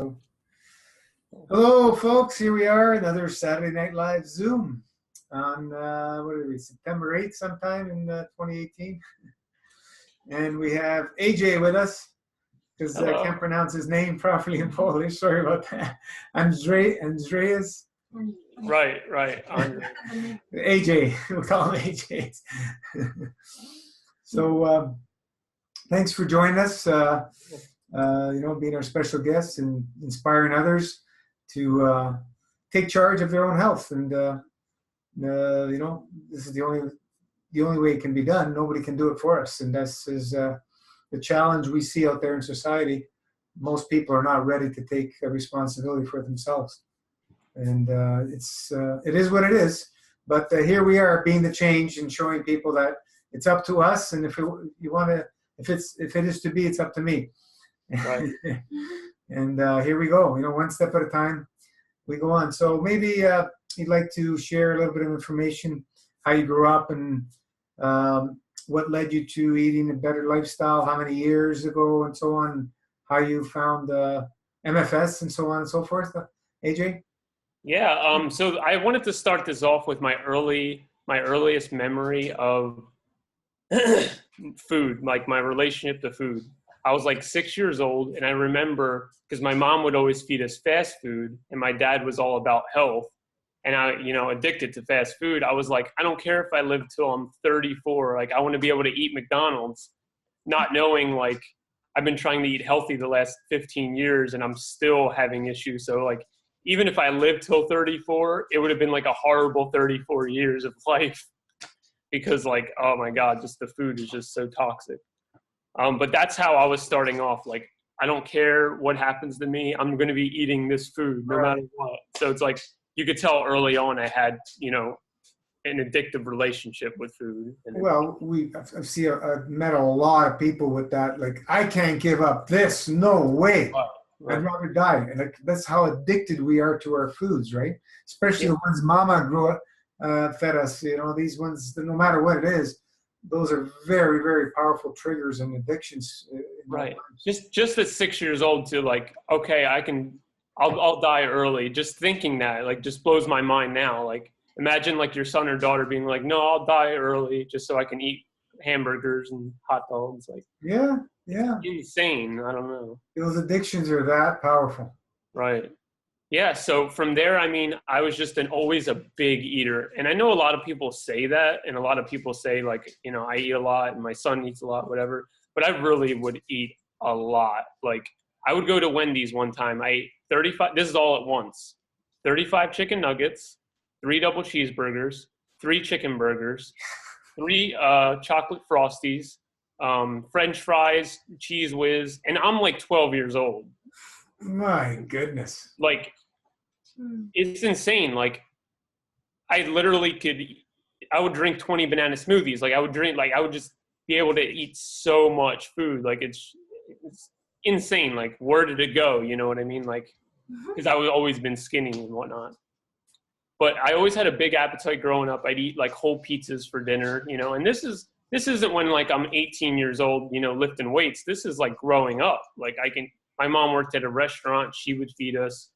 So, hello, folks. Here we are, another Saturday Night Live Zoom on what are we, September 8th, sometime in 2018. And we have AJ with us because I can't pronounce his name properly in Polish. Sorry about that. Andreas. Right. AJ. We'll call him AJ. So, thanks for joining us. Being our special guests and inspiring others to take charge of their own health. And this is the only way it can be done. Nobody can do it for us, and this is the challenge we see out there in society. Most people are not ready to take responsibility for themselves, and it is what it is. But here we are, being the change and showing people that it's up to us. And if it is to be, it's up to me. Right. And here we go. One step at a time, we go on. So maybe you'd like to share a little bit of information, how you grew up and what led you to eating a better lifestyle, how many years ago, and so on, how you found MFS and so on and so forth. AJ? Yeah. So I wanted to start this off with my earliest memory of food, like my relationship to food. I was like 6 years old, and I remember because my mom would always feed us fast food, and my dad was all about health, and I, addicted to fast food. I was like, I don't care if I live till I'm 34. Like, I want to be able to eat McDonald's, not knowing like I've been trying to eat healthy the last 15 years, and I'm still having issues. So like, even if I lived till 34, it would have been like a horrible 34 years of life because like, oh my God, just the food is just so toxic. But that's how I was starting off. Like, I don't care what happens to me. I'm going to be eating this food no matter what. So it's like, you could tell early on I had, an addictive relationship with food. Well, I've met a lot of people with that. Like, I can't give up this. No way. Right. I'd rather die. And like, that's how addicted we are to our foods, right? Especially the ones Mama grew up, fed us. These ones, no matter what it is, those are very, very powerful triggers and addictions. Right. Just at 6 years old to like, okay, I'll die early. Just thinking that like just blows my mind now. Like, imagine like your son or daughter being like, no, I'll die early just so I can eat hamburgers and hot dogs. Like, yeah. Insane. I don't know. Those addictions are that powerful. Right. Yeah. So from there, I was just always a big eater. And I know a lot of people say that, and a lot of people say like, I eat a lot and my son eats a lot, whatever, but I really would eat a lot. Like, I would go to Wendy's one time. I ate 35, this is all at once, 35 chicken nuggets, 3 double cheeseburgers, 3 chicken burgers, 3 chocolate Frosties, French fries, Cheese Whiz. And I'm like 12 years old. My goodness. Like, it's insane. Like, I literally I would drink 20 banana smoothies. Like, I would just be able to eat so much food. Like, it's insane. Like, where did it go? You know what I mean? Like, because I've always been skinny and whatnot. But I always had a big appetite growing up. I'd eat like whole pizzas for dinner, and this isn't when like I'm 18 years old, lifting weights. This is like growing up. Like, my mom worked at a restaurant. She would feed us.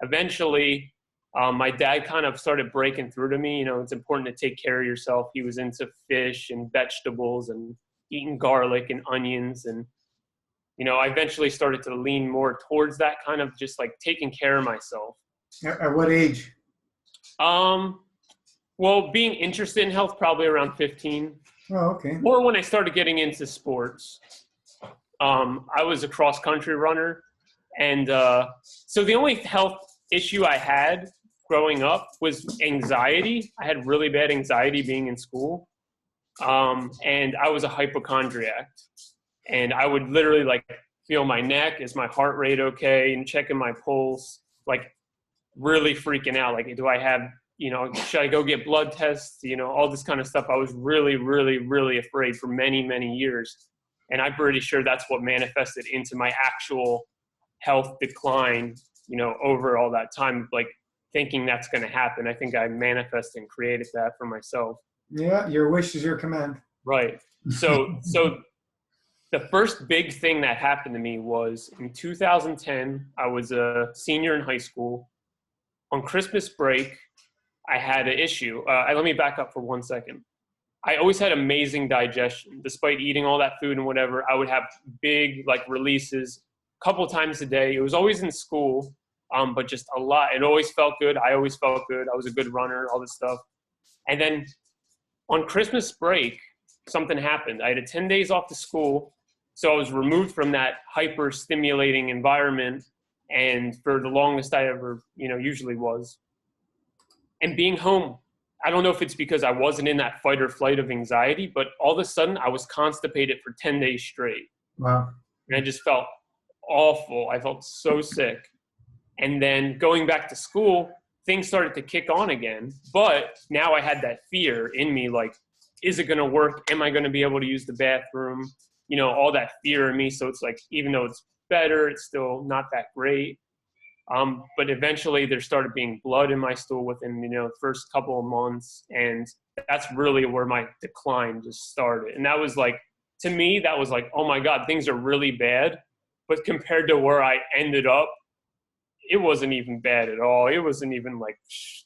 Eventually, my dad kind of started breaking through to me. It's important to take care of yourself. He was into fish and vegetables and eating garlic and onions. And, I eventually started to lean more towards that kind of just like taking care of myself. At what age? Well, being interested in health, probably around 15. Oh, okay. Or when I started getting into sports. I was a cross-country runner. And so the only health issue I had growing up was anxiety. I had really bad anxiety being in school. And I was a hypochondriac. And I would literally like feel my neck, is my heart rate okay, and checking my pulse, like really freaking out. Like, do I have, should I go get blood tests? All this kind of stuff. I was really, really, really afraid for many, many years. And I'm pretty sure that's what manifested into my actual health decline, over all that time, like thinking that's going to happen. I think I manifested and created that for myself. Yeah. Your wish is your command. Right. So the first big thing that happened to me was in 2010, I was a senior in high school. On Christmas break, I had an issue. Let me back up for 1 second. I always had amazing digestion. Despite eating all that food and whatever, I would have big like releases a couple times a day. It was always in school, but just a lot. It always felt good. I always felt good. I was a good runner, all this stuff. And then on Christmas break, something happened. I had 10 days off to school, so I was removed from that hyper-stimulating environment, and for the longest I ever, usually was. And being home, I don't know if it's because I wasn't in that fight or flight of anxiety, but all of a sudden I was constipated for 10 days straight. Wow. And I just felt awful. I felt so sick. And then going back to school, things started to kick on again. But now I had that fear in me, like, is it going to work? Am I going to be able to use the bathroom? All that fear in me. So it's like, even though it's better, it's still not that great. But eventually there started being blood in my stool within, the first couple of months. And that's really where my decline just started. And that was like, to me, that was like, oh my God, things are really bad. But compared to where I ended up, it wasn't even bad at all. It wasn't even like,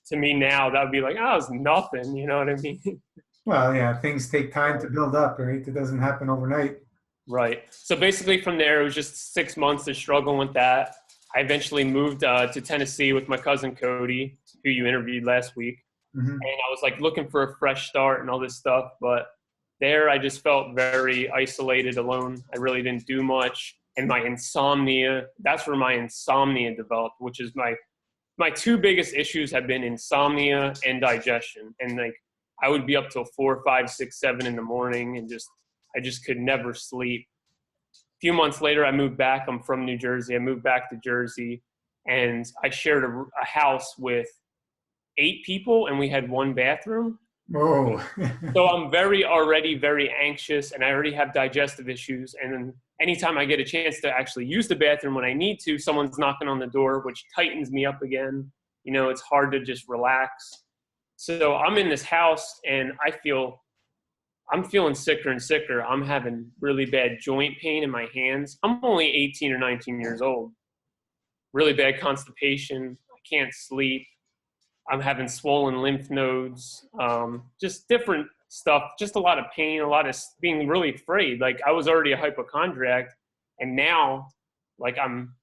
to me now, that would be like, oh, it's nothing. You know what I mean? Well, yeah, things take time to build up, right? It doesn't happen overnight. Right. So basically from there, it was just 6 months of struggling with that. I eventually moved to Tennessee with my cousin Cody, who you interviewed last week. Mm-hmm. And I was like looking for a fresh start and all this stuff. But there I just felt very isolated, alone. I really didn't do much. And my insomnia, that's where my insomnia developed, which is my two biggest issues have been insomnia and digestion. And like I would be up till 4, 5, 6, 7 in the morning and I just could never sleep. A few months later, I moved back. I'm from New Jersey. I moved back to Jersey, and I shared a house with 8 people, and we had 1 bathroom. Oh. So I'm already very anxious, and I already have digestive issues. And then anytime I get a chance to actually use the bathroom when I need to, someone's knocking on the door, which tightens me up again. It's hard to just relax. So I'm in this house, and I'm feeling sicker and sicker. I'm having really bad joint pain in my hands. I'm only 18 or 19 years old. Really bad constipation. I can't sleep. I'm having swollen lymph nodes, just different stuff, just a lot of pain, a lot of being really afraid. Like I was already a hypochondriac, and now like I'm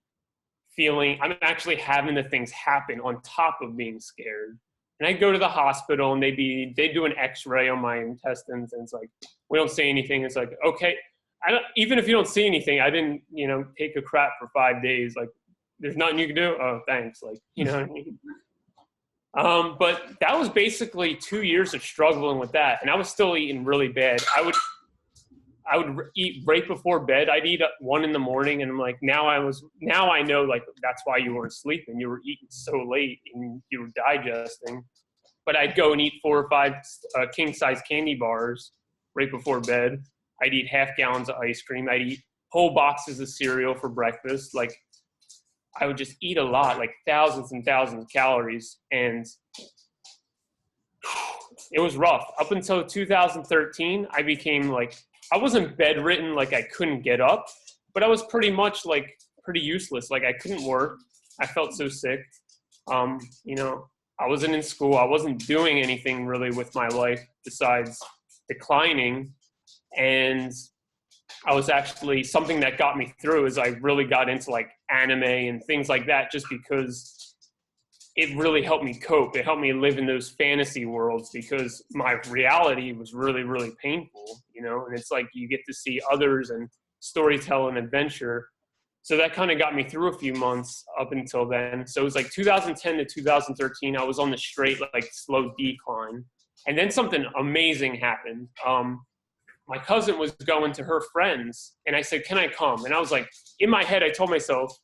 actually having the things happen on top of being scared. And I go to the hospital and they do an x-ray on my intestines, and it's like, we don't see anything. It's like, okay, even if you don't see anything, I didn't, take a crap for 5 days. Like there's nothing you can do. Oh, thanks. Like, you know what I mean? But that was basically 2 years of struggling with that. And I was still eating really bad. I would eat right before bed. I'd eat at 1 in the morning, and I'm like, now I know, like, that's why you weren't sleeping. You were eating so late and you were digesting. But I'd go and eat 4 or 5 king size candy bars right before bed. I'd eat half gallons of ice cream. I'd eat whole boxes of cereal for breakfast. Like I would just eat a lot, like thousands and thousands of calories. And it was rough. Up until 2013, I became like, I wasn't bedridden, like I couldn't get up, but I was pretty much like pretty useless. Like I couldn't work. I felt so sick. I wasn't in school. I wasn't doing anything really with my life besides declining. And I was actually, something that got me through is I really got into like anime and things like that, just because it really helped me cope. It helped me live in those fantasy worlds, because my reality was really, really painful, and it's like you get to see others and storytell and adventure. So that kind of got me through a few months up until then. So it was like 2010 to 2013, I was on the straight, like slow decline. And then something amazing happened. My cousin was going to her friends, and I said, can I come? And I was like, in my head, I told myself,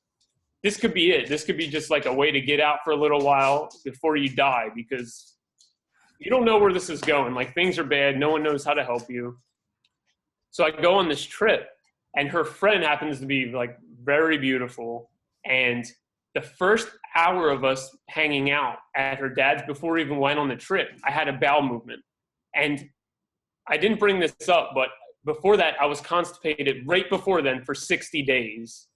this could be it. This could be just like a way to get out for a little while before you die, because you don't know where this is going. Like things are bad. No one knows how to help you. So I go on this trip, and her friend happens to be like very beautiful. And the first hour of us hanging out at her dad's before we even went on the trip, I had a bowel movement. And I didn't bring this up, but before that, I was constipated right before then for 60 days.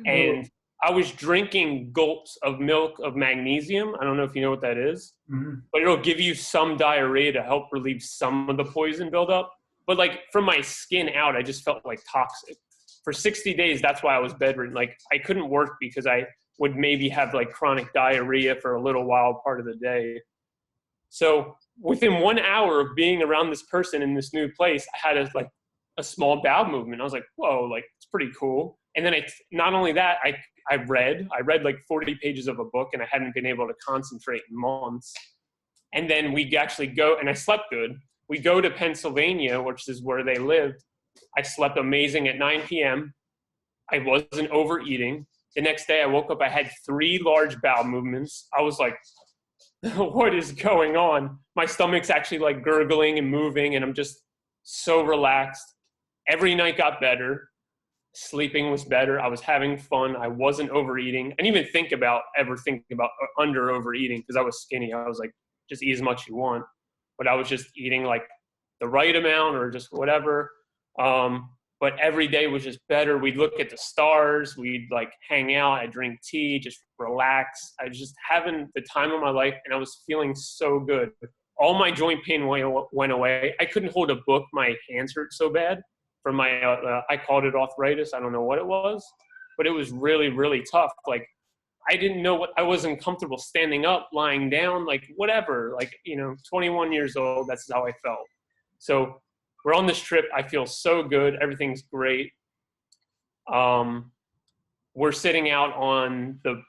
And I was drinking gulps of milk of magnesium. I don't know if you know what that is, but it'll give you some diarrhea to help relieve some of the poison buildup. But like from my skin out, I just felt like toxic. For 60 days, that's why I was bedridden. Like I couldn't work because I would maybe have like chronic diarrhea for a little while part of the day. So within 1 hour of being around this person in this new place, I had a small bowel movement. I was like, whoa, like it's pretty cool. And then not only that, I read like 40 pages of a book, and I hadn't been able to concentrate in months. And then we actually go, and I slept good. We go to Pennsylvania, which is where they lived. I slept amazing at 9 p.m. I wasn't overeating. The next day I woke up, I had 3 large bowel movements. I was like, what is going on? My stomach's actually like gurgling and moving, and I'm just so relaxed. Every night got better. Sleeping was better. I was having fun. I wasn't overeating. I didn't even think about under overeating because I was skinny. I was like, just eat as much as you want. But I was just eating like the right amount or just whatever. But every day was just better. We'd look at the stars. We'd like hang out. I'd drink tea, just relax. I was just having the time of my life, and I was feeling so good. All my joint pain went away. I couldn't hold a book. My hands hurt so bad from my, I called it arthritis. I don't know what it was, but it was really, really tough. Like I didn't know I wasn't comfortable standing up, lying down, like whatever, like, 21 years old, that's how I felt. So we're on this trip. I feel so good. Everything's great. We're sitting out on the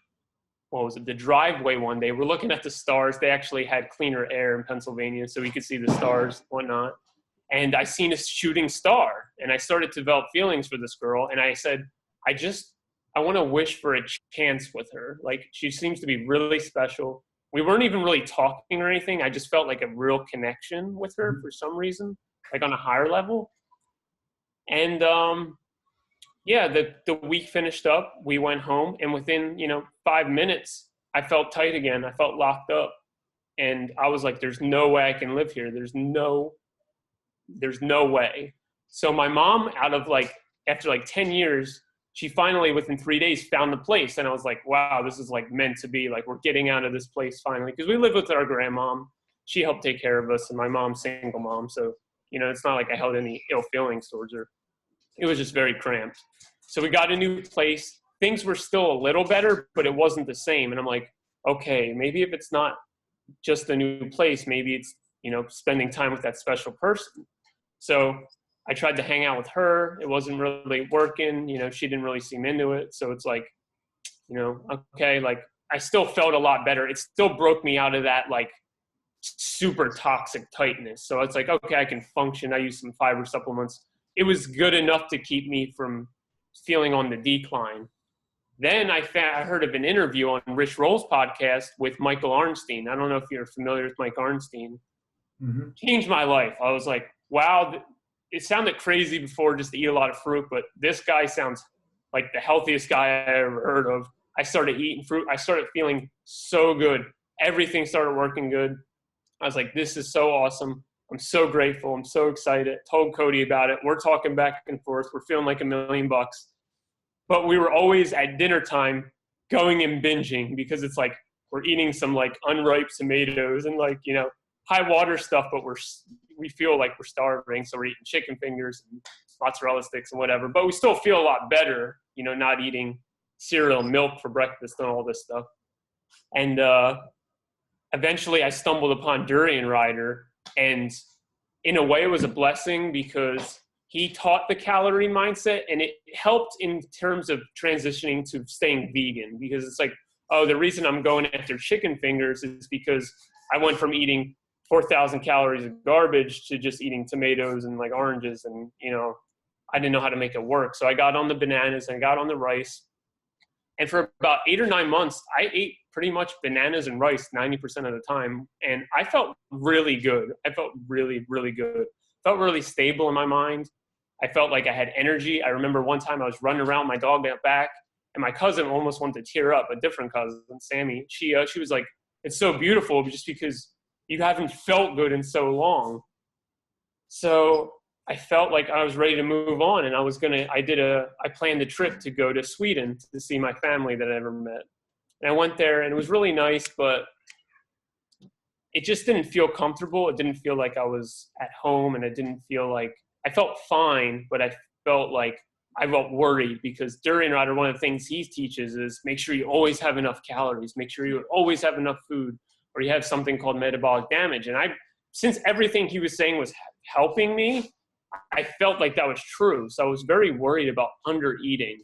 driveway one day. We're looking at the stars. They actually had cleaner air in Pennsylvania, so we could see the stars, whatnot. And I seen a shooting star, and I started to develop feelings for this girl. And I said, I want to wish for a chance with her. Like, she seems to be really special. We weren't even really talking or anything. I just felt like a real connection with her for some reason, like on a higher level. And the week finished up. We went home, and within 5 minutes, I felt tight again. I felt locked up, and I was like, "There's no way I can live here. There's no way." So my mom, after 10 years, she finally within 3 days found the place, and I was like, "Wow, this is like meant to be. Like we're getting out of this place finally." Because we live with our grandmom. She helped take care of us, and my mom's single mom, so it's not like I held any ill feelings towards her. It was just very cramped. So we got a new place. Things were still a little better, but it wasn't the same. And I'm like, okay, maybe if it's not just a new place, maybe it's, spending time with that special person. So I tried to hang out with her. It wasn't really working. She didn't really seem into it. So it's like, okay, like I still felt a lot better. It still broke me out of that like super toxic tightness. So it's like, okay, I can function. I use some fiber supplements. It was good enough to keep me from feeling on the decline. Then I heard of an interview on Rich Roll's podcast with Michael Arnstein. I don't know if you're familiar with Mike Arnstein. Mm-hmm. Changed my life. I was like, wow, it sounded crazy before just to eat a lot of fruit, but this guy sounds like the healthiest guy I ever heard of. I started eating fruit. I started feeling so good. Everything started working good. I was like, this is so awesome. I'm so grateful. I'm so excited. Told Cody about it. We're talking back and forth. We're feeling like $1 million. But we were always at dinner time going and binging because it's like we're eating some like unripe tomatoes and like, high water stuff, but we feel like we're starving. So we're eating chicken fingers and mozzarella sticks and whatever. But we still feel a lot better, not eating cereal and milk for breakfast and all this stuff. And eventually I stumbled upon Durian Rider. And in a way it was a blessing because he taught the calorie mindset, and it helped in terms of transitioning to staying vegan, because it's like, oh, the reason I'm going after chicken fingers is because I went from eating 4,000 calories of garbage to just eating tomatoes and like oranges. And, I didn't know how to make it work. So I got on the bananas and I got on the rice. And for about 8 or 9 months, I ate pretty much bananas and rice 90% of the time. And I felt really good. I felt really, really good. Felt really stable in my mind. I felt like I had energy. I remember one time I was running around my dog out back, and my cousin almost wanted to tear up, a different cousin, Sammy. She was like, it's so beautiful just because you haven't felt good in so long. So I felt like I was ready to move on, and I planned a trip to go to Sweden to see my family that I never met. And I went there, and it was really nice, but it just didn't feel comfortable. It didn't feel like I was at home, and it didn't feel like I felt fine, but I felt worried because during Ryder, one of the things he teaches is make sure you always have enough calories, make sure you always have enough food, or you have something called metabolic damage. And since everything he was saying was helping me, I felt like that was true. So I was very worried about under eating.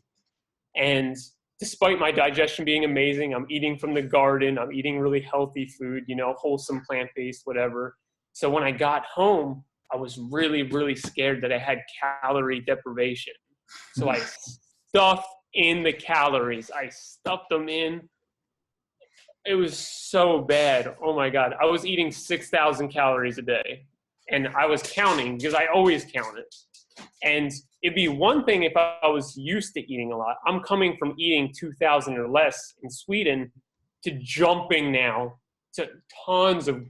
And despite my digestion being amazing, I'm eating from the garden, I'm eating really healthy food, wholesome, plant-based, whatever. So when I got home, I was really, really scared that I had calorie deprivation. So I stuffed in the calories. I stuffed them in. It was so bad. Oh my God. I was eating 6,000 calories a day. And I was counting because I always count it. And it'd be one thing if I was used to eating a lot. I'm coming from eating 2,000 or less in Sweden to jumping now to tons of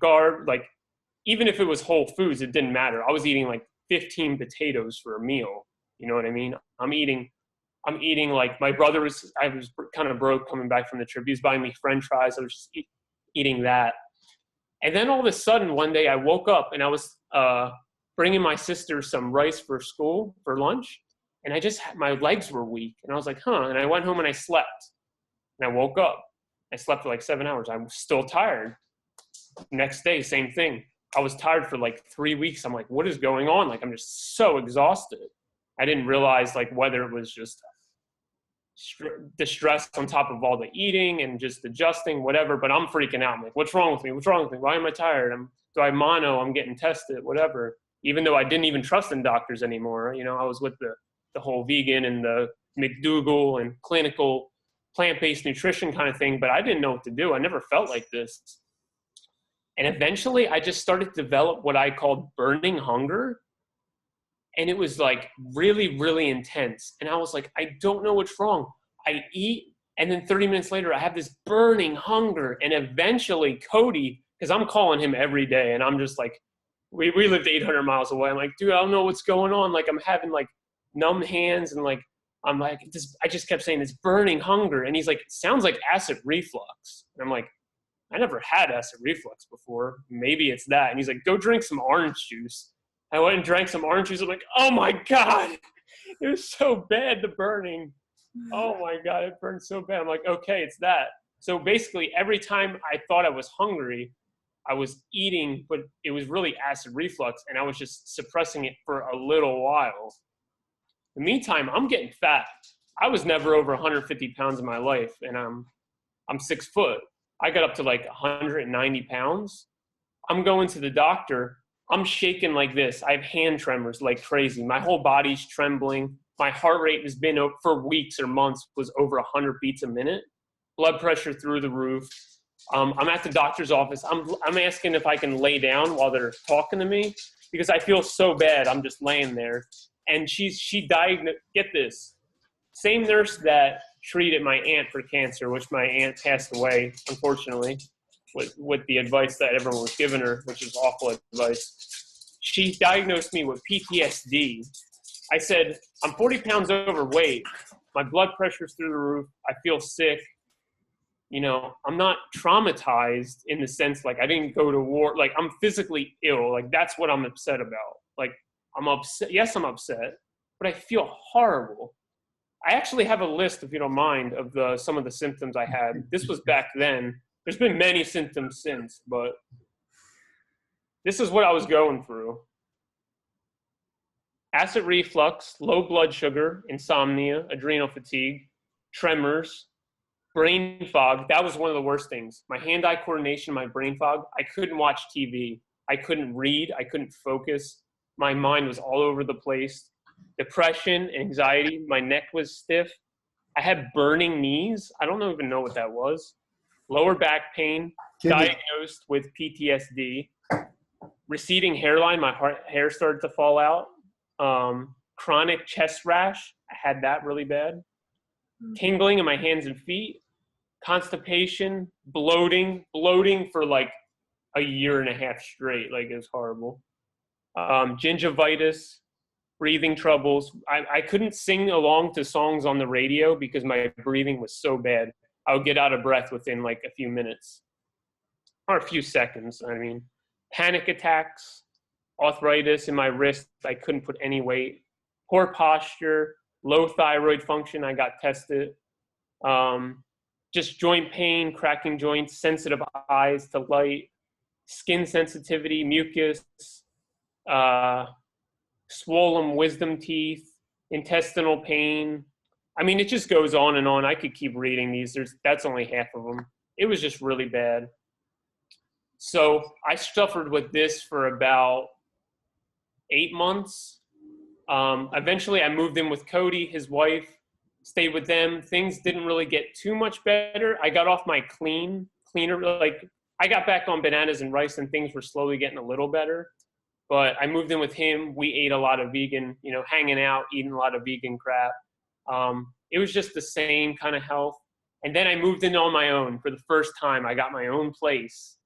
even if it was whole foods, it didn't matter. I was eating like 15 potatoes for a meal. You know what I mean? I'm eating like I was kind of broke coming back from the trip. He was buying me French fries. I was just eating that. And then all of a sudden, one day I woke up and I was bringing my sister some rice for school for lunch. And my legs were weak. And I was like, huh. And I went home and I slept. And I woke up. I slept for like 7 hours. I was still tired. Next day, same thing. I was tired for like 3 weeks. I'm like, what is going on? Like, I'm just so exhausted. I didn't realize whether it was just the stress on top of all the eating and just adjusting, whatever, but I'm freaking out. I'm like, what's wrong with me? What's wrong with me? Why am I tired? Do I have mono? I'm getting tested, whatever. Even though I didn't even trust in doctors anymore. I was with the whole vegan and the McDougall and clinical plant-based nutrition kind of thing, but I didn't know what to do. I never felt like this. And eventually I just started to develop what I called burning hunger. And it was like really, really intense. And I was like, I don't know what's wrong. I eat, and then 30 minutes later, I have this burning hunger. And eventually Cody, because I'm calling him every day, and I'm just like, we lived 800 miles away. I'm like, dude, I don't know what's going on. Like, I'm having like numb hands, and like, I'm like, I just kept saying this burning hunger. And he's like, it sounds like acid reflux. And I'm like, I never had acid reflux before. Maybe it's that. And he's like, go drink some orange juice. I went and drank some orange juice. I'm like, oh my God, it was so bad, the burning. Oh my God, it burned so bad. I'm like, okay, it's that. So basically every time I thought I was hungry, I was eating, but it was really acid reflux, and I was just suppressing it for a little while. In the meantime, I'm getting fat. I was never over 150 pounds in my life, and I'm 6 foot. I got up to like 190 pounds. I'm going to the doctor. I'm shaking like this. I have hand tremors like crazy. My whole body's trembling. My heart rate has been for weeks or months was over 100 beats a minute. Blood pressure through the roof. I'm at the doctor's office. I'm asking if I can lay down while they're talking to me because I feel so bad. I'm just laying there. And she diagnosed, get this, same nurse that treated my aunt for cancer, which my aunt passed away, unfortunately, with the advice that everyone was giving her, which is awful advice. She diagnosed me with PTSD. I said, I'm 40 pounds overweight. My blood pressure's through the roof. I feel sick. I'm not traumatized in the sense like I didn't go to war. Like, I'm physically ill. Like, that's what I'm upset about. Like, I'm upset. Yes, I'm upset, but I feel horrible. I actually have a list, if you don't mind, of some of the symptoms I had. This was back then. There's been many symptoms since, but this is what I was going through. Acid reflux, low blood sugar, insomnia, adrenal fatigue, tremors, brain fog. That was one of the worst things. My hand-eye coordination, my brain fog. I couldn't watch TV. I couldn't read. I couldn't focus. My mind was all over the place. Depression, anxiety. My neck was stiff. I had burning knees. I don't even know what that was. Lower back pain. Diagnosed with PTSD. Receding hairline. My hair started to fall out. Chronic chest rash. I had that really bad. Tingling in my hands and feet. Constipation, bloating for like a year and a half straight. Like, it was horrible. Gingivitis, breathing troubles. I couldn't sing along to songs on the radio because my breathing was so bad. I would get out of breath within like a few minutes or a few seconds. I mean, panic attacks, arthritis in my wrist. I couldn't put any weight, poor posture, low thyroid function. I got tested. Just joint pain, cracking joints, sensitive eyes to light, skin sensitivity, mucus, swollen wisdom teeth, intestinal pain. I mean, it just goes on and on. I could keep reading these. That's only half of them. It was just really bad. So I suffered with this for about 8 months. Eventually, I moved in with Cody, his wife, stayed with them. Things didn't really get too much better. I got off my cleaner. Like, I got back on bananas and rice, and things were slowly getting a little better. But I moved in with him. We ate a lot of vegan, hanging out, eating a lot of vegan crap. It was just the same kind of health. And then I moved in on my own for the first time. I got my own place.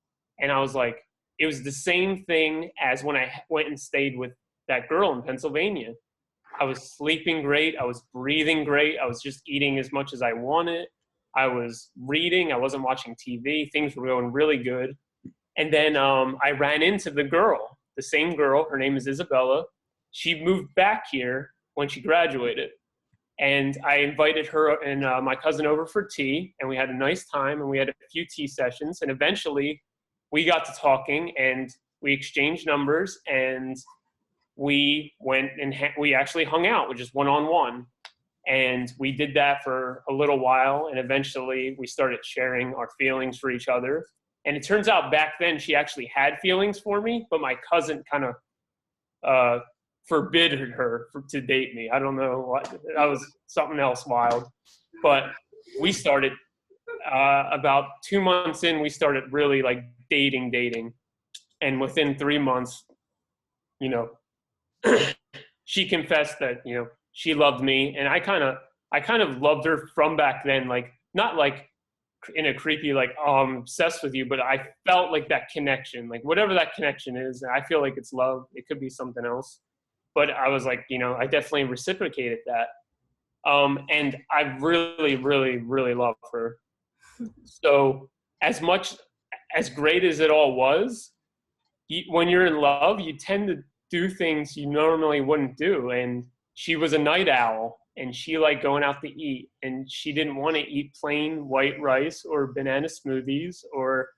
And I was like, it was the same thing as when I went and stayed with that girl in Pennsylvania. I was sleeping great. I was breathing great. I was just eating as much as I wanted. I was reading. I wasn't watching TV. Things were going really good. And then I ran into the girl, the same girl. Her name is Isabella. She moved back here when she graduated. And I invited her and my cousin over for tea. And we had a nice time. And we had a few tea sessions. And eventually we got to talking and we exchanged numbers. And we went and we actually hung out, just one-on-one. And we did that for a little while. And eventually we started sharing our feelings for each other. And it turns out back then she actually had feelings for me, but my cousin kind of forbid her to date me. I don't know what, that was something else wild. But we started about 2 months in, we started really like dating. And within 3 months, she confessed that, she loved me. And I kind of loved her from back then, like not like in a creepy, like, oh, I'm obsessed with you, but I felt like that connection, like whatever that connection is, I feel like it's love. It could be something else. But I was like, I definitely reciprocated that. And I really, really, really love her. So as great as it all was, when you're in love, you tend to do things you normally wouldn't do. And she was a night owl, and she liked going out to eat, and she didn't want to eat plain white rice or banana smoothies or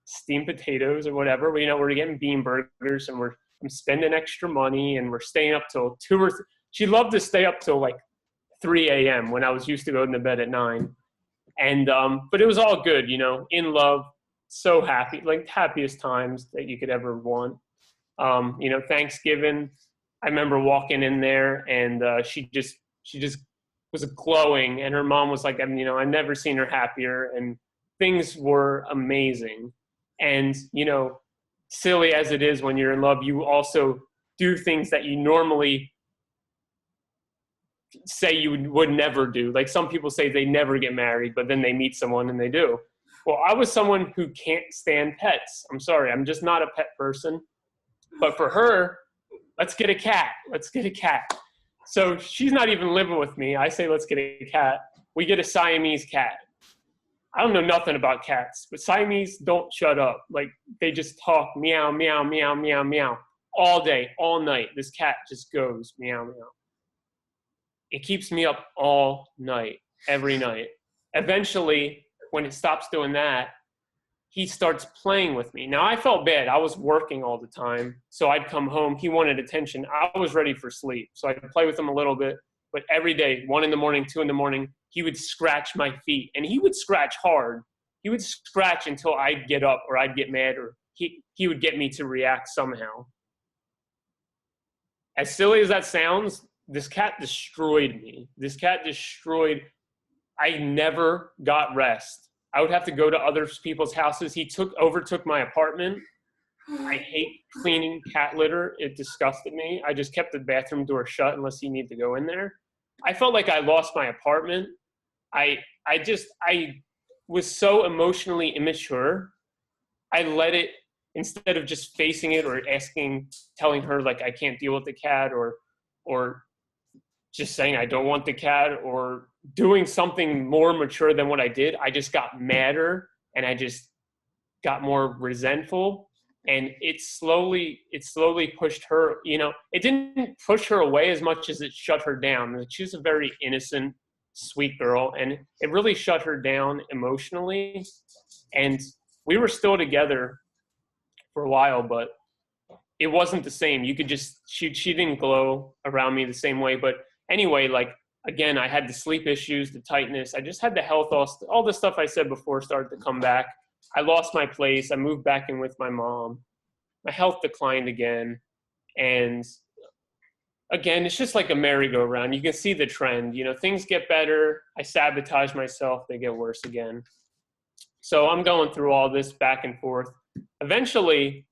steamed potatoes or whatever. We're getting bean burgers, and I'm spending extra money, and we're staying up till 2 or 3. She loved to stay up till like 3 a.m. when I was used to going to bed at 9. And but it was all good, in love, so happy, like happiest times that you could ever want. Thanksgiving, I remember walking in there, and she just was glowing, and her mom was like, I've never seen her happier, and things were amazing. And silly as it is, when you're in love, you also do things that you normally say you would never do. Like some people say they never get married, but then they meet someone and they do. Well, I was someone who can't stand pets. I'm sorry, I'm just not a pet person. But for her, let's get a cat. Let's get a cat. So she's not even living with me. I say, let's get a cat. We get a Siamese cat. I don't know nothing about cats, but Siamese don't shut up. Like, they just talk meow, meow, meow, meow, meow all day, all night. This cat just goes meow, meow. It keeps me up all night, every night. Eventually, when it stops doing that, he starts playing with me. Now, I felt bad. I was working all the time, so I'd come home. He wanted attention. I was ready for sleep, so I'd play with him a little bit. But every day, 1 a.m, 2 a.m, he would scratch my feet, and he would scratch hard. He would scratch until I'd get up or I'd get mad, or he would get me to react somehow. As silly as that sounds, this cat destroyed me. I never got rest. I would have to go to other people's houses. He overtook my apartment. I hate cleaning cat litter. It disgusted me. I just kept the bathroom door shut unless he needed to go in there. I felt like I lost my apartment. I was so emotionally immature. I let it, instead of just facing it or telling her like I can't deal with the cat, or or just saying I don't want the cat or doing something more mature than what I did, I just got madder and I just got more resentful. And it slowly pushed her, it didn't push her away as much as it shut her down. She was a very innocent, sweet girl, and it really shut her down emotionally. And we were still together for a while, but it wasn't the same. You could just, she didn't glow around me the same way. But anyway, like, again, I had the sleep issues, the tightness. I just had the health, all the stuff I said before started to come back. I lost my place. I moved back in with my mom. My health declined again. And again, it's just like a merry-go-round. You can see the trend. Things get better. I sabotage myself. They get worse again. So I'm going through all this back and forth. Eventually,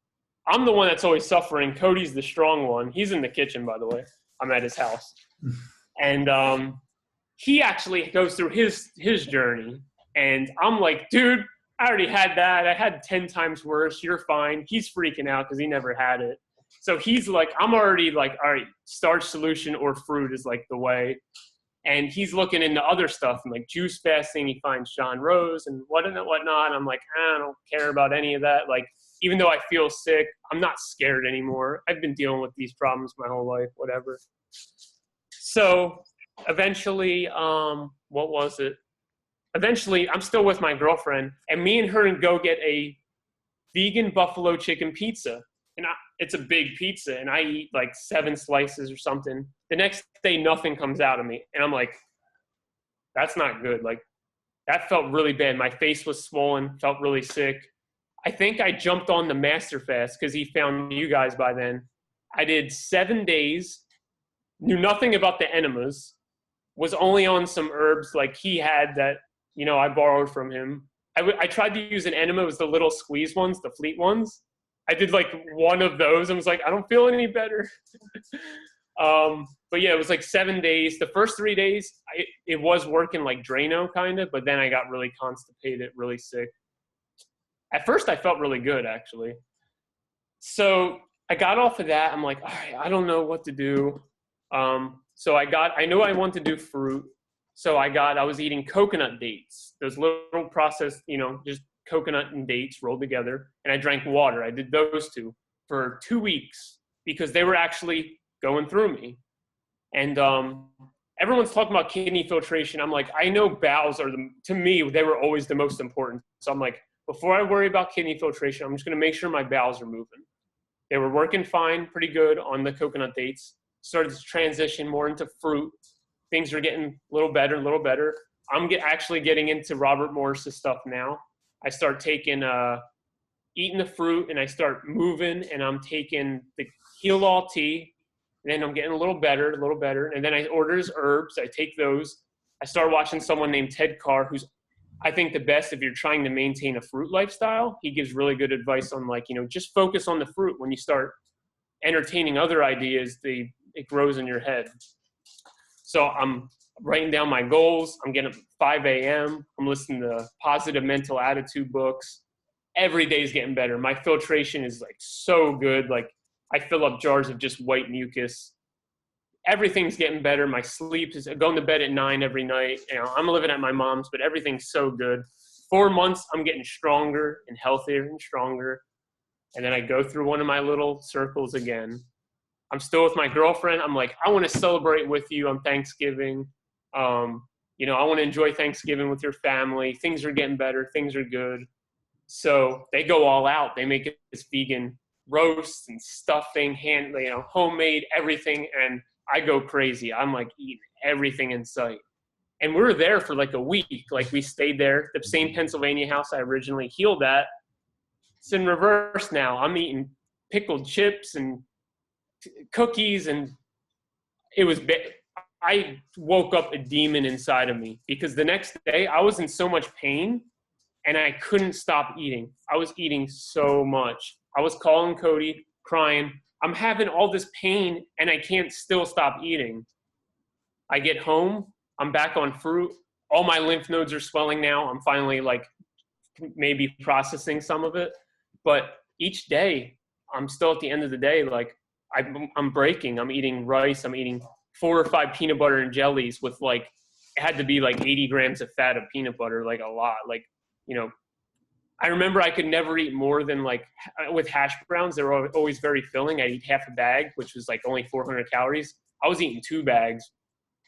I'm the one that's always suffering. Cody's the strong one. He's in the kitchen, by the way. I'm at his house. And he actually goes through his journey. And I'm like, dude, I already had that. I had 10 times worse. You're fine. He's freaking out because he never had it. So he's like, I'm already like, all right, starch solution or fruit is like the way. And he's looking into other stuff and like juice fasting. He finds John Rose and whatnot. I'm like, I don't care about any of that. Like, even though I feel sick, I'm not scared anymore. I've been dealing with these problems my whole life, whatever. So eventually, what was it? Eventually, I'm still with my girlfriend, and me and her go get a vegan buffalo chicken pizza. And it's a big pizza, and I eat like 7 slices or something. The next day, nothing comes out of me. And I'm like, that's not good. Like, that felt really bad. My face was swollen, felt really sick. I think I jumped on the master fast because he found you guys by then. I did 7 days, knew nothing about the enemas, was only on some herbs like he had that, I borrowed from him. I tried to use an enema. It was the little squeeze ones, the fleet ones. I did like one of those and was like, I don't feel any better. But yeah, it was like 7 days. The first 3 days, it was working like Drano kind of, but then I got really constipated, really sick. At first, I felt really good, actually. So I got off of that. I'm like, all right, I don't know what to do. So I knew I wanted to do fruit. So I was eating coconut dates, those little processed, just coconut and dates rolled together. And I drank water. I did those 2 for 2 weeks because they were actually going through me. And everyone's talking about kidney filtration. I'm like, I know bowels to me, they were always the most important. So I'm like, before I worry about kidney filtration, I'm just going to make sure my bowels are moving. They were working fine, pretty good on the coconut dates. Started to transition more into fruit. Things are getting a little better. I'm actually getting into Robert Morris's stuff now. I start taking, eating the fruit, and I start moving, and I'm taking the Heal All tea, and then I'm getting a little better. And then I order his herbs. I take those. I start watching someone named Ted Carr, who's I think the best if you're trying to maintain a fruit lifestyle. He gives really good advice on just focus on the fruit. When you start entertaining other ideas, it grows in your head. So I'm writing down my goals. I'm getting up at 5 a.m. I'm listening to positive mental attitude books. Every day is getting better. My filtration is like so good. Like I fill up jars of just white mucus. Everything's getting better. My sleep is going to bed at 9 every night. I'm living at my mom's, but everything's so good. 4 months, I'm getting stronger and healthier and stronger. And then I go through one of my little circles again. I'm still with my girlfriend. I'm like, I want to celebrate with you on Thanksgiving. I want to enjoy Thanksgiving with your family. Things are getting better. Things are good. So they go all out. They make this vegan roast and stuffing, homemade everything. And I go crazy. I'm like eating everything in sight. And we were there for like a week. Like we stayed there. The same Pennsylvania house I originally healed at. It's in reverse now. I'm eating pickled chips and cookies, and it was I woke up a demon inside of me because the next day I was in so much pain and I couldn't stop eating. I was eating so much. I was calling Cody, crying. I'm having all this pain and I can't still stop eating. I get home, I'm back on fruit. All my lymph nodes are swelling now. I'm finally like maybe processing some of it. But each day, I'm still at the end of the day, like I'm breaking. I'm eating rice. I'm eating 4 or 5 peanut butter and jellies with like, it had to be like 80 grams of fat of peanut butter, like a lot. Like, you know, I remember I could never eat more than like, with hash browns, they were always very filling. I'd eat half a bag, which was like only 400 calories. I was eating 2 bags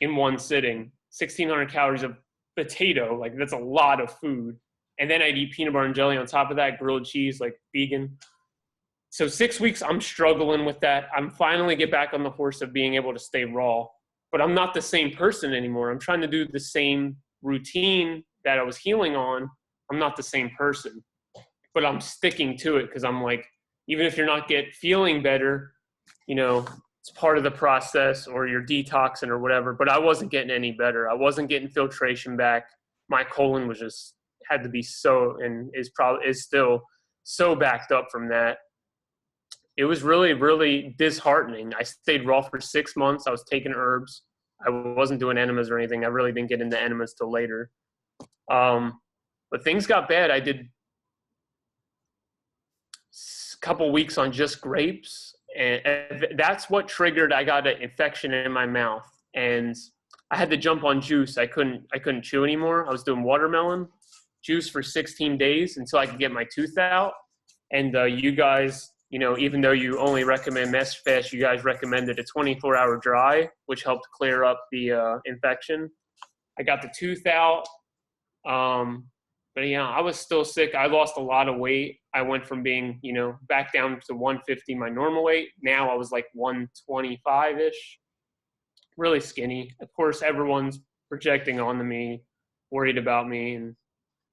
in one sitting, 1,600 calories of potato. Like that's a lot of food. And then I'd eat peanut butter and jelly on top of that, grilled cheese, like vegan. So 6 weeks, I'm struggling with that. I'm finally get back on the horse of being able to stay raw, but I'm not the same person anymore. I'm trying to do the same routine that I was healing on. I'm not the same person, but I'm sticking to it because I'm like, even if you're not feeling better, you know, it's part of the process, or you're detoxing or whatever. But I wasn't getting any better. I wasn't getting filtration back. My colon was just had to be so, and is still so backed up from that. It was really, really disheartening. I stayed raw for 6 months. I was taking herbs. I wasn't doing enemas or anything. I really didn't get into enemas till later. But things got bad. I did a couple weeks on just grapes, and that's what triggered. I got an infection in my mouth, and I had to jump on juice. I couldn't chew anymore. I was doing watermelon juice for 16 days until I could get my tooth out. And you guys, you know, even though you only recommend Master Fast, you guys recommended a 24-hour dry, which helped clear up the infection. I got the tooth out. But yeah, I was still sick. I lost a lot of weight. I went from being, you know, back down to 150, my normal weight. Now I was like 125-ish, really skinny. Of course, everyone's projecting onto me, worried about me, and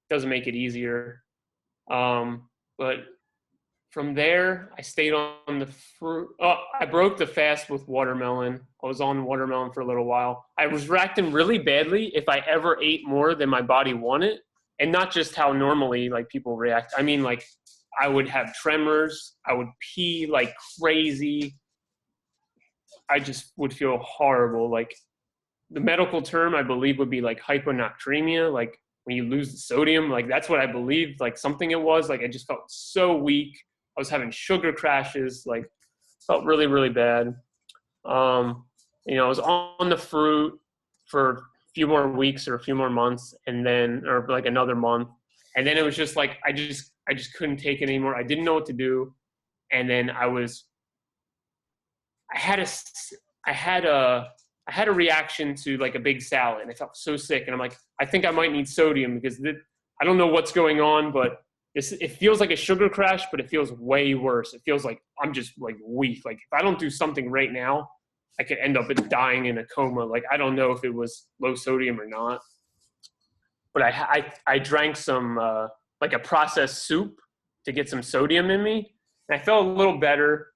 doesn't make it easier. But from there, I stayed on the fruit. Oh, I broke the fast with watermelon. I was on watermelon for a little while. I was reacting really badly if I ever ate more than my body wanted. And not just how normally like people react. I mean, like I would have tremors. I would pee like crazy. I just would feel horrible. Like the medical term, I believe, would be like hyponatremia. Like when you lose the sodium, like that's what I believed, like something it was. Like I just felt so weak. I was having sugar crashes, like felt really, really bad. You know, I was on the fruit for few more weeks or a few more months, and then, or like another month. And then it was just like, I just couldn't take it anymore. I didn't know what to do. And then I had a reaction to like a big salad, and I felt so sick. And I'm like, I think I might need sodium because I don't know what's going on, but it feels like a sugar crash, but it feels way worse. It feels like I'm just like weak. Like if I don't do something right now, I could end up dying in a coma. Like, I don't know if it was low sodium or not, but I drank some, like a processed soup to get some sodium in me. And I felt a little better,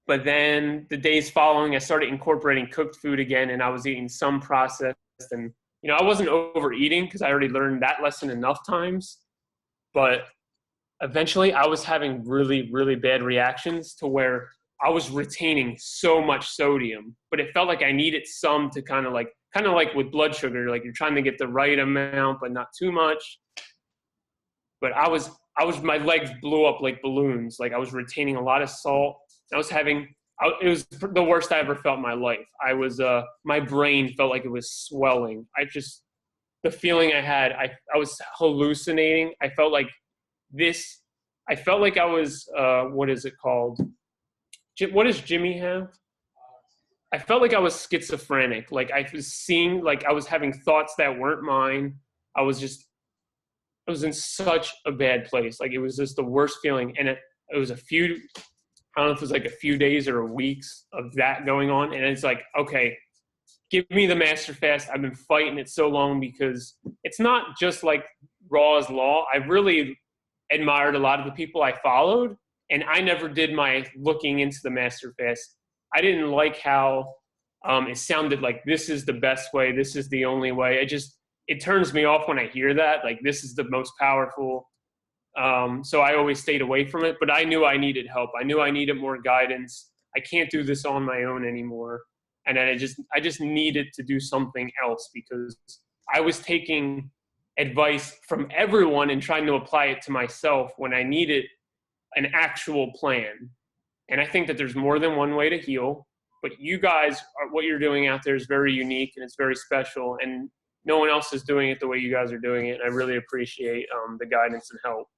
but then the days following, I started incorporating cooked food again, and I was eating some processed, and, you know, I wasn't overeating because I already learned that lesson enough times, but eventually I was having really, really bad reactions to where I was retaining so much sodium, but it felt like I needed some to kind of like with blood sugar, like you're trying to get the right amount, but not too much. But my legs blew up like balloons. Like I was retaining a lot of salt. It was the worst I ever felt in my life. My brain felt like it was swelling. The feeling I had, I was hallucinating. I felt like I was, what is it called? What does Jimmy have? I felt like I was schizophrenic. Like I was seeing, like I was having thoughts that weren't mine. I was in such a bad place. Like it was just the worst feeling. And it was I don't know if it was like a few days or weeks of that going on. And it's like, okay, give me the Master Fast. I've been fighting it so long because it's not just like raw as law. I really admired a lot of the people I followed. And I never did my looking into the Master Fast. I didn't like how it sounded like this is the best way, this is the only way. It turns me off when I hear that, like this is the most powerful. So I always stayed away from it, but I knew I needed help. I knew I needed more guidance. I can't do this on my own anymore. And then I just needed to do something else because I was taking advice from everyone and trying to apply it to myself when I needed an actual plan. And I think that there's more than one way to heal, but you guys what you're doing out there is very unique and it's very special, and no one else is doing it the way you guys are doing it. And I really appreciate the guidance and help.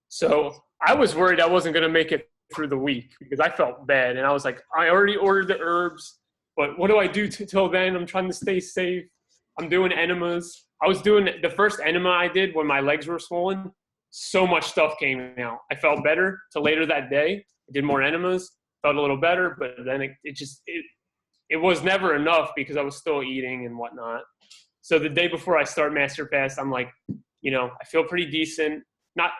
So I was worried I wasn't going to make it through the week because I felt bad. And I was like, I already ordered the herbs, but what do I do till then? I'm trying to stay safe. I'm doing enemas. I was doing the first enema I did when my legs were swollen. So much stuff came out. I felt better till later that day. I did more enemas, felt a little better, but then it was never enough because I was still eating and whatnot. So the day before I start Master Fast, I'm like, I feel pretty decent. Not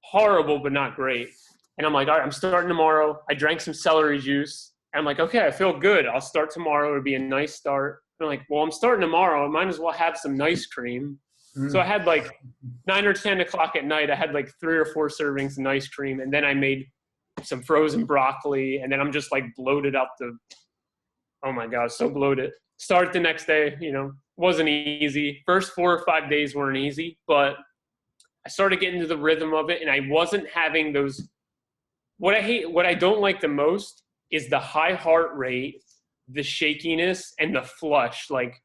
horrible, but not great. And I'm like, all right, I'm starting tomorrow. I drank some celery juice. And I'm like, okay, I feel good. I'll start tomorrow. It'll be a nice start. And I'm like, well, I'm starting tomorrow. I might as well have some nice cream. So I had like 9 or 10 o'clock at night. I had like 3 or 4 servings of ice cream. And then I made some frozen broccoli. And then I'm just like bloated up oh my God, so bloated. Start the next day, wasn't easy. First 4 or 5 days weren't easy, but I started getting into the rhythm of it. And I wasn't having those. What I don't like the most is the high heart rate, the shakiness, and the flush. Like,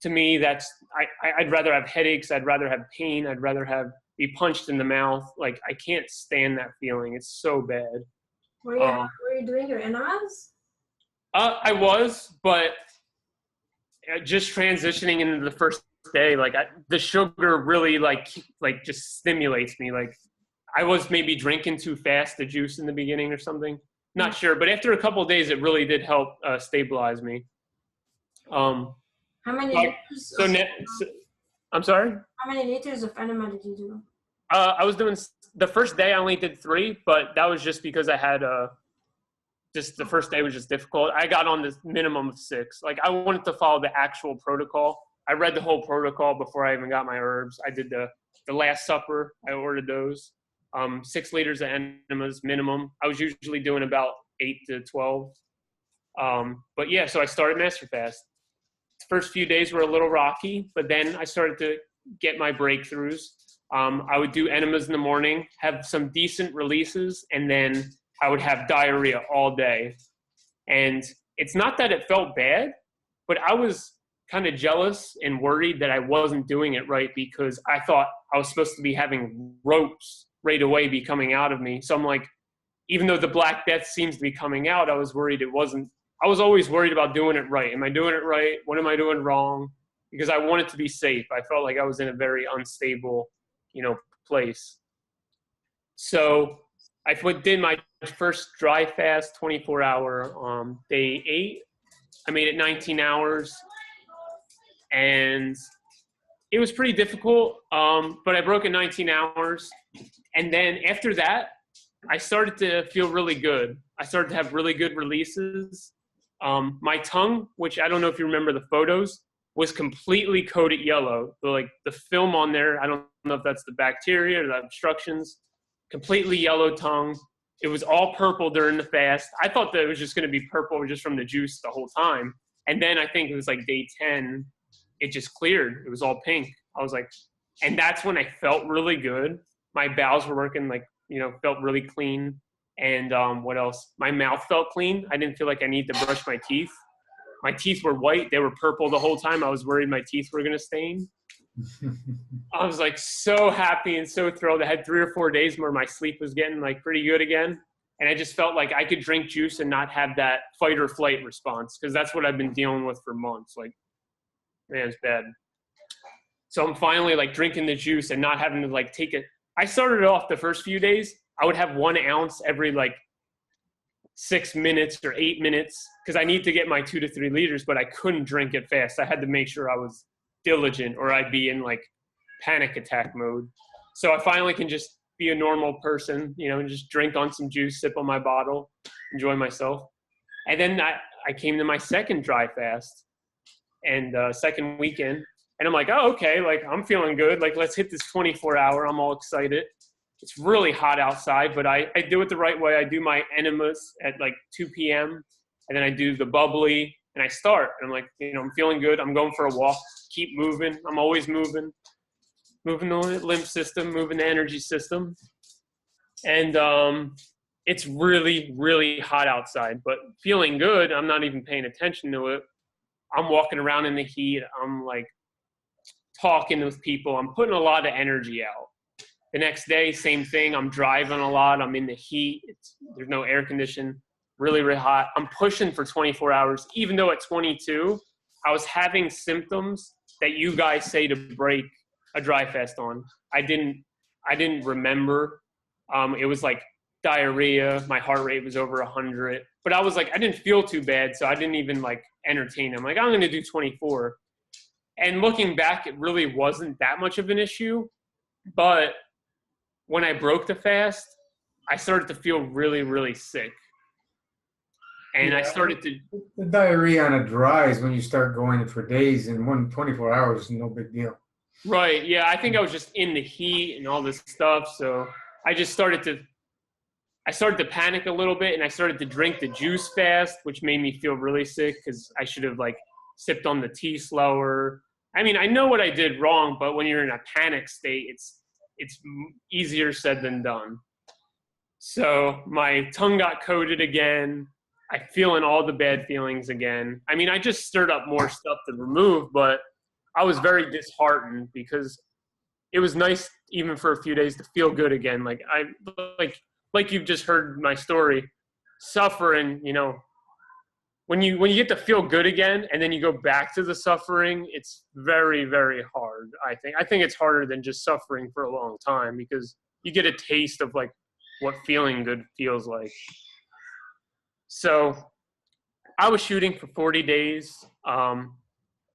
to me, I'd rather have headaches. I'd rather have pain. I'd rather be punched in the mouth. Like, I can't stand that feeling. It's so bad. Were you doing your enemas? I was, but just transitioning into the first day, like the sugar really like just stimulates me. Like, I was maybe drinking too fast the juice in the beginning or something. Not sure, but after a couple of days, it really did help stabilize me. How many liters? I'm sorry? How many liters of enema did you do? I was doing the first day. I only did 3, but that was just because I had just the first day was just difficult. I got on this minimum of 6. Like, I wanted to follow the actual protocol. I read the whole protocol before I even got my herbs. I did the Last Supper. I ordered those. 6 liters of enemas minimum. I was usually doing about 8 to 12. But yeah, so I started Master Fast. The first few days were a little rocky, but then I started to get my breakthroughs. I would do enemas in the morning, have some decent releases, and then I would have diarrhea all day. And it's not that it felt bad, but I was kind of jealous and worried that I wasn't doing it right because I thought I was supposed to be having ropes right away be coming out of me. So I'm like, even though the Black Death seems to be coming out, I was worried it wasn't. I was always worried about doing it right. Am I doing it right? What am I doing wrong? Because I wanted to be safe. I felt like I was in a very unstable, place. So I did my first dry fast, 24-hour, day 8. I made it 19 hours. And it was pretty difficult, but I broke in 19 hours. And then after that, I started to feel really good. I started to have really good releases. My tongue, which I don't know if you remember the photos, was completely coated yellow. The film on there, I don't know if that's the bacteria or the obstructions, completely yellow tongue. It was all purple during the fast. I thought that it was just going to be purple just from the juice the whole time. And then I think it was like day 10, it just cleared. It was all pink. I was like, and that's when I felt really good. My bowels were working felt really clean. And what else? My mouth felt clean. I didn't feel like I needed to brush my teeth. My teeth were white. They were purple the whole time. I was worried my teeth were going to stain. I was like so happy and so thrilled. I had 3 or 4 days where my sleep was getting like pretty good again. And I just felt like I could drink juice and not have that fight or flight response, because that's what I've been dealing with for months. Like, man, it's bad. So I'm finally like drinking the juice and not having to like take it. I started off the first few days, I would have 1 ounce every like 6 minutes or 8 minutes because I need to get my 2 to 3 liters, but I couldn't drink it fast. I had to make sure I was diligent or I'd be in like panic attack mode. So I finally can just be a normal person, and just drink on some juice, sip on my bottle, enjoy myself. And then I came to my second dry fast and second weekend. And I'm like, oh, okay, like I'm feeling good. Like, let's hit this 24-hour. I'm all excited. It's really hot outside, but I do it the right way. I do my enemas at like 2 p.m. and then I do the bubbly and I start. And I'm like, I'm feeling good. I'm going for a walk. Keep moving. I'm always moving the lymph system, moving the energy system. And it's really, really hot outside, but feeling good. I'm not even paying attention to it. I'm walking around in the heat. I'm like talking with people. I'm putting a lot of energy out. The next day, same thing. I'm driving a lot. I'm in the heat. There's no air condition. Really, really hot. I'm pushing for 24 hours. Even though at 22, I was having symptoms that you guys say to break a dry fast on. I didn't remember. It was like diarrhea. My heart rate was over 100. But I was like, I didn't feel too bad, so I didn't even like entertain it. I'm like, I'm going to do 24. And looking back, it really wasn't that much of an issue. But when I broke the fast, I started to feel really, really sick. And I started to... The diarrhea on a dry is when you start going for days, and 24 hours is no big deal. Right, yeah. I think I was just in the heat and all this stuff. So I just started to panic a little bit, and I started to drink the juice fast, which made me feel really sick because I should have like sipped on the tea slower. I mean, I know what I did wrong, but when you're in a panic state, it's easier said than done. So my tongue got coated again. I'm feeling all the bad feelings again. I mean, I just stirred up more stuff to remove, but I was very disheartened because it was nice even for a few days to feel good again. Like you've just heard my story, suffering, you know, when you get to feel good again and then you go back to the suffering, it's very, very hard. I think it's harder than just suffering for a long time because you get a taste of like what feeling good feels like. So I was shooting for 40 days.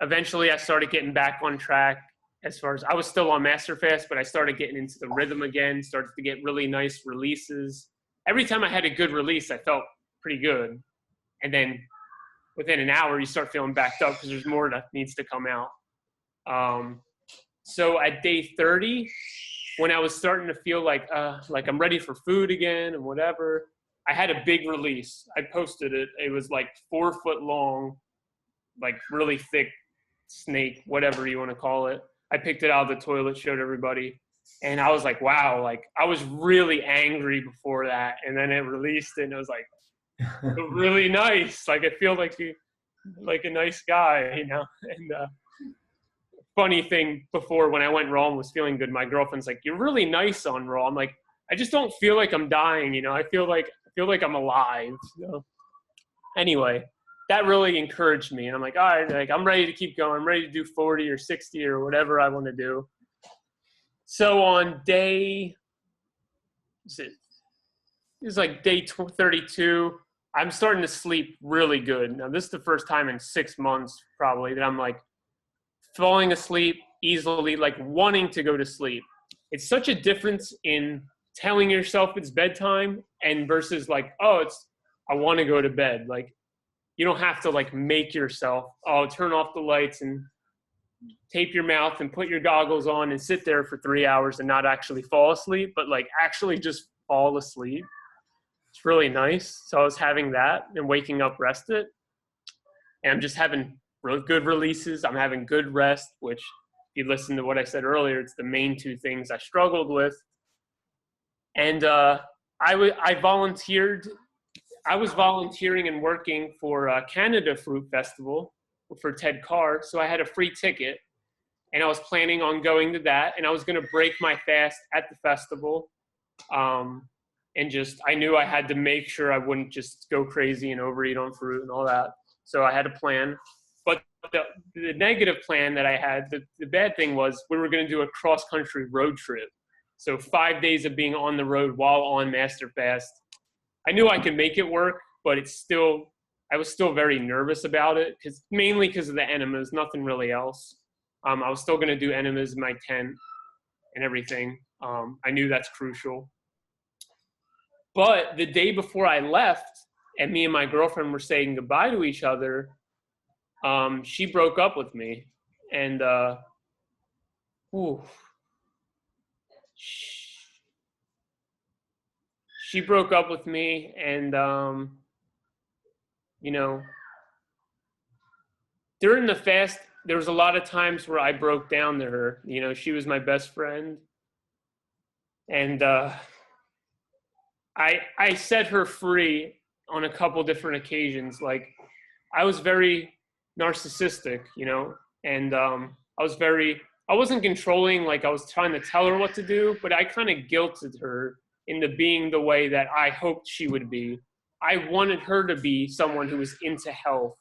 Eventually I started getting back on track as far as I was still on Master Fast, but I started getting into the rhythm again, started to get really nice releases. Every time I had a good release, I felt pretty good. And then within an hour, you start feeling backed up because there's more that needs to come out. So at day 30, when I was starting to feel like I'm ready for food again and whatever, I had a big release. I posted it. It was like 4 foot long, like really thick snake, whatever you want to call it. I picked it out of the toilet, showed everybody. And I was like, wow, like I was really angry before that. And then it released it and it was like, really nice. Like I feel like a nice guy, you know. And funny thing, before when I went raw and was feeling good, my girlfriend's like, "You're really nice on raw." I'm like, I just don't feel like I'm dying, you know. I feel like I'm alive. So anyway, that really encouraged me, and I'm like, all right, like I'm ready to keep going. I'm ready to do 40 or 60 or whatever I want to do. So on day, it was like day 32. I'm starting to sleep really good. Now, this is the first time in 6 months probably that I'm like falling asleep easily, like wanting to go to sleep. It's such a difference in telling yourself it's bedtime and versus like, oh, I want to go to bed. Like you don't have to like make yourself, oh, turn off the lights and tape your mouth and put your goggles on and sit there for 3 hours and not actually fall asleep, but like actually just fall asleep. It's really nice. So I was having that and waking up rested. And I'm just having real good releases. I'm having good rest, which if you listen to what I said earlier, it's the main two things I struggled with. And I volunteered. I was volunteering and working for Canada Fruit Festival for Ted Carr. So I had a free ticket and I was planning on going to that. And I was going to break my fast at the festival. And just, I knew I had to make sure I wouldn't just go crazy and overeat on fruit and all that. So I had a plan. But the negative plan that I had, the bad thing was we were going to do a cross-country road trip. So 5 days of being on the road while on Master Fast. I knew I could make it work, but I was still very nervous about it, mainly because of the enemas, nothing really else. I was still going to do enemas in my tent and everything. I knew that's crucial. But the day before I left, and me and my girlfriend were saying goodbye to each other, she broke up with me. And she broke up with me, and you know, during the fast, there was a lot of times where I broke down to her. You know, she was my best friend. And I set her free on a couple different occasions. Like, I was very narcissistic, you know, and I wasn't controlling, like I was trying to tell her what to do, but I kind of guilted her into being the way that I hoped she would be. I wanted her to be someone who was into health,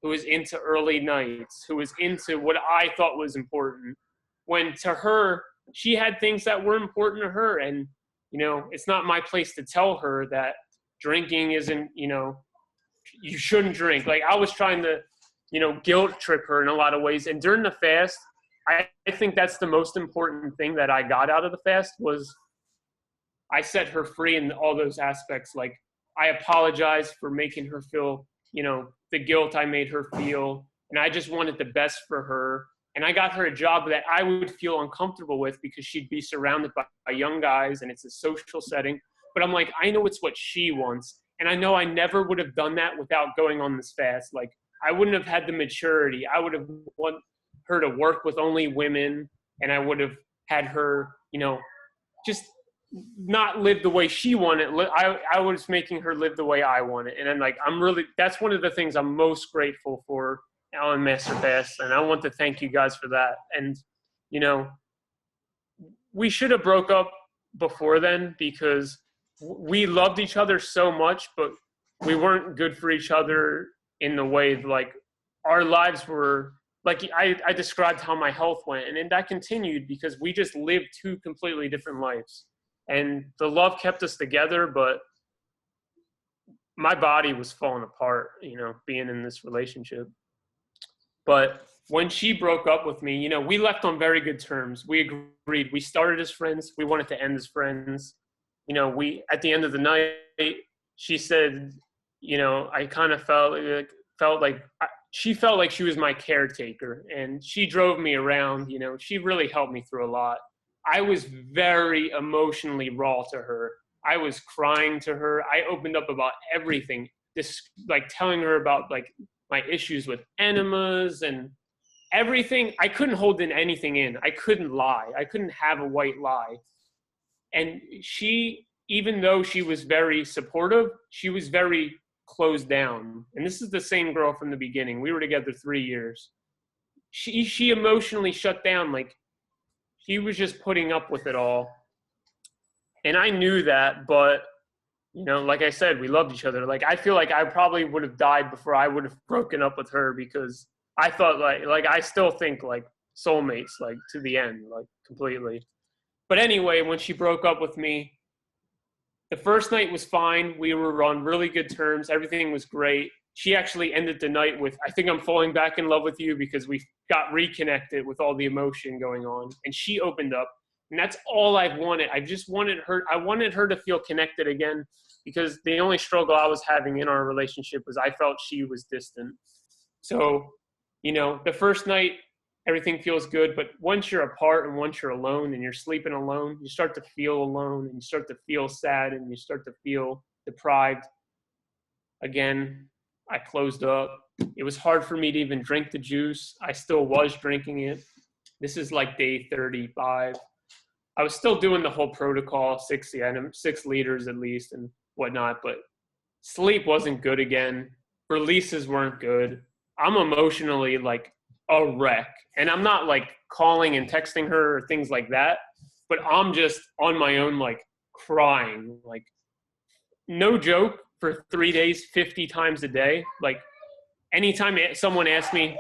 who was into early nights, who was into what I thought was important. When to her, she had things that were important to her. And, you know, it's not my place to tell her that drinking isn't, you know, you shouldn't drink. Like, I was trying to, you know, guilt trip her in a lot of ways. And during the fast, I think that's the most important thing that I got out of the fast was I set her free in all those aspects. Like, I apologized for making her feel, you know, the guilt I made her feel. And I just wanted the best for her. And I got her a job that I would feel uncomfortable with because she'd be surrounded by young guys and it's a social setting. But I'm like, I know it's what she wants. And I know I never would have done that without going on this fast. Like, I wouldn't have had the maturity. I would have wanted her to work with only women, and I would have had her, you know, just not live the way she wanted. I was making her live the way I wanted. And I'm like, that's one of the things I'm most grateful for on Master Fast. And I want to thank you guys for that. And, you know, we should have broke up before then because we loved each other so much, but we weren't good for each other in the way, like, our lives were, like, I described how my health went, and that continued because we just lived two completely different lives. And the love kept us together, but my body was falling apart, you know, being in this relationship. But when she broke up with me, you know, we left on very good terms. We agreed. We started as friends. We wanted to end as friends. You know, at the end of the night, she said, you know, I kind of she felt like she was my caretaker, and she drove me around. You know, she really helped me through a lot. I was very emotionally raw to her. I was crying to her. I opened up about everything, like telling her about like my issues with enemas and everything. I couldn't hold anything in. I couldn't lie. I couldn't have a white lie. And she, even though she was very supportive, she was very closed down. And this is the same girl from the beginning. We were together 3 years. She emotionally shut down. Like, she was just putting up with it all. And I knew that, but, you know, like I said, we loved each other. Like, I feel like I probably would have died before I would have broken up with her because I thought like I still think like soulmates, like to the end, like completely. But anyway, when she broke up with me, the first night was fine. We were on really good terms. Everything was great. She actually ended the night with, I think I'm falling back in love with you, because we got reconnected with all the emotion going on. And she opened up. And that's all I wanted. I just wanted her. I wanted her to feel connected again, because the only struggle I was having in our relationship was I felt she was distant. So, you know, the first night, everything feels good. But once you're apart and once you're alone and you're sleeping alone, you start to feel alone and you start to feel sad and you start to feel deprived. Again, I closed up. It was hard for me to even drink the juice. I still was drinking it. This is like day 35. I was still doing the whole protocol, 6 liters at least and whatnot, but sleep wasn't good again. Releases weren't good. I'm emotionally like a wreck. And I'm not like calling and texting her or things like that, but I'm just on my own, like crying, like no joke, for 3 days, 50 times a day. Like anytime someone asked me,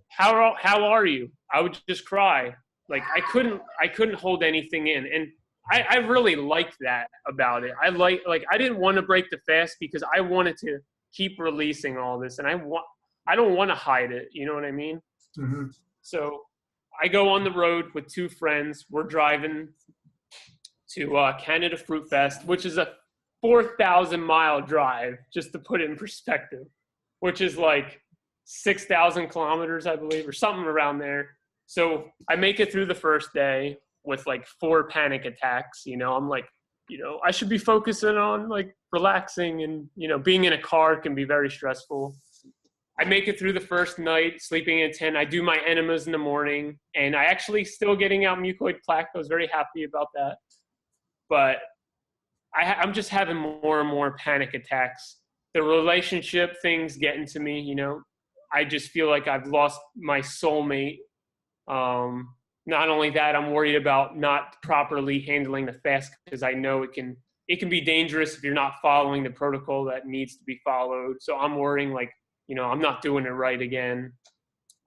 how are you? I would just cry. Like I couldn't hold anything in. And I really liked that about it. I didn't want to break the fast because I wanted to keep releasing all this. And I don't want to hide it. You know what I mean? Mm-hmm. So I go on the road with 2 friends. We're driving to Canada Fruit Fest, which is a 4,000-mile drive, just to put it in perspective, which is like 6,000 kilometers, I believe, or something around there. So I make it through the first day with like 4 panic attacks. You know, I'm like, you know, I should be focusing on like relaxing, and, you know, being in a car can be very stressful. I make it through the first night, sleeping in a tent. I do my enemas in the morning, and I actually still getting out mucoid plaque. I was very happy about that. But I'm just having more and more panic attacks. The relationship things getting to me, you know. I just feel like I've lost my soulmate. Not only that, I'm worried about not properly handling the fast because I know it can be dangerous if you're not following the protocol that needs to be followed. So I'm worrying like, you know, I'm not doing it right again.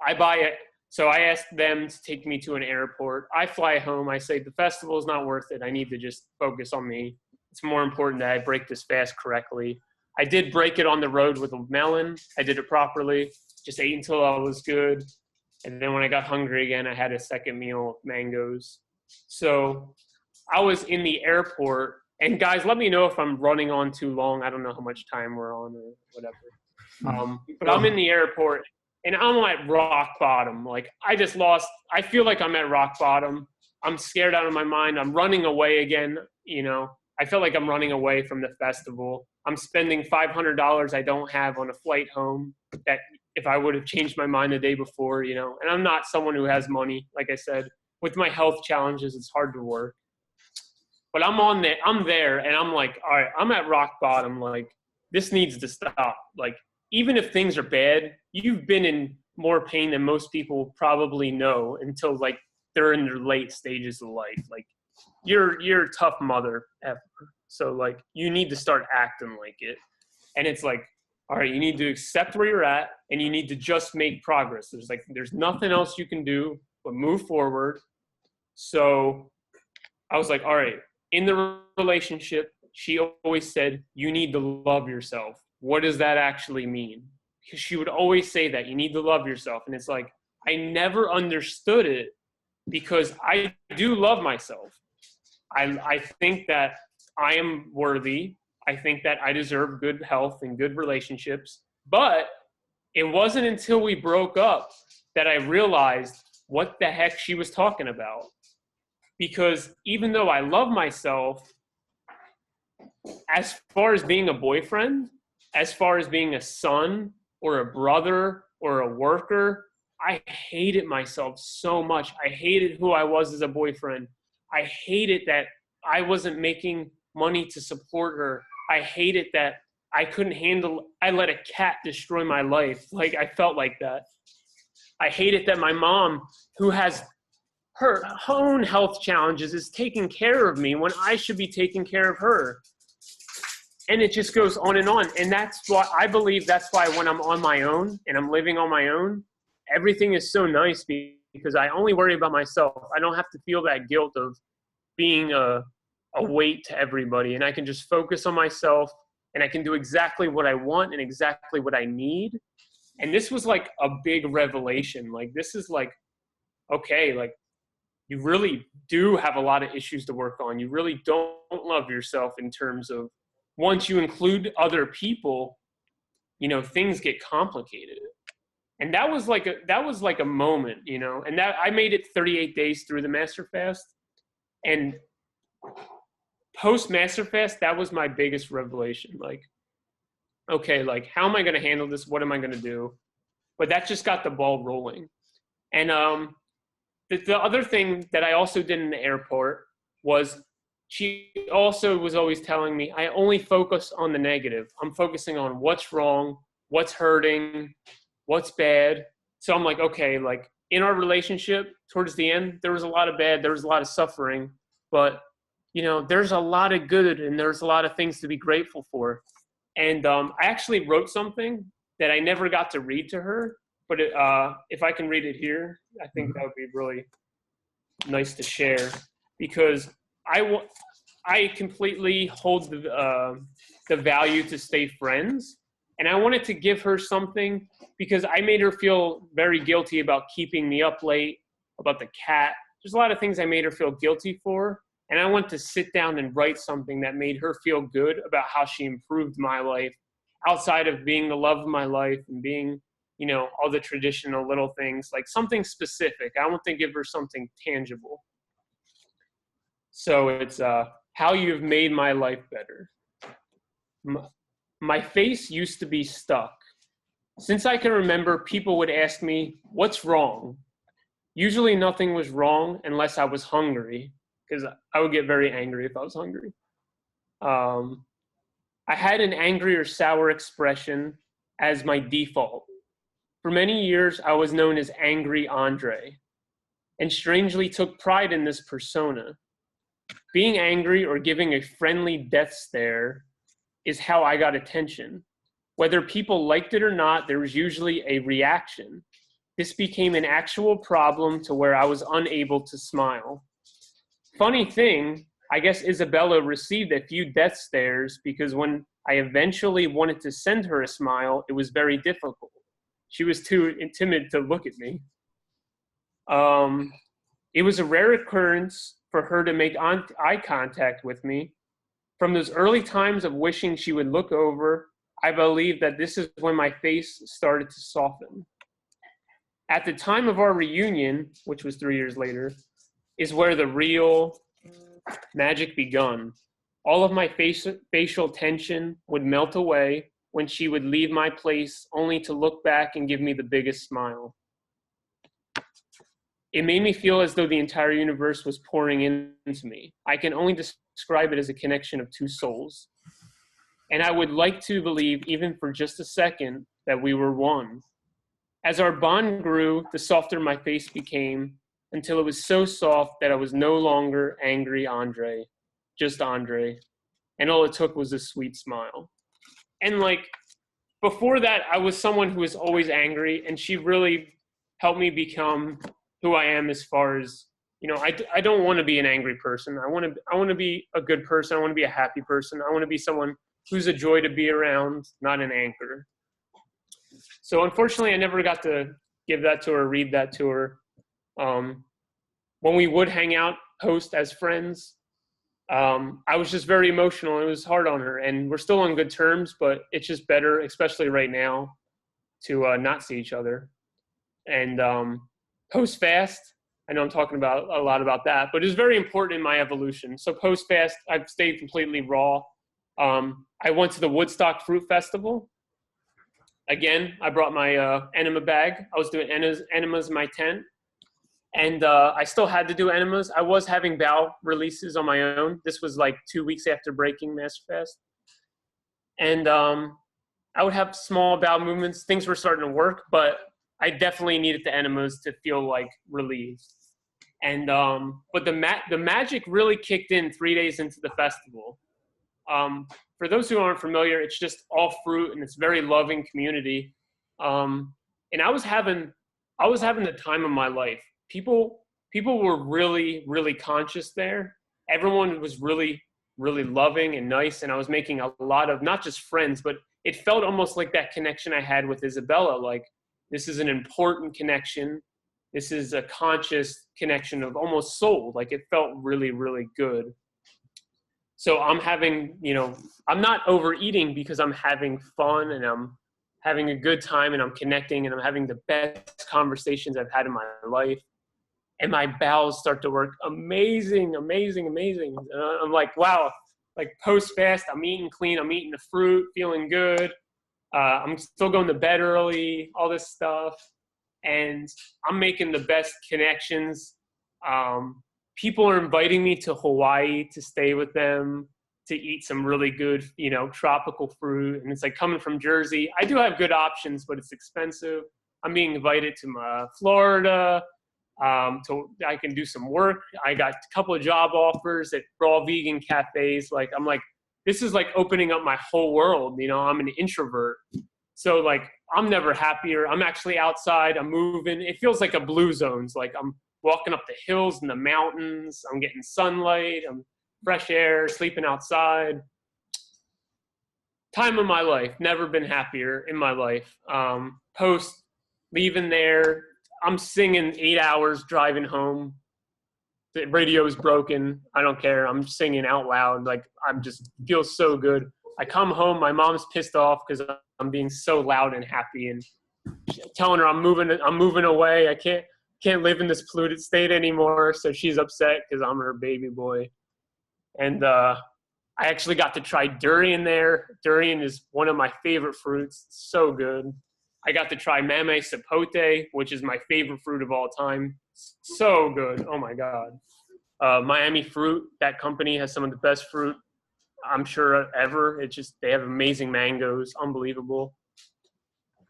I buy it. So I asked them to take me to an airport. I fly home. I say, the festival is not worth it. I need to just focus on me. It's more important that I break this fast correctly. I did break it on the road with a melon. I did it properly. Just ate until I was good. And then when I got hungry again, I had a second meal of mangoes. So I was in the airport. And guys, let me know if I'm running on too long. I don't know how much time we're on or whatever. But I'm in the airport. And I'm at rock bottom. Like, I feel like I'm at rock bottom. I'm scared out of my mind. I'm running away again, you know. I feel like I'm running away from the festival. I'm spending $500 I don't have on a flight home that if I would have changed my mind the day before, you know. And I'm not someone who has money. Like I said, with my health challenges, it's hard to work. But I'm there, and I'm like, all right, I'm at rock bottom. Like, this needs to stop. Like, even if things are bad, you've been in more pain than most people probably know until like they're in their late stages of life. Like you're a tough mother ever. So like you need to start acting like it. And it's like, all right, you need to accept where you're at and you need to just make progress. There's nothing else you can do but move forward. So I was like, all right, in the relationship, she always said, you need to love yourself. What does that actually mean? Because she would always say that you need to love yourself. And it's like, I never understood it because I do love myself. I think that I am worthy. I think that I deserve good health and good relationships. But it wasn't until we broke up that I realized what the heck she was talking about. Because even though I love myself, as far as being a boyfriend, as far as being a son or a brother or a worker, I hated myself so much. I hated who I was as a boyfriend. I hated that I wasn't making money to support her. I hated that I let a cat destroy my life. Like I felt like that. I hated that my mom, who has her own health challenges, is taking care of me when I should be taking care of her. And it just goes on. And that's why I believe that's why when I'm on my own and I'm living on my own, everything is so nice because I only worry about myself. I don't have to feel that guilt of being a weight to everybody. And I can just focus on myself and I can do exactly what I want and exactly what I need. And this was like a big revelation. Like, this is like, okay, like you really do have a lot of issues to work on. You really don't love yourself in terms of, once you include other people, you know, things get complicated. And that was like a moment, you know, and that I made it 38 days through the Master Fast. And post Master Fast, that was my biggest revelation. Like, okay, like how am I going to handle this? What am I going to do? But that just got the ball rolling. And the other thing that I also did in the airport was, she also was always telling me, I only focus on the negative. I'm focusing on what's wrong, what's hurting, what's bad. So I'm like, okay, like in our relationship towards the end, there was a lot of bad, there was a lot of suffering, but you know, there's a lot of good and there's a lot of things to be grateful for. And I actually wrote something that I never got to read to her, but if I can read it here, I think that would be really nice to share, because I completely hold the value to stay friends. And I wanted to give her something because I made her feel very guilty about keeping me up late, about the cat. There's a lot of things I made her feel guilty for. And I want to sit down and write something that made her feel good about how she improved my life outside of being the love of my life and being, you know, all the traditional little things, like something specific. I want to give her something tangible. So it's how you've made my life better. My face used to be stuck. Since I can remember, people would ask me, what's wrong? Usually nothing was wrong unless I was hungry, because I would get very angry if I was hungry. I had an angry or sour expression as my default. For many years, I was known as Angry Andrzej, and strangely took pride in this persona. Being angry or giving a friendly death stare is how I got attention. Whether people liked it or not, there was usually a reaction. This became an actual problem to where I was unable to smile. Funny thing, I guess Isabella received a few death stares because when I eventually wanted to send her a smile, it was very difficult. She was too timid to look at me. It was a rare occurrence for her to make eye contact with me. From those early times of wishing she would look over, I believe that this is when my face started to soften. At the time of our reunion, which was 3 years later, is where the real magic begun. All of my facial tension would melt away when she would leave my place, only to look back and give me the biggest smile. It made me feel as though the entire universe was pouring into me. I can only describe it as a connection of two souls. And I would like to believe, even for just a second, that we were one. As our bond grew, the softer my face became, until it was so soft that I was no longer Angry Andrzej, just Andrzej. And all it took was a sweet smile. And like, before that, I was someone who was always angry, and she really helped me become who I am as far as, you know, I don't want to be an angry person. I want to be a good person. I want to be a happy person. I want to be someone who's a joy to be around, not an anchor. So unfortunately, I never got to give that to her, read that to her. When we would hang out, post as friends, I was just very emotional. It was hard on her, and we're still on good terms, but it's just better, especially right now, to not see each other. And post fast, I know I'm talking about a lot about that, but it's very important in my evolution. So post fast, I've stayed completely raw. I went to the Woodstock Fruit Festival. Again, I brought my enema bag. I was doing enemas in my tent. And I still had to do enemas. I was having bowel releases on my own. This was like 2 weeks after breaking Master Fast. And I would have small bowel movements. Things were starting to work, but I definitely needed the enemas to feel like relieved. And but the magic really kicked in 3 days into the festival. For those who aren't familiar, it's just all fruit, and it's a very loving community. And I was having the time of my life. People were really, really conscious there. Everyone was really, really loving and nice, and I was making a lot of, not just friends, but it felt almost like that connection I had with Isabella. Like, this is an important connection. This is a conscious connection of almost soul. Like, it felt really, really good. So I'm having, I'm not overeating because I'm having fun and I'm having a good time and I'm connecting and I'm having the best conversations I've had in my life. And my bowels start to work amazing, amazing, amazing. I'm like, wow, like post-fast, I'm eating clean, I'm eating the fruit, feeling good. I'm still going to bed early, all this stuff. And I'm making the best connections. People are inviting me to Hawaii to stay with them, to eat some really good, tropical fruit. And it's like coming from Jersey. I do have good options, but it's expensive. I'm being invited to Florida. So I can do some work. I got a couple of job offers at raw vegan cafes. I'm like, this is like opening up my whole world. I'm an introvert. So like, I'm never happier. I'm actually outside. I'm moving. It feels like a blue zones. Like I'm walking up the hills and the mountains. I'm getting sunlight. I'm fresh air, sleeping outside. Time of my life. Never been happier in my life. Post leaving there, I'm singing 8 hours driving home. The radio is broken. I don't care. I'm singing out loud. Like, I'm just feel so good. I come home. My mom's pissed off because I'm being so loud and happy and telling her I'm moving away. I can't live in this polluted state anymore. So she's upset because I'm her baby boy. And I actually got to try durian there. Durian is one of my favorite fruits. It's so good. I got to try mame sapote, which is my favorite fruit of all time. So good. Oh, my God. Miami Fruit, that company has some of the best fruit. I'm sure, ever. It's just, they have amazing mangoes, unbelievable.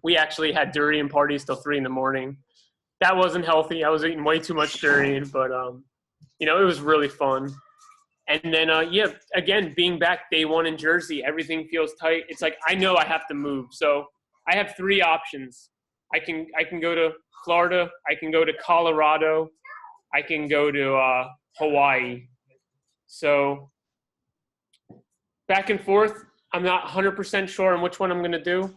We actually had durian parties till 3 a.m. That wasn't healthy. I was eating way too much durian, but you know, it was really fun. And then yeah, again, being back day one in Jersey, everything feels tight. It's like I know I have to move, so I have 3 options. I can go to Florida, I can go to Colorado, I can go to Hawaii. So back and forth. I'm not 100% sure on which one I'm going to do.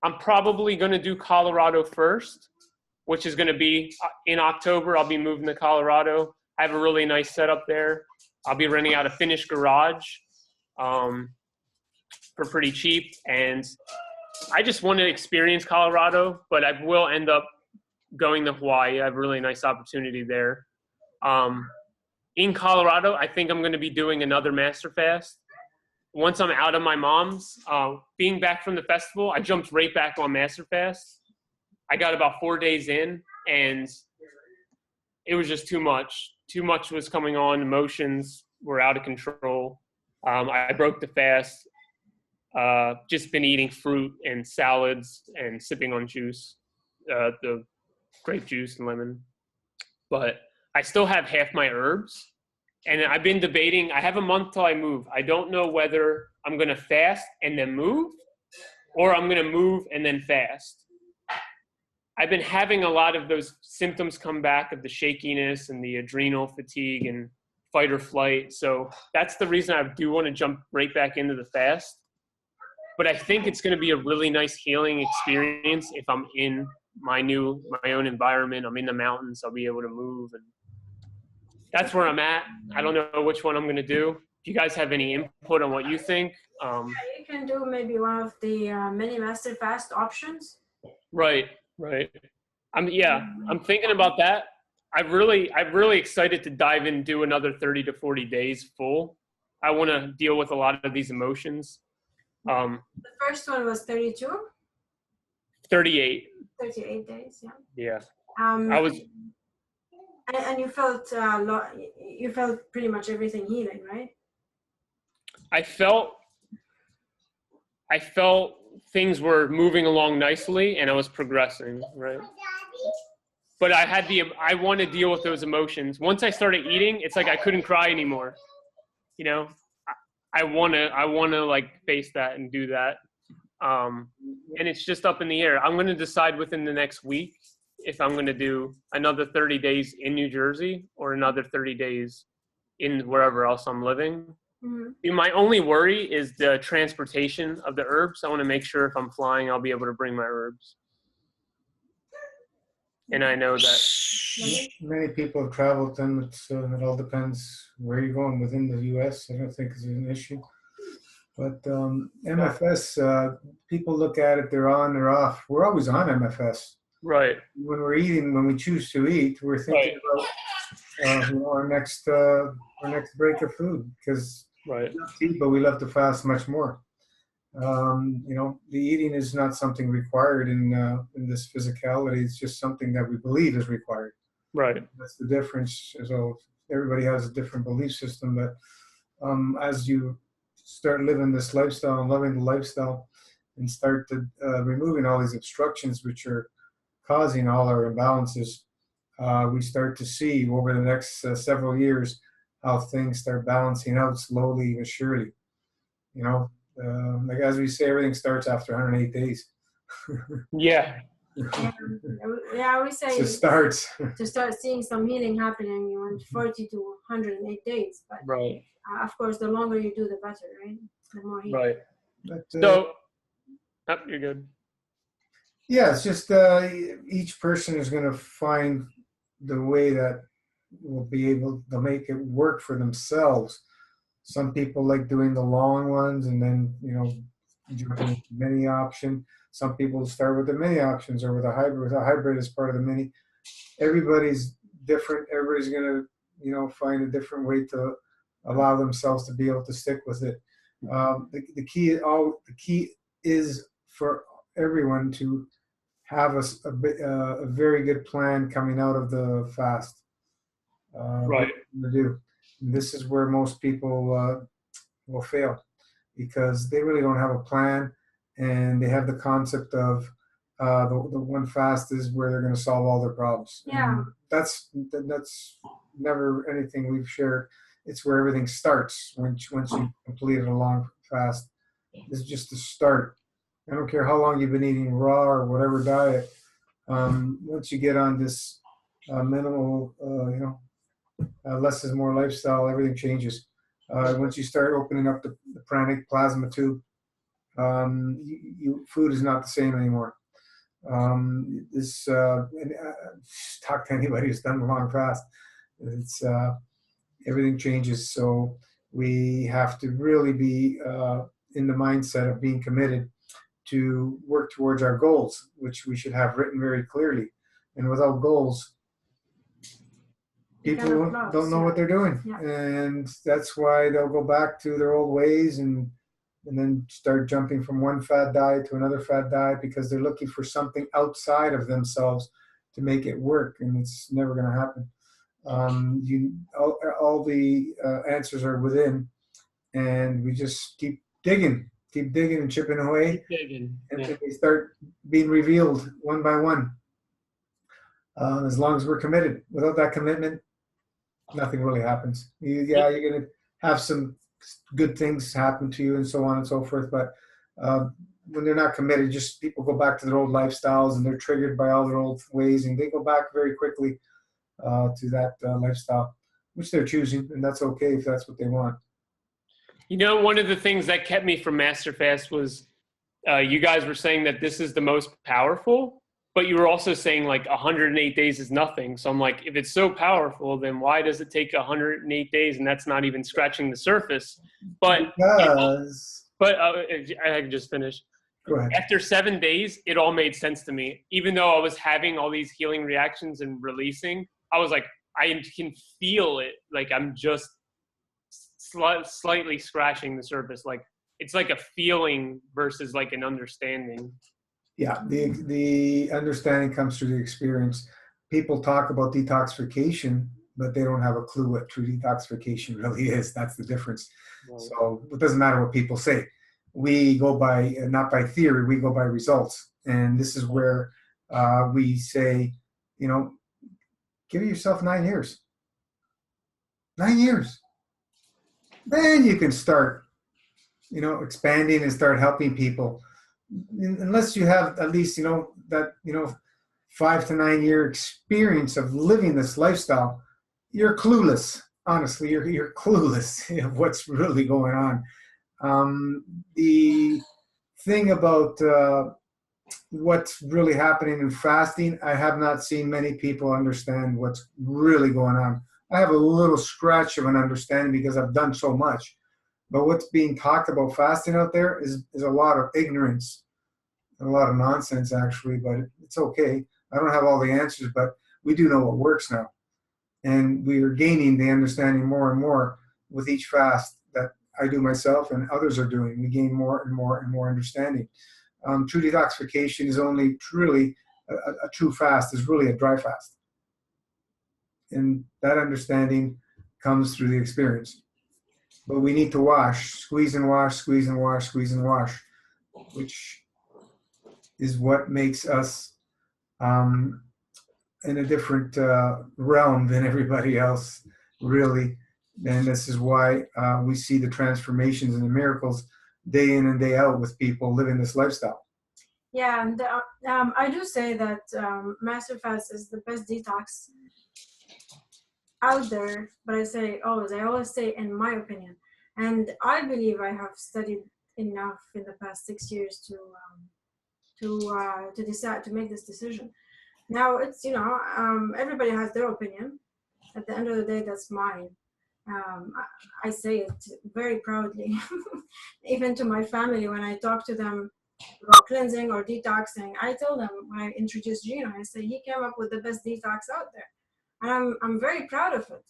I'm probably going to do Colorado first, which is going to be in October. I'll be moving to Colorado. I have a really nice setup there. I'll be renting out a finished garage for pretty cheap. And I just want to experience Colorado, but I will end up going to Hawaii. I have a really nice opportunity there. In Colorado, I think I'm going to be doing another Master Fast. Once I'm out of my mom's, being back from the festival, I jumped right back on Master Fast. I got about 4 days in, and it was just too much. Too much was coming on. Emotions were out of control. I broke the fast. Just been eating fruit and salads and sipping on juice, the grape juice and lemon. But I still have half my herbs. And I've been debating, I have a month till I move. I don't know whether I'm going to fast and then move, or I'm going to move and then fast. I've been having a lot of those symptoms come back of the shakiness and the adrenal fatigue and fight or flight. So that's the reason I do want to jump right back into the fast. But I think it's going to be a really nice healing experience if I'm in my own environment. I'm in the mountains. I'll be able to move, and that's where I'm at. I don't know which one I'm going to do. If you guys have any input on what you think. You can do maybe one of the mini Master Fast options. Right. I'm thinking about that. I'm really excited to dive in and do another 30 to 40 days full. I want to deal with a lot of these emotions. The first one was 32? 38. 38 days, yeah. Yeah. I was... And you felt pretty much everything healing, right? I felt things were moving along nicely, and I was progressing, right? But I want to deal with those emotions. Once I started eating, it's like I couldn't cry anymore. You know, I want to like face that and do that. And it's just up in the air. I'm going to decide within the next week if I'm going to do another 30 days in New Jersey or another 30 days in wherever else I'm living. Mm-hmm. My only worry is the transportation of the herbs. I want to make sure if I'm flying, I'll be able to bring my herbs. And I know that many people have traveled, and it all depends where you're going within the U.S. I don't think it's an issue. But MFS, people look at it, they're on, they're off. We're always on MFS. Right. When we're eating, when we choose to eat, we're thinking about our next break of food, because we love to eat, but we love to fast much more. The eating is not something required in this physicality. It's just something that we believe is required. Right. That's the difference. So everybody has a different belief system, but as you start living this lifestyle and loving the lifestyle, and start to removing all these obstructions which are causing all our imbalances, we start to see over the next several years how things start balancing out slowly but surely. Like as we say, everything starts after 108 days. Yeah. I always say it starts to start seeing some healing happening, you want 40 to 108 days. But of course, the longer you do, the better, right? The more healing. Right. But, you're good. Yeah, it's just each person is going to find the way that will be able to make it work for themselves. Some people like doing the long ones and then, jumping into mini option. Some people start with the mini options or with a hybrid. A hybrid is part of the mini. Everybody's different. Everybody's going to, find a different way to allow themselves to be able to stick with it. The key is for everyone to have a very good plan coming out of the fast. Right. To do. And this is where most people will fail. because they really don't have a plan, and they have the concept of the one fast is where they're going to solve all their problems. Yeah. And that's never anything we've shared. It's where everything starts once you completed a long fast. This is just the start. I don't care how long you've been eating raw or whatever diet. Once you get on this minimal, less is more lifestyle, everything changes. Once you start opening up the pranic plasma tube, food is not the same anymore. Talk to anybody who's done a long fast. It's everything changes. So we have to really be in the mindset of being committed to work towards our goals, which we should have written very clearly. And without goals, people don't know what they're doing. Yeah. And that's why they'll go back to their old ways and then start jumping from one fad diet to another fad diet because they're looking for something outside of themselves to make it work, and it's never going to happen. All the answers are within, and we just keep digging and chipping away, and they start being revealed one by one. As long as we're committed. Without that commitment, nothing really happens. You're going to have some good things happen to you and so on and so forth, but when they're not committed, just people go back to their old lifestyles and they're triggered by all their old ways, and they go back very quickly to that lifestyle, which they're choosing, and that's okay if that's what they want. You know, one of the things that kept me from Master Fast was you guys were saying that this is the most powerful, but you were also saying like 108 days is nothing. So I'm like, if it's so powerful, then why does it take 108 days? And that's not even scratching the surface. But I can just finish. Go ahead. After 7 days, it all made sense to me. Even though I was having all these healing reactions and releasing, I was like, I can feel it. Like I'm just slightly scratching the surface. Like it's like a feeling versus like an understanding. Yeah, the understanding comes through the experience. People talk about detoxification, but they don't have a clue what true detoxification really is. That's the difference. Right. So it doesn't matter what people say. We go by, not by theory, we go by results. And this is where we say, give yourself 9 years. 9 years. Then you can start, expanding and start helping people. Unless you have at least, that 5 to 9 year experience of living this lifestyle, you're clueless. Honestly, you're clueless of what's really going on. The thing about what's really happening in fasting, I have not seen many people understand what's really going on. I have a little scratch of an understanding because I've done so much. But what's being talked about fasting out there is a lot of ignorance and a lot of nonsense, actually, but it's okay. I don't have all the answers, but we do know what works now. And we are gaining the understanding more and more with each fast that I do myself and others are doing. We gain more and more and more understanding. True detoxification is only truly a true fast, is really a dry fast. And that understanding comes through the experience. But we need to wash, squeeze and wash, squeeze and wash, squeeze and wash, which is what makes us in a different realm than everybody else, really. And this is why we see the transformations and the miracles day in and day out with people living this lifestyle. Yeah, and I do say that Master Fast is the best detox out there, but I always say in my opinion, and I believe I have studied enough in the past 6 years to decide to make this decision. Now it's everybody has their opinion. At the end of the day, that's mine. I say it very proudly, even to my family when I talk to them about cleansing or detoxing. I tell them when I introduce Gino, I say he came up with the best detox out there. And I'm very proud of it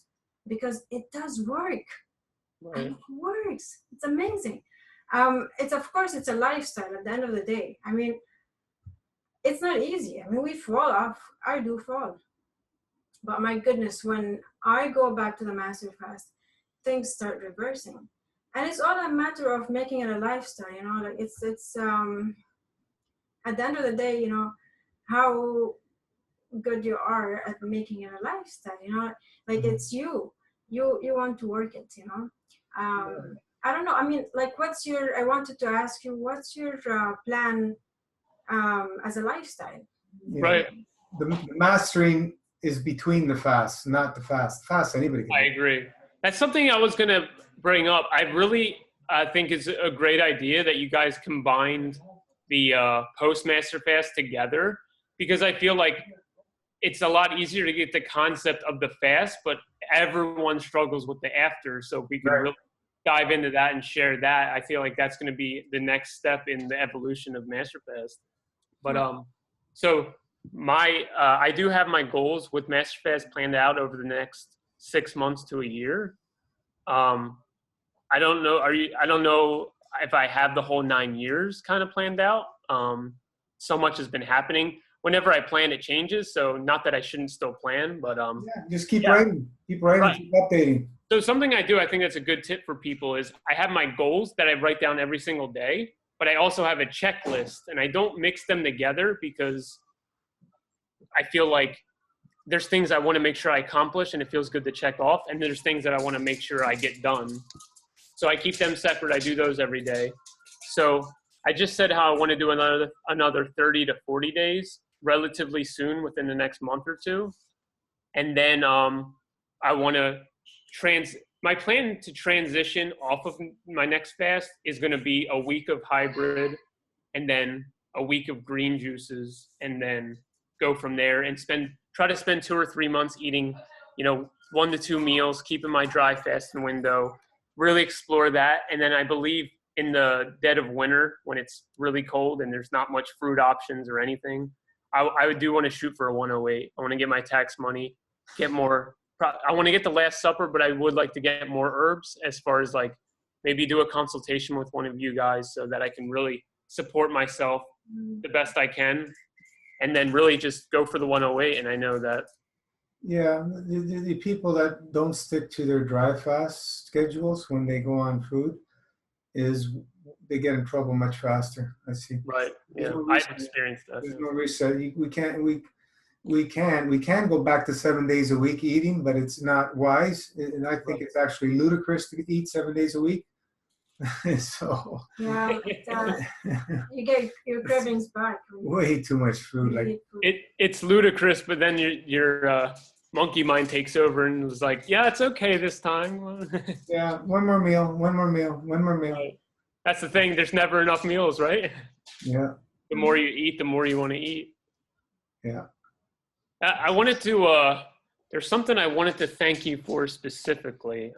because it does work. Right. It works. It's amazing. It's a lifestyle at the end of the day. I mean, it's not easy. I mean, we fall off. I do fall. But my goodness, when I go back to the Master Fast, things start reversing. And it's all a matter of making it a lifestyle, you know, like it's at the end of the day, you know, how good you are at making it a lifestyle, you know, like it's you want to work it, you know. I don't know, I mean, like I wanted to ask you, what's your plan as a lifestyle? Yeah. Right. The mastering is between the fasts, not the fast. Fast, anybody can I do. agree. That's something I was going to bring up. I really think it's a great idea that you guys combined the post-master fast together, because I feel like it's a lot easier to get the concept of the fast, but everyone struggles with the after. So if we could really dive into that and share that, I feel like that's going to be the next step in the evolution of master fast. But so I do have my goals with master fast planned out over the next 6 months to a year. I don't know. I don't know if I have the whole 9 years kind of planned out. So much has been happening. Whenever I plan, it changes. So not that I shouldn't still plan, but just keep writing, keep updating. So something I do, I think that's a good tip for people, is I have my goals that I write down every single day, but I also have a checklist, and I don't mix them together because I feel like there's things I want to make sure I accomplish and it feels good to check off, and there's things that I want to make sure I get done. So I keep them separate. I do those every day. So I just said how I want to do another 30 to 40 days relatively soon, within the next month or two. And then I want to my plan to transition off of my next fast is going to be a week of hybrid and then a week of green juices, and then go from there and try to spend 2 or 3 months eating, 1 to 2 meals, keeping my dry fasting window, really explore that. And then I believe in the dead of winter, when it's really cold and there's not much fruit options or anything, I do want to shoot for a 108. I want to get my tax money, get more. I want to get the Last Supper, but I would like to get more herbs, as far as like maybe do a consultation with one of you guys so that I can really support myself the best I can, and then really just go for the 108. And I know that. Yeah, the people that don't stick to their dry fast schedules when they go on food, they get in trouble much faster. I see. Right. Yeah, I've experienced that. There's no reset. We can go back to 7 days a week eating, but it's not wise. And I think it's actually ludicrous to eat 7 days a week. So yeah, you get your cravings back. Way too much food. Like it's ludicrous, but then your monkey mind takes over and was like, yeah, it's okay this time. Yeah, one more meal. Right. That's the thing. There's never enough meals, right? Yeah. The more you eat, the more you want to eat. Yeah. I wanted to, there's something I wanted to thank you for specifically.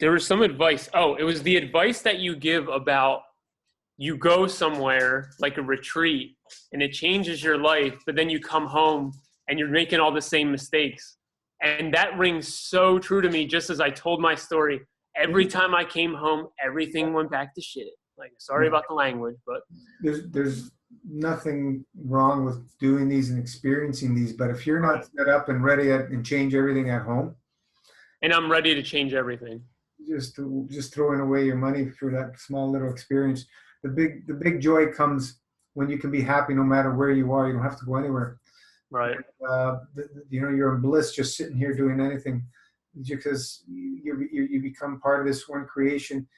There was some advice. Oh, it was the advice that you give about you go somewhere like a retreat and it changes your life, but then you come home and you're making all the same mistakes. And that rings so true to me, just as I told my story. Every time I came home, everything went back to shit. Like, sorry about the language, but there's nothing wrong with doing these and experiencing these, but if you're not set up and ready and change everything at home. And I'm ready to change everything. Just throwing away your money for that small little experience. The big joy comes when you can be happy no matter where you are. You don't have to go anywhere. Right. You're in bliss just sitting here doing anything, because you become part of this one creation,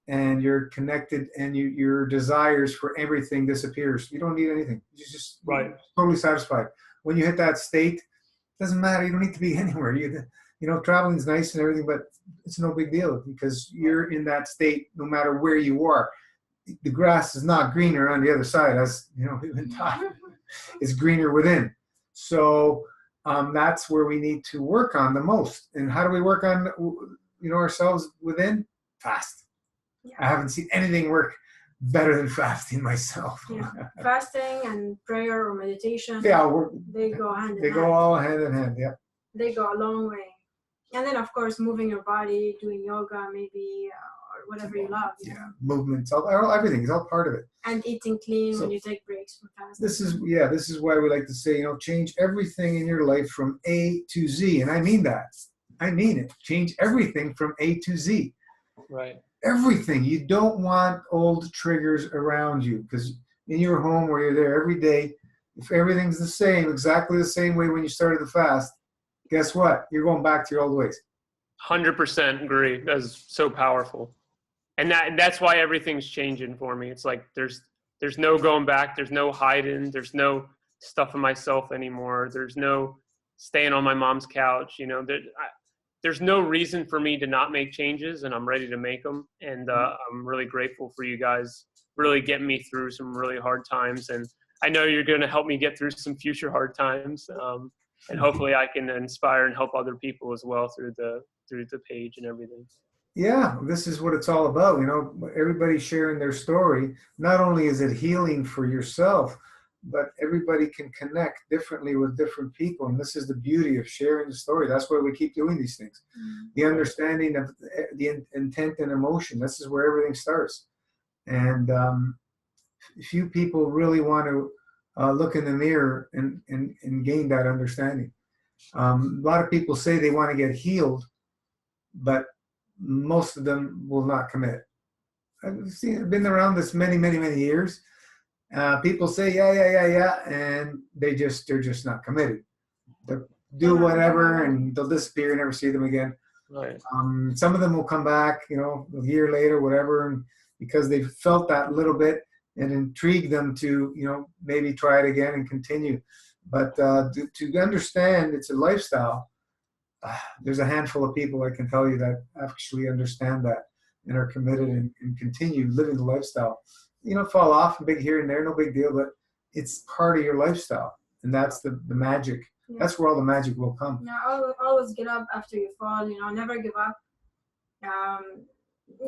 and you're connected, and your desires for everything disappears. You don't need anything. You're just totally satisfied. When you hit that state, it doesn't matter. You don't need to be anywhere. Traveling's nice and everything, but it's no big deal, because you're in that state no matter where you are. The grass is not greener on the other side, as we've been taught. It's greener within. So that's where we need to work on the most. And how do we work on ourselves within? Fast. Yeah. I haven't seen anything work better than fasting myself. Yeah. Fasting and prayer or meditation. Yeah, they go hand in hand. They go all hand in hand. Yeah. They go a long way. And then, of course, moving your body, doing yoga, maybe, or whatever you love. Yeah, movements, everything is all part of it. And eating clean when you take breaks from fasting. This is why we like to say, change everything in your life from A to Z, and I mean that. I mean it. Change everything from A to Z. Right. Everything. You don't want old triggers around you, because in your home where you're there every day, if everything's the same, exactly the same way when you started the fast, guess what? You're going back to your old ways. 100% agree. That's so powerful. And that's why everything's changing for me. It's like there's no going back. There's no hiding. There's no stuffing myself anymore. There's no staying on my mom's couch. You know, there's no reason for me to not make changes, and I'm ready to make them. And I'm really grateful for you guys really getting me through some really hard times. And I know you're going to help me get through some future hard times. And hopefully I can inspire and help other people as well through the page and everything. Yeah, this is what it's all about. You know, everybody sharing their story. Not only is it healing for yourself, but everybody can connect differently with different people. And this is the beauty of sharing the story. That's why we keep doing these things. The understanding of the intent and emotion. This is where everything starts. And few people really want to look in the mirror and gain that understanding. A lot of people say they want to get healed, but most of them will not commit. I've been around this many years. People say, yeah, and they're just not committed. They'll do whatever, and they'll disappear, never see them again. Right. Some of them will come back, you know, a year later, whatever, and because they've felt that little bit and intrigued them to, you know, maybe try it again and continue. But to understand it's a lifestyle, there's a handful of people I can tell you that actually understand that and are committed and continue living the lifestyle. You know, fall off a bit here and there, no big deal, but it's part of your lifestyle. And that's the magic. Yeah. That's where all the magic will come. Yeah, always get up after you fall, you know, never give up.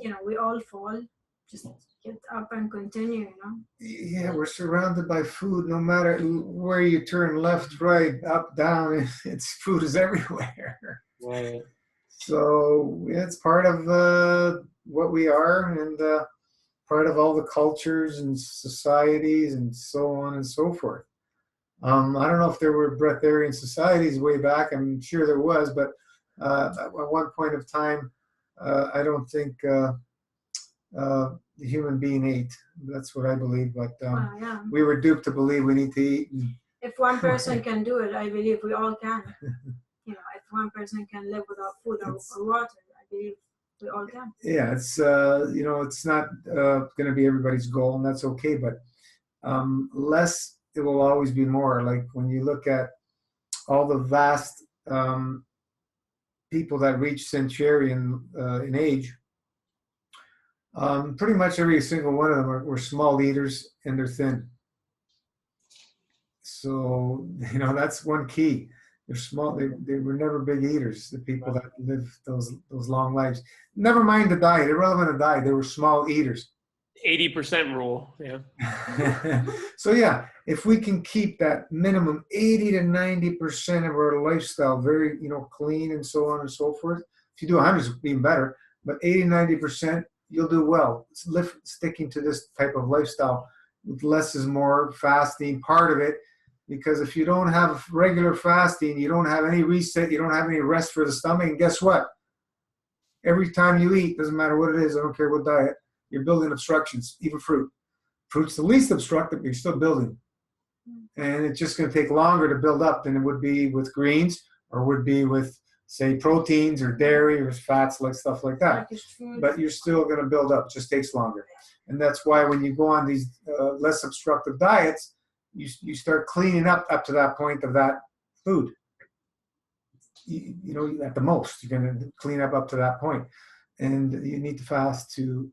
You know, we all fall. Just get up and continue, you know. Yeah, we're surrounded by food no matter where you turn, left, right, up, down. It's food is everywhere. Right. So it's part of what we are, and part of all the cultures and societies and so on and so forth. I don't know if there were breatharian societies way back. I'm sure there was, but at one point of time, I don't think the human being ate. That's what I believe. But yeah. We were duped to believe we need to eat. If one person can do it, I believe we all can. You know, if one person can live without food or water, I believe we all can. Yeah, it's you know, it's not going to be everybody's goal, and that's okay. But less, it will always be more. Like when you look at all the vast people that reach centurion in age, pretty much every single one of them were small eaters, and they're thin. So, you know, that's one key. They're small. They were never big eaters, the people that live those long lives. Never mind the diet, irrelevant to diet, they were small eaters. 80% rule, yeah. So yeah, if we can keep that minimum 80 to 90% of our lifestyle very, you know, clean and so on and so forth. If you do 100, it's even better. But 80, 90%, you'll do well. Sticking to this type of lifestyle with less is more, fasting, part of it. Because if you don't have regular fasting, you don't have any reset, you don't have any rest for the stomach, and guess what? Every time you eat, doesn't matter what it is, I don't care what diet, you're building obstructions, even fruit. Fruit's the least obstructive, but you're still building. And it's just going to take longer to build up than it would be with greens or would be with, say, proteins or dairy or fats, like stuff like that. But you're still going to build up. It just takes longer. And that's why when you go on these less obstructive diets, you start cleaning up to that point of that food. You know, at the most, you're going to clean up to that point. And you need to fast to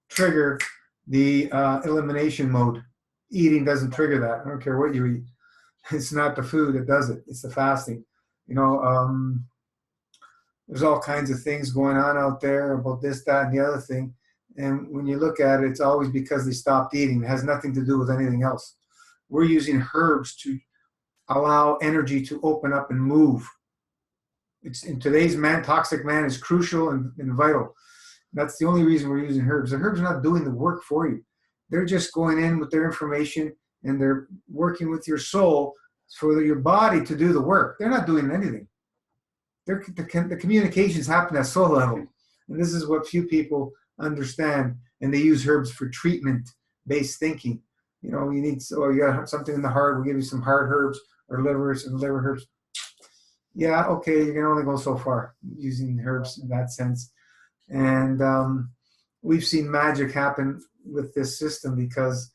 trigger the elimination mode. Eating doesn't trigger that. I don't care what you eat. It's not the food that does it. It's the fasting. You know, there's all kinds of things going on out there about this, that, and the other thing. And when you look at it, it's always because they stopped eating. It has nothing to do with anything else. We're using herbs to allow energy to open up and move. It's in today's toxic man is crucial and vital. That's the only reason we're using herbs. The herbs are not doing the work for you. They're just going in with their information and they're working with your soul for your body to do the work. They're not doing anything. the communications happen at soul level. And this is what few people understand. And they use herbs for treatment-based thinking. You know, you got something in the heart, we'll give you some heart herbs or liver herbs. Yeah, okay, you can only go so far using herbs in that sense. And we've seen magic happen with this system because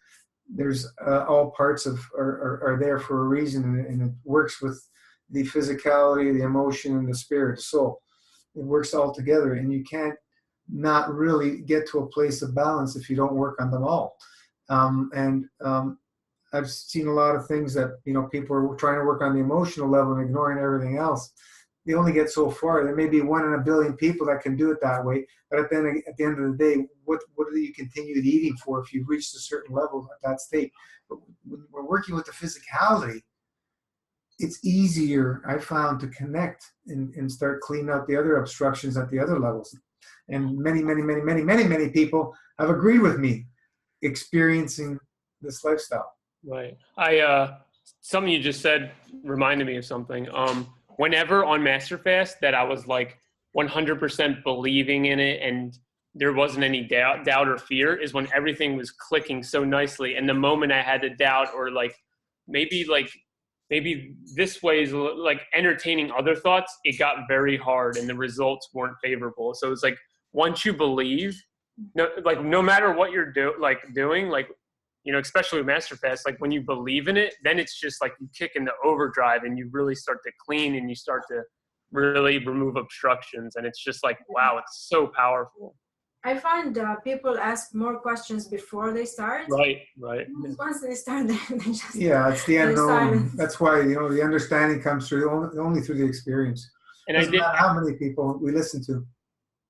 there's all parts are there for a reason, and it works with the physicality, the emotion, and the spirit, the soul. It works all together, and you can't not really get to a place of balance if you don't work on them all. I've seen a lot of things that, you know, people are trying to work on the emotional level and ignoring everything else. They only get so far. There may be 1 in a billion people that can do it that way, but at the end of the day, what do you continue eating for if you've reached a certain level at that state? But when we're working with the physicality, it's easier, I found, to connect and start cleaning out the other obstructions at the other levels. And many people have agreed with me experiencing this lifestyle. Right. Something you just said reminded me of something. Whenever on MasterFast that I was like 100% believing in it and there wasn't any doubt or fear is when everything was clicking so nicely. And the moment I had to doubt or maybe this way is like entertaining other thoughts, it got very hard and the results weren't favorable. So it's like, once you believe, no matter what you're doing, you know, especially with MasterFast, like when you believe in it, then it's just like you kick into overdrive and you really start to clean and you start to really remove obstructions. And it's just like, wow, it's so powerful. I find people ask more questions before they start. Right. Once they start, they just... Yeah, it's the unknown. That's why, you know, the understanding comes through only through the experience. And doesn't matter how many people we listen to.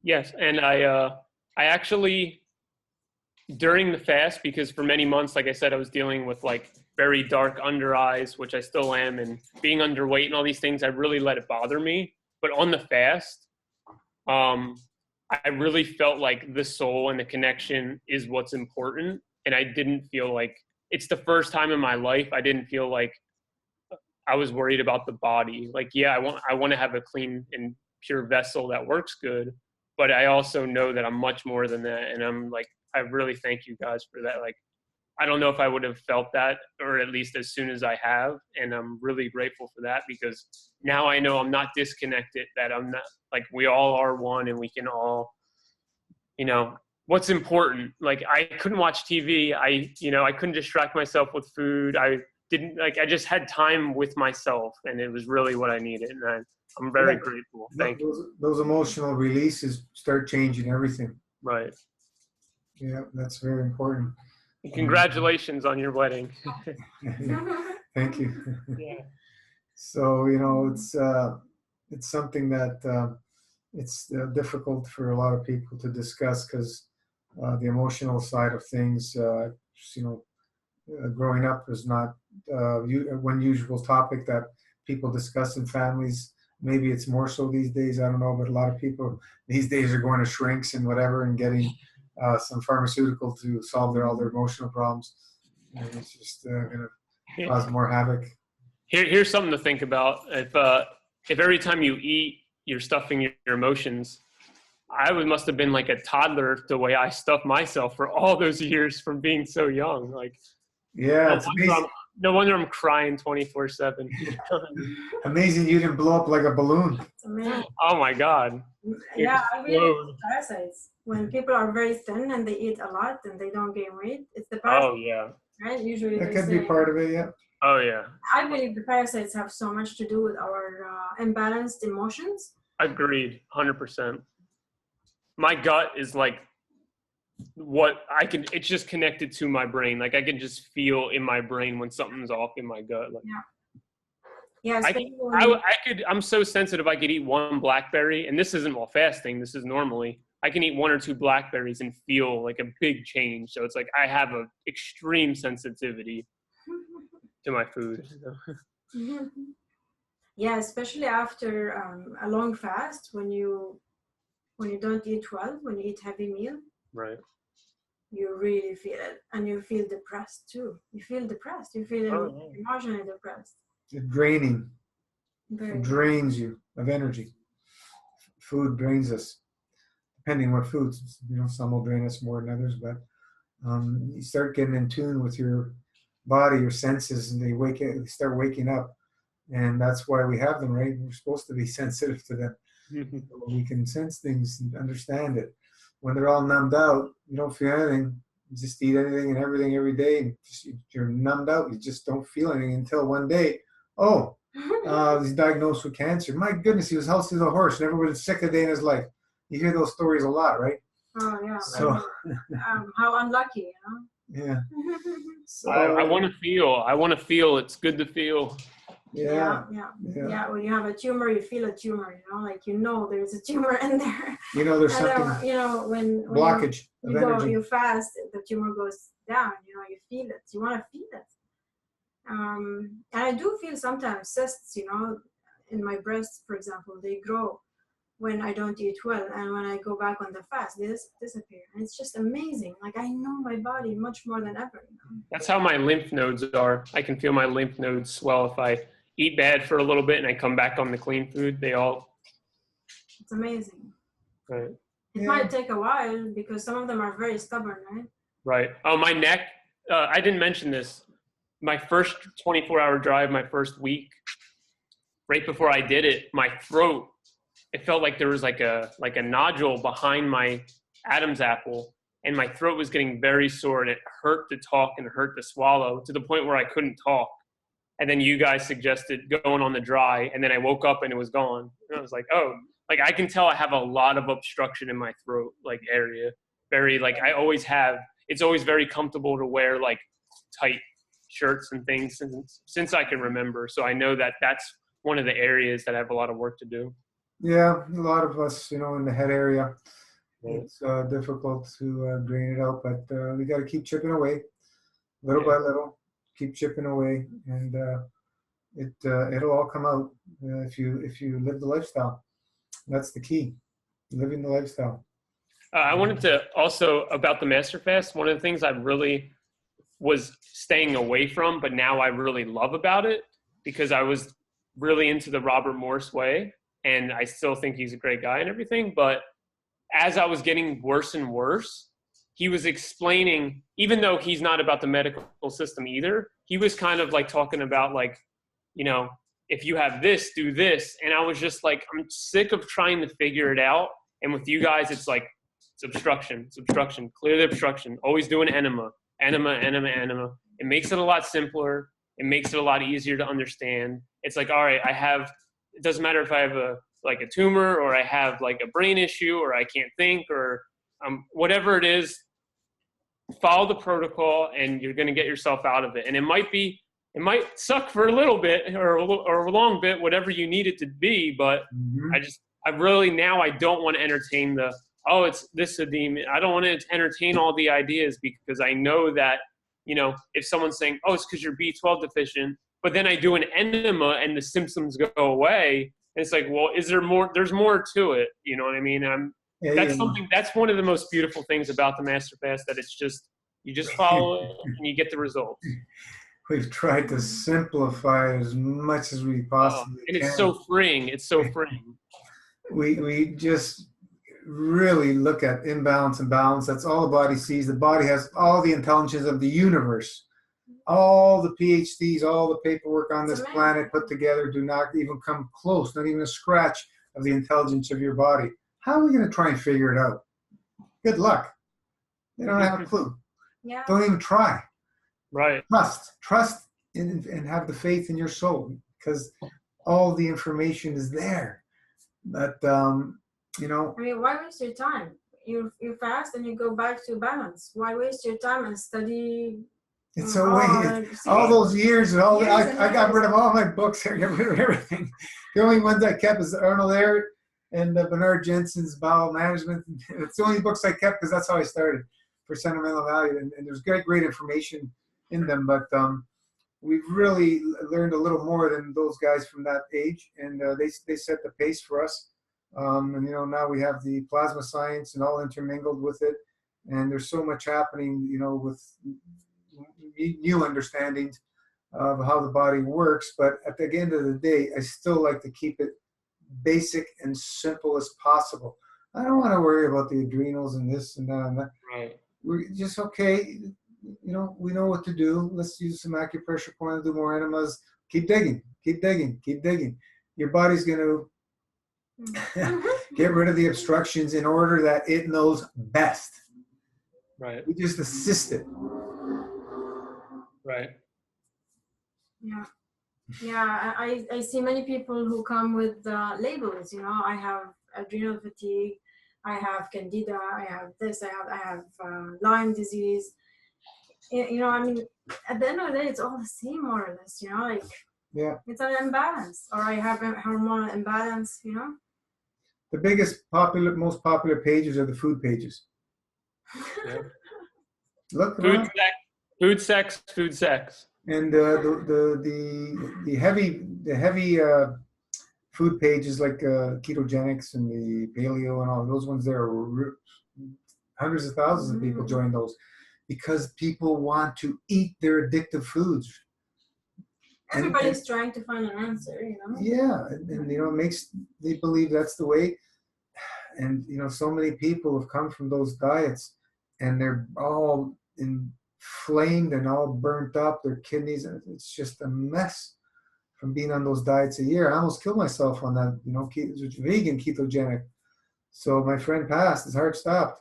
Yes, and I actually, during the fast, because for many months, like I said, I was dealing with like very dark under eyes, which I still am, and being underweight and all these things, I really let it bother me. But on the fast, I really felt like the soul and the connection is what's important. And I didn't feel like, it's the first time in my life I didn't feel like I was worried about the body. Like, yeah, I want to have a clean and pure vessel that works good. But I also know that I'm much more than that. And I'm like, I really thank you guys for that. Like, I don't know if I would have felt that, or at least as soon as I have. And I'm really grateful for that because now I know I'm not disconnected, that I'm not, like, we all are one and we can all, you know, what's important. Like, I couldn't watch TV. I couldn't distract myself with food. I just had time with myself, and it was really what I needed. And I'm very grateful. Thank you. Those emotional releases start changing everything. Right. Yeah, that's very important. Congratulations on your wedding. Thank you. Yeah. So, you know, it's something that it's difficult for a lot of people to discuss because the emotional side of things, growing up is not one usual topic that people discuss in families. Maybe it's more so these days, I don't know, but a lot of people these days are going to shrinks and whatever and getting some pharmaceutical to solve all their emotional problems. And it's just going to cause more havoc. Here's something to think about. If every time you eat, you're stuffing your emotions, I must have been like a toddler the way I stuffed myself for all those years from being so young. Like, yeah, it's amazing. No wonder I'm crying 24/7. Amazing you didn't blow up like a balloon. Oh my God. Yeah, I really parasites. When people are very thin and they eat a lot and they don't gain weight, it's the parasites. Oh yeah. Right? Usually that could be part of it, yeah. Oh yeah. I believe the parasites have so much to do with our imbalanced emotions. Agreed, 100%. My gut is like it's just connected to my brain. Like I can just feel in my brain when something's off in my gut. Like, yeah. I'm so sensitive. I could eat one blackberry, and this isn't while fasting. This is normally. I can eat 1 or 2 blackberries and feel like a big change. So it's like I have an extreme sensitivity to my food. Yeah, especially after a long fast, when you don't eat well, when you eat heavy meal. Right. You really feel it, and you feel depressed too. You feel depressed. You feel emotionally depressed. It's draining. It drains you of energy. food drains us, depending on what foods. Some will drain us more than others, but you start getting in tune with your body, your senses, and they start waking up. And that's why we have them, right? We're supposed to be sensitive to them. We can sense things and understand it. When they're all numbed out, you don't feel anything. You just eat anything and everything every day, and you're numbed out. You just don't feel anything until one day, he's diagnosed with cancer. My goodness, he was healthy as a horse, never was sick a day in his life. You hear those stories a lot, right? Oh yeah. So, how unlucky, yeah. So, I want to feel. I want to feel. It's good to feel. Yeah. When you have a tumor, you feel a tumor. There's a tumor in there. There's something. When blockage of energy. you fast, the tumor goes down. You feel it. You want to feel it. And I do feel sometimes cysts. In my breasts, for example, they grow when I don't eat well, and when I go back on the fast, they disappear. And it's just amazing. Like, I know my body much more than ever. That's how my lymph nodes are. I can feel my lymph nodes swell if I eat bad for a little bit and I come back on the clean food. It's amazing. Right. It might take a while because some of them are very stubborn, right? Right. Oh, my neck. I didn't mention this. My first 24-hour drive, my first week, right before I did it, my throat, it felt like there was like a nodule behind my Adam's apple, and my throat was getting very sore, and it hurt to talk and hurt to swallow to the point where I couldn't talk. And then you guys suggested going on the dry, and then I woke up and it was gone. And I was like, oh, like I can tell I have a lot of obstruction in my throat, like area. Very, like I always have. It's always very comfortable to wear like tight shirts and things since I can remember. So I know that that's one of the areas that I have a lot of work to do. Yeah, a lot of us, in the head area, it's difficult to drain it out, but we got to keep chipping away, little by little, keep chipping away, and it'll all come out if you live the lifestyle. That's the key, living the lifestyle. I wanted to also, about the Master Fast, one of the things I really was staying away from, but now I really love about it, because I was really into the Robert Morse way. And I still think he's a great guy and everything. But as I was getting worse and worse, he was explaining, even though he's not about the medical system either, he was kind of like talking about like, if you have this, do this. And I was just like, I'm sick of trying to figure it out. And with you guys, it's like, it's obstruction, clear the obstruction, always do an enema. It makes it a lot simpler. It makes it a lot easier to understand. It's like, all right, it doesn't matter if I have a tumor, or I have like a brain issue, or I can't think, or whatever it is, follow the protocol and you're going to get yourself out of it. And it might suck for a little bit or a long bit, whatever you need it to be. But I really, now I don't want to entertain it's this edema. I don't want to entertain all the ideas, because I know that, if someone's saying, it's because you're B12 deficient, but then I do an enema and the symptoms go away. And it's like, well, is there more? There's more to it. You know what I mean? That's one of the most beautiful things about the Master Fast, that it's just, you just follow it and you get the results. We've tried to simplify as much as we possibly can. And it's so freeing. It's so freeing. We just really look at imbalance and balance. That's all the body sees. The body has all the intelligence of the universe. All the PhDs, all the paperwork on this planet put together do not even come close, not even a scratch of the intelligence of your body. How are we going to try and figure it out? Good luck. They don't have a clue. Yeah. Don't even try. Right. Trust and have the faith in your soul, because all the information is there. But, why waste your time? You fast and you go back to balance. Why waste your time and study? It's so all those years and all. I got rid of all my books. I got rid of everything. The only ones I kept is Arnold Ehret and Bernard Jensen's Bowel Management. It's the only books I kept because that's how I started, for sentimental value. And there's great information in them, but we've really learned a little more than those guys from that age, and they set the pace for us. And now we have the plasma science and all intermingled with it, and there's so much happening, with new understandings of how the body works. But at the end of the day, I still like to keep it basic and simple as possible. I don't want to worry about the adrenals and this and that and that. Right. We're just okay. You know, we know what to do. Let's use some acupressure points, do more enemas. Keep digging, keep digging, keep digging. Your body's going to get rid of the obstructions in order that it knows best. Right. We just assist it. Right. Yeah. Yeah, I see many people who come with labels. You know, I have adrenal fatigue, I have candida, I have this, I have Lyme disease. You know, I mean, at the end of the day, it's all the same, more or less. You know, like it's an imbalance, or I have a hormonal imbalance. You know, the most popular pages are the food pages. Yeah. Look Food around. sex, food sex, food sex. And the heavy food pages like ketogenics and the paleo and all those ones there are hundreds of thousands of people join those because people want to eat their addictive foods. Everybody's trying to find an answer, you know. Yeah, and you know, they believe that's the way. And you know, so many people have come from those diets, and they're all inflamed and all burnt up. Their kidneys, and it's just a mess from being on those diets a year. I almost killed myself on that. You know, vegan ketogenic. So my friend passed. His heart stopped.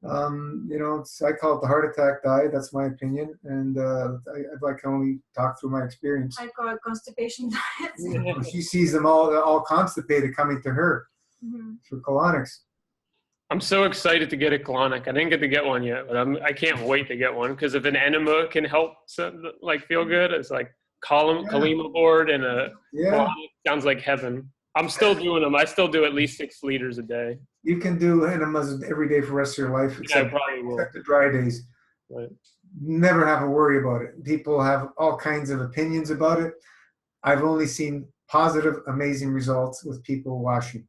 You know, I call it the heart attack diet. That's my opinion, and I can only talk through my experience. I call it constipation diet. She sees them all constipated coming to her for colonics. I'm so excited to get a colonic. I didn't get to get one yet, but I can't wait to get one because if an enema can help, like feel good, it's like Kalima board and a colonic sounds like heaven. I'm still doing them. I still do at least 6 liters a day. You can do enemas every day for the rest of your life, except the dry days. Right. Never have to worry about it. People have all kinds of opinions about it. I've only seen positive, amazing results with people washing.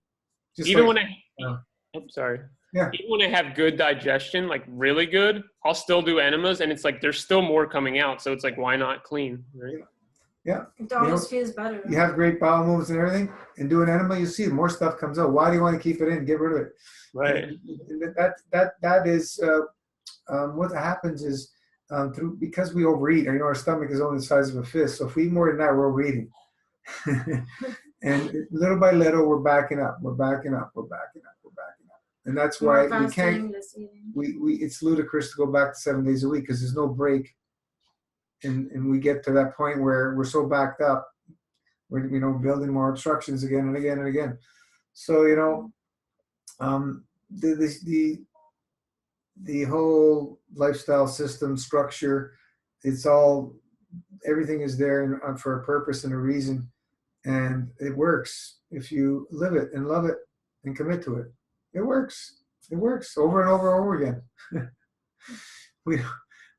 Even when I'm sorry. Yeah. Even when I have good digestion, like really good, I'll still do enemas, and it's like there's still more coming out. So it's like, why not clean, right? Yeah. It always feels better. You have great bowel movements and everything, and do an enema, you see more stuff comes out. Why do you want to keep it in? Get rid of it. Right. And that is what happens is because we overeat. You know, our stomach is only the size of a fist. So if we eat more than that, we're overeating. And little by little, we're backing up. We're backing up. We're backing up. We're backing up. And that's why we can't. It's ludicrous to go back to 7 days a week because there's no break. And we get to that point where we're so backed up, we're building more obstructions again and again and again. So the whole lifestyle system structure, everything is there for a purpose and a reason, and it works if you live it and love it and commit to it. It works. It works over and over and over again. We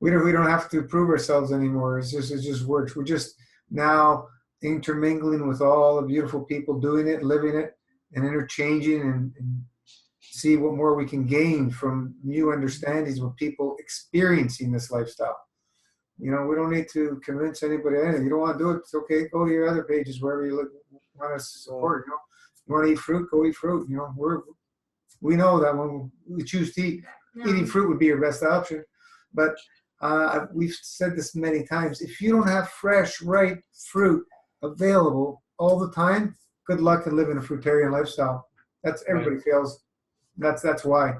don't have to prove ourselves anymore. It just works. We're just now intermingling with all the beautiful people doing it, living it, and interchanging and see what more we can gain from new understandings with people experiencing this lifestyle. You know, we don't need to convince anybody anything. You don't want to do it, it's okay. Go to your other pages wherever you want to support. You know, you want to eat fruit, go eat fruit. You know, we know that when we choose to eat, eating fruit would be your best option. But we've said this many times. If you don't have fresh, ripe fruit available all the time, good luck in living a fruitarian lifestyle. Everybody fails. That's why.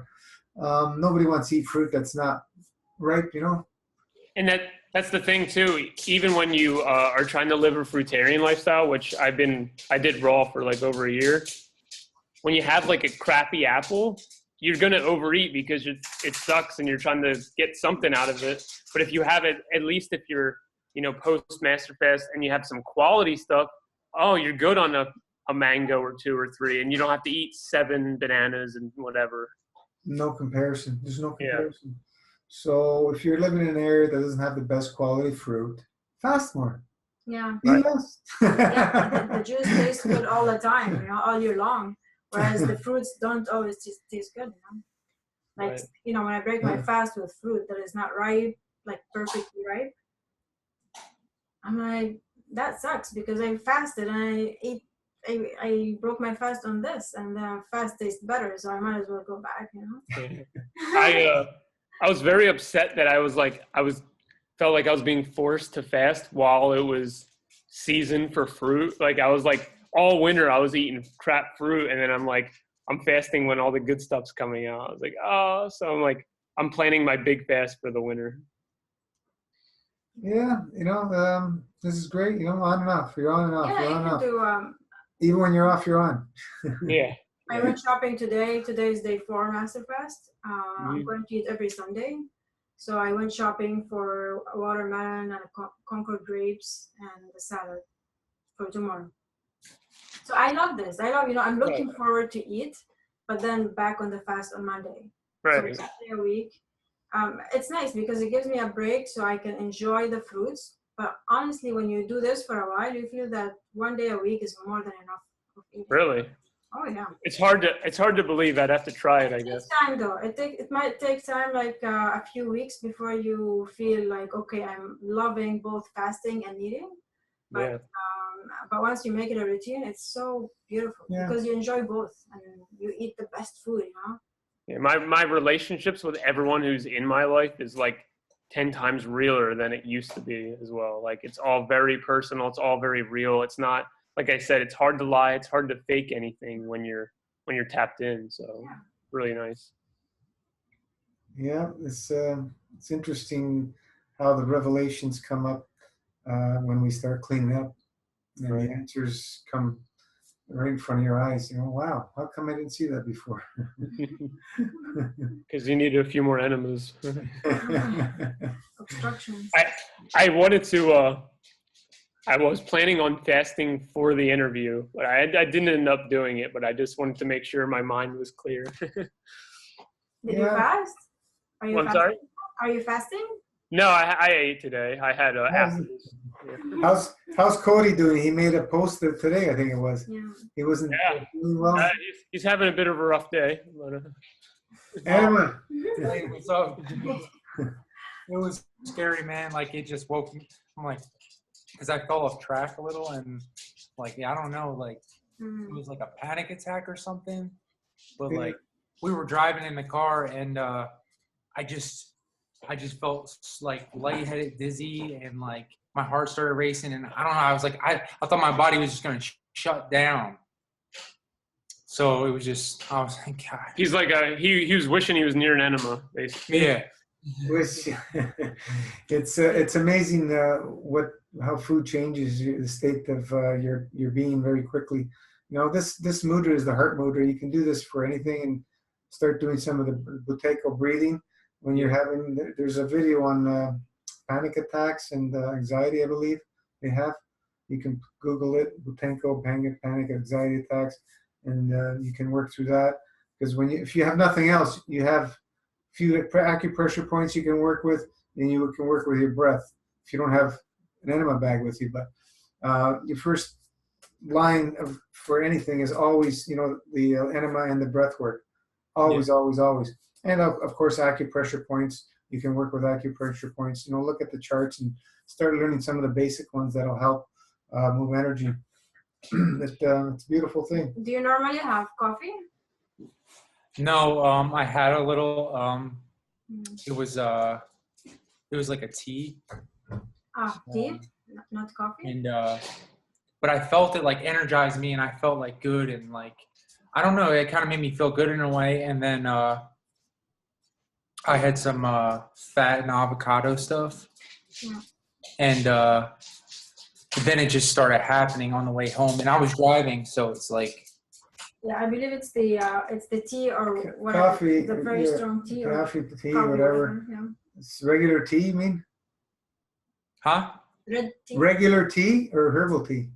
Nobody wants to eat fruit that's not ripe, you know. And that's the thing too. Even when you are trying to live a fruitarian lifestyle, which I did raw for like over a year. When you have like a crappy apple, you're going to overeat because it sucks and you're trying to get something out of it. But if you have it, at least if you're, post Master Fast and you have some quality stuff, you're good on a mango or 2 or 3, and you don't have to eat 7 bananas and whatever. No comparison. There's no comparison. Yeah. So if you're living in an area that doesn't have the best quality fruit, fast more. Yeah. Eat less. The juice tastes good all the time, all year long. Whereas the fruits don't always taste good, Like, when I break my fast with fruit that is not ripe, like perfectly ripe, I'm like, that sucks because I fasted and I ate I broke my fast on this, and the fast tastes better, so I might as well go back, you know. I was very upset that felt like I was being forced to fast while it was season for fruit. Like I was like all winter I was eating crap fruit, and then I'm fasting when all the good stuff's coming out. I was like, oh, so I'm planning my big fast for the winter. Yeah, this is great. On and off. You're on and off. Yeah, You're you on and can off. do. Even when you're off, you're on. Yeah. I went shopping today. Today is day 4 Master Fast. I'm going to eat every Sunday. So I went shopping for a watermelon and Concord grapes and the salad for tomorrow. So I love this. I'm looking forward to eat, but then back on the fast on Monday. Right. So it's a day a week. It's nice because it gives me a break so I can enjoy the fruits. But honestly, when you do this for a while, you feel that one day a week is more than enough of eating. Really? Oh yeah. It's hard to believe. I'd have to try it, I guess. It takes time though. It might take time, like a few weeks before you feel like, okay, I'm loving both fasting and eating. But but once you make it a routine, it's so beautiful because you enjoy both and you eat the best food, Yeah, my relationships with everyone who's in my life is like 10 times realer than it used to be as well. Like it's all very personal. It's all very real. It's not, like I said, it's hard to lie. It's hard to fake anything when you're tapped in. So really nice. Yeah, it's interesting how the revelations come up when we start cleaning up, and the answers come right in front of your eyes. Wow, how come I didn't see that before? Because you need a few more enemas. Obstructions. I wanted to. I was planning on fasting for the interview, but I didn't end up doing it. But I just wanted to make sure my mind was clear. Did you fast? Are you fasting? Sorry? Are you fasting? No, I ate today. I had apples. Yeah. How's Cody doing? He made a post today, I think it was. Yeah. He wasn't doing well. He's having a bit of a rough day. Emma. Hey, what's up? It was scary, man. Like it just woke me. I'm like, because I fell off track a little, and like I don't know, like it was like a panic attack or something. But like we were driving in the car, and I just felt like lightheaded, dizzy, and like my heart started racing, and I don't know. I was like, I thought my body was just gonna shut down. So it was just, I was like, God. He's like he was wishing he was near an enema, basically. Yeah. It's amazing how food changes the state of your being very quickly. This mudra is the heart mudra. You can do this for anything and start doing some of the Buteco breathing when you're having. There's a video on panic attacks and anxiety, I believe they have. You can Google it, Buteco panic anxiety attacks, and you can work through that because if you have nothing else, you have few acupressure points you can work with, and you can work with your breath if you don't have an enema bag with you. But your first line for anything is always, the enema and the breath work. Always, always, always. And of course, acupressure points. You can work with acupressure points. Look at the charts and start learning some of the basic ones that'll help move energy. It's a beautiful thing. Do you normally have coffee? No, I had a little. It was like a tea. Tea, not coffee. And but I felt it like energized me, and I felt like good, and like I don't know, it kind of made me feel good in a way. And then I had some fat and avocado stuff, and then it just started happening on the way home, and I was driving, so it's like. Yeah, I believe it's the tea or whatever. Coffee, the very strong tea. Coffee, tea, whatever. Yeah. It's regular tea, you mean? Huh? Red tea. Regular tea or herbal tea?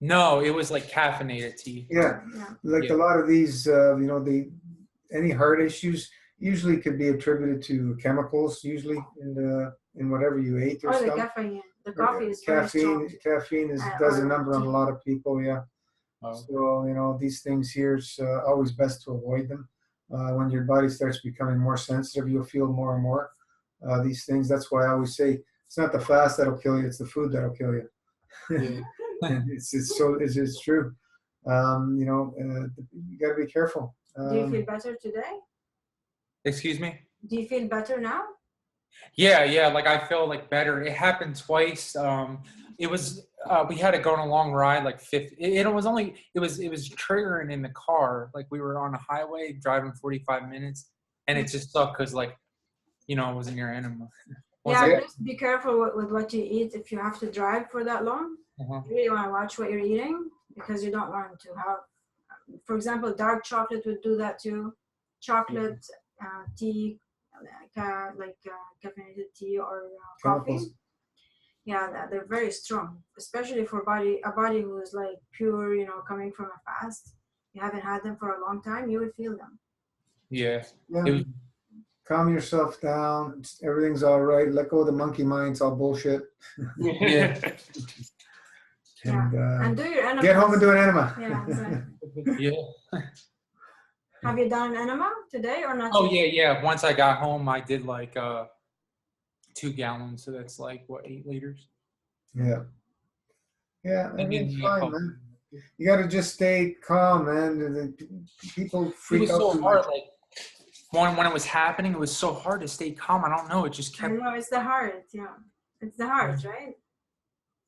No, it was like caffeinated tea. Yeah. A lot of these, any heart issues usually could be attributed to chemicals, usually in whatever you ate or stuff. stuff. The caffeine. The coffee is very strong. Caffeine does a number on a lot of people, yeah. Oh. So, these things here, it's always best to avoid them. When your body starts becoming more sensitive, you'll feel more and more these things. That's why I always say it's not the fast that'll kill you, it's the food that'll kill you. Yeah. And it's true. You got to be careful. Do you feel better today? Excuse me? Do you feel better now? Yeah, like I feel like better. It happened twice. It was we had to go on a long ride, like 50. It was triggering in the car. Like we were on a highway driving 45 minutes, and it just sucked because like, it wasn't near enema. Yeah, just be careful with what you eat if you have to drive for that long. Uh-huh. You really want to watch what you're eating because you don't want to have, for example, dark chocolate would do that too. Chocolate, tea, caffeinated tea or coffee. Yeah, they're very strong, especially for a body who is like pure, coming from a fast. You haven't had them for a long time, you would feel them. Yeah. Calm yourself down. Everything's all right. Let go of the monkey mind. It's all bullshit. Yeah. And do your enema. Get home and do an enema. Yeah, exactly. Yeah. Have you done an enema today or not? Oh yeah. Once I got home, I did like 2 gallons. So that's like what, 8 liters. Yeah. I mean, it's fine, man. You got to just stay calm, man. And then people freak out. It was so hard. Like when it was happening, it was so hard to stay calm. I don't know. It just kept. I know, it's the heart. Yeah, it's the heart, right?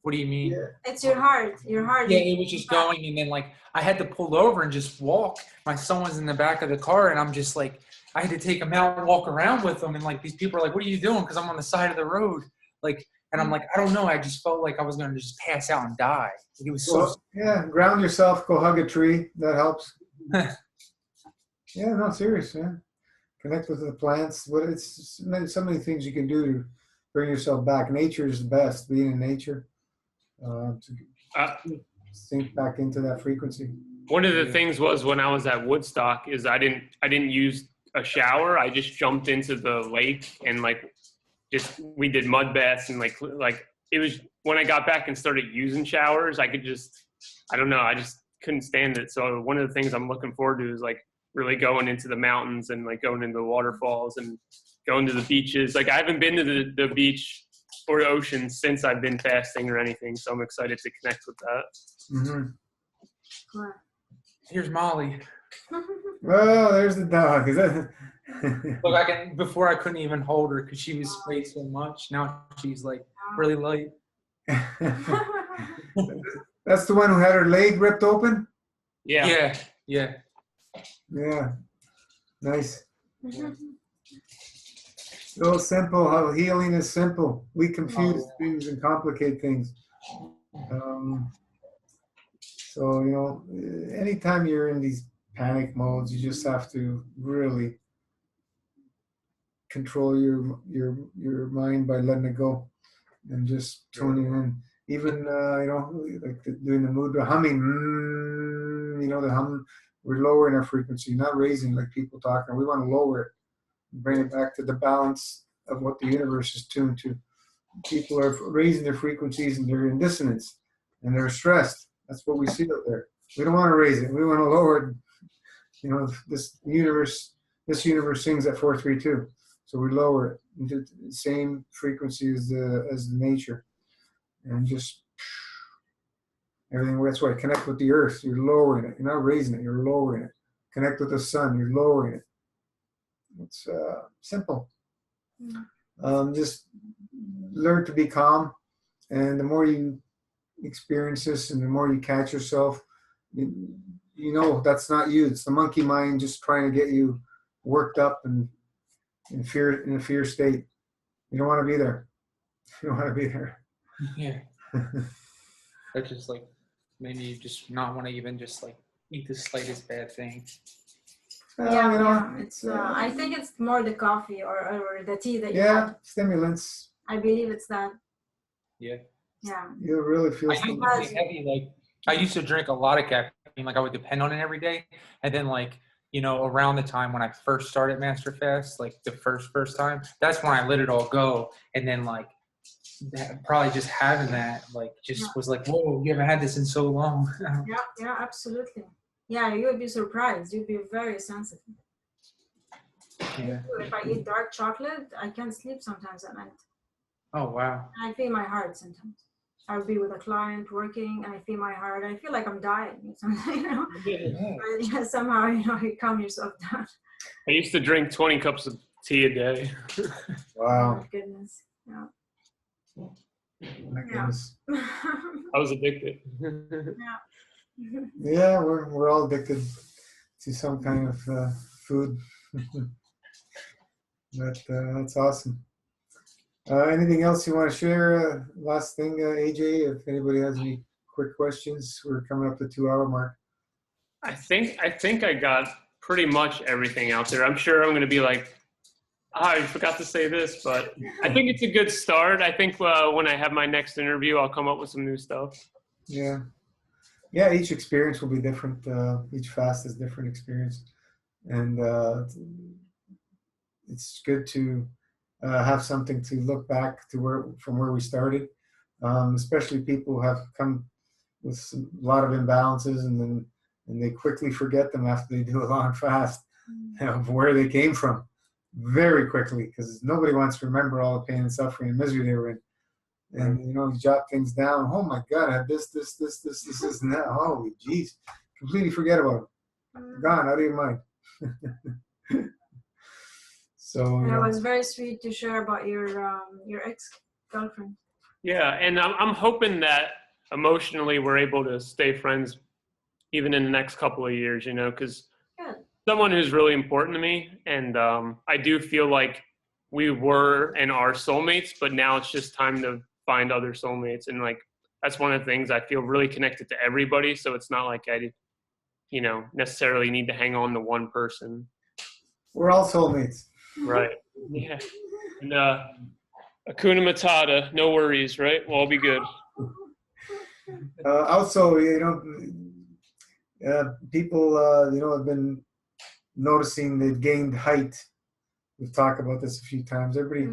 What do you mean? Yeah. It's your heart. Your heart. Yeah, it was just going, and then like I had to pull over and just walk. My son was in the back of the car, and I'm just like, I had to take him out and walk around with him, and like these people are like, "What are you doing?" Because I'm on the side of the road, like, and I'm like, I don't know. I just felt like I was gonna just pass out and die. Like, it was so. Yeah, ground yourself. Go hug a tree. That helps. Yeah, no, serious, man. Connect with the plants. It's so many things you can do to bring yourself back. Nature is the best. Being in nature. To sink back into that frequency. One of the things was when I was at Woodstock is I didn't use a shower. I just jumped into the lake and we did mud baths and like it was when I got back and started using showers, I just couldn't stand it. So one of the things I'm looking forward to is like really going into the mountains and like going into the waterfalls and going to the beaches. Like I haven't been to the beach or the ocean since I've been fasting or anything. So I'm excited to connect with that. Mm-hmm. Here's Molly. Well, there's the dog. Is that? Look, before I couldn't even hold her because she was weighed so much. Now she's like really light. That's the one who had her leg ripped open? Yeah. Yeah. Nice. So simple. How healing is simple. We confuse things and complicate things. So, anytime you're in these panic modes, you just have to really control your mind by letting it go and just tuning in. Even, like doing the mood, the humming, the hum, we're lowering our frequency, not raising like people talking. We want to lower it, bring it back to the balance of what the universe is tuned to. People are raising their frequencies and they're in dissonance and they're stressed. That's what we see out there. We don't want to raise it. We want to lower it. This universe sings at 432. So we lower it into the same frequency as the nature. And just everything. That's why connect with the earth. You're lowering it. You're not raising it. You're lowering it. Connect with the sun. You're lowering it. It's simple. Just learn to be calm. And the more you experience this and the more you catch yourself, that's not you. It's the monkey mind just trying to get you worked up and in a fear state. You don't want to be there. You don't want to be there. Yeah. That just like made me just not want to even just like eat the slightest bad thing. It's. I think it's more the coffee or the tea that you have. Stimulants. I believe it's that. Yeah. Yeah. You really feel heavy. Like I used to drink a lot of caffeine. Like I would depend on it every day, and then like around the time when I first started Master Fast, like the first time, that's when I let it all go, and then like probably just having that was like, whoa, you haven't had this in so long. Yeah, absolutely. Yeah, you would be surprised. You'd be very sensitive. Yeah. If I eat dark chocolate, I can't sleep sometimes at night. Oh wow. I feel my heart sometimes. I'll be with a client working, and I feel my heart. I feel like I'm dying or something, you know. Yeah. But yeah, somehow, you know, you calm yourself down. I used to drink 20 cups of tea a day. Wow. Oh, goodness. Yeah. My goodness. I was addicted. Yeah, we're all addicted to some kind of food. But that's awesome. Anything else you want to share? Last thing, AJ, if anybody has any quick questions, we're coming up to the 2-hour mark. I think I got pretty much everything out there. I'm sure I'm going to be like, I forgot to say this, but I think it's a good start. I think when I have my next interview, I'll come up with some new stuff. Yeah. Yeah, each experience will be different. Each fast is different experience. And it's good to have something to look back to from where we started, especially people who have come with a lot of imbalances and they quickly forget them after they do a long fast of where they came from very quickly, because nobody wants to remember all the pain and suffering and misery they were in. And you jot things down. Oh my God, I had this, and that. Holy jeez, completely forget about it. Gone out of your mind. So And it was very sweet to share about your ex-girlfriend. Yeah, and I'm hoping that emotionally we're able to stay friends even in the next couple of years, because someone who's really important to me, and I do feel like we were and are soulmates, but now it's just time to find other soulmates. And like, that's one of the things I feel really connected to everybody. So it's not like I, necessarily need to hang on to one person. We're all soulmates. Right. Yeah. And Hakuna Matata, no worries, right? We'll all be good. Also, people, have been noticing they've gained height. We've talked about this a few times. Everybody,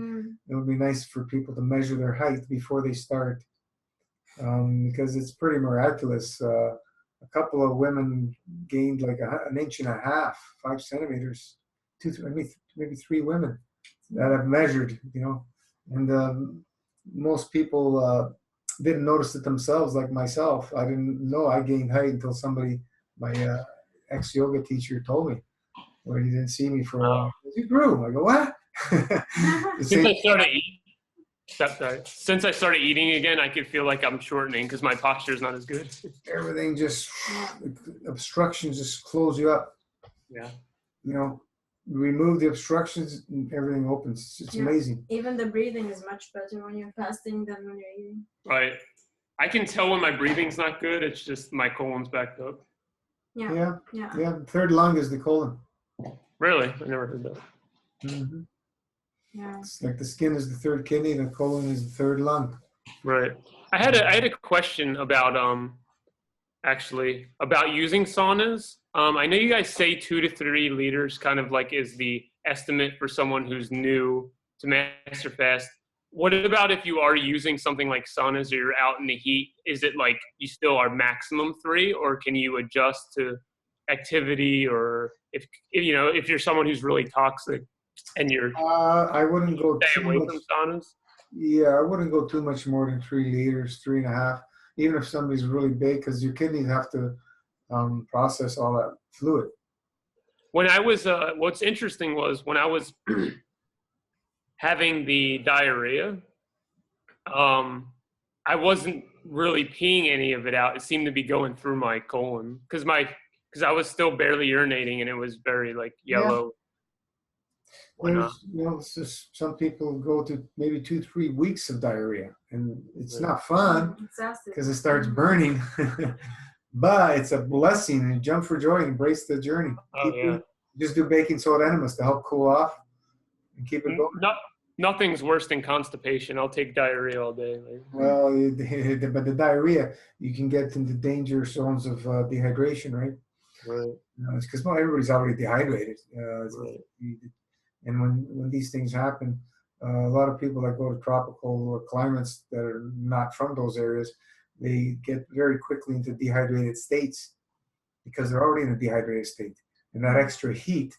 it would be nice for people to measure their height before they start, because it's pretty miraculous. A couple of women gained like an inch and a half, 5 centimeters, maybe 3 women that have measured, and most people didn't notice it themselves, like myself. I didn't know I gained height until my ex-yoga teacher told me, where he didn't see me for a while. You grew. I go, what? Since I started eating again, I could feel like I'm shortening because my posture is not as good. Everything just, obstructions just close you up. Yeah. Remove the obstructions and everything opens. It's amazing. Even the breathing is much better when you're fasting than when you're eating. Right. I can tell when my breathing's not good. It's just my colon's backed up. Yeah. Third lung is the colon. Really? I never heard that. Mm-hmm. Yeah. It's like the skin is the third kidney, the colon is the third lung. Right. I had a question about about using saunas. I know you guys say 2 to 3 liters kind of like is the estimate for someone who's new to Master Fast. What about if you are using something like saunas or you're out in the heat? Is it like you still are maximum 3, or can you adjust to activity? Or if you're someone who's really toxic and you're I wouldn't go stay away from saunas? Yeah, I wouldn't go too much more than 3 liters, 3.5, even if somebody's really big, because your kidneys have to process all that fluid. When I was, what's interesting was when I was having the diarrhea, I wasn't really peeing any of it out. It seemed to be going through my colon because I was still barely urinating and it was very like yellow. It's just some people go to maybe 2-3 weeks of diarrhea, and it's not fun because it starts burning. But it's a blessing, and jump for joy and embrace the journey. Just do baking soda enemas to help cool off and keep it going. Nothing's worse than constipation. I'll take diarrhea all day. Well, but the diarrhea, you can get into danger zones of dehydration, right? Right. It's because everybody's already dehydrated. Right. And when these things happen, a lot of people that go to tropical climates that are not from those areas, they get very quickly into dehydrated states because they're already in a dehydrated state. And that extra heat,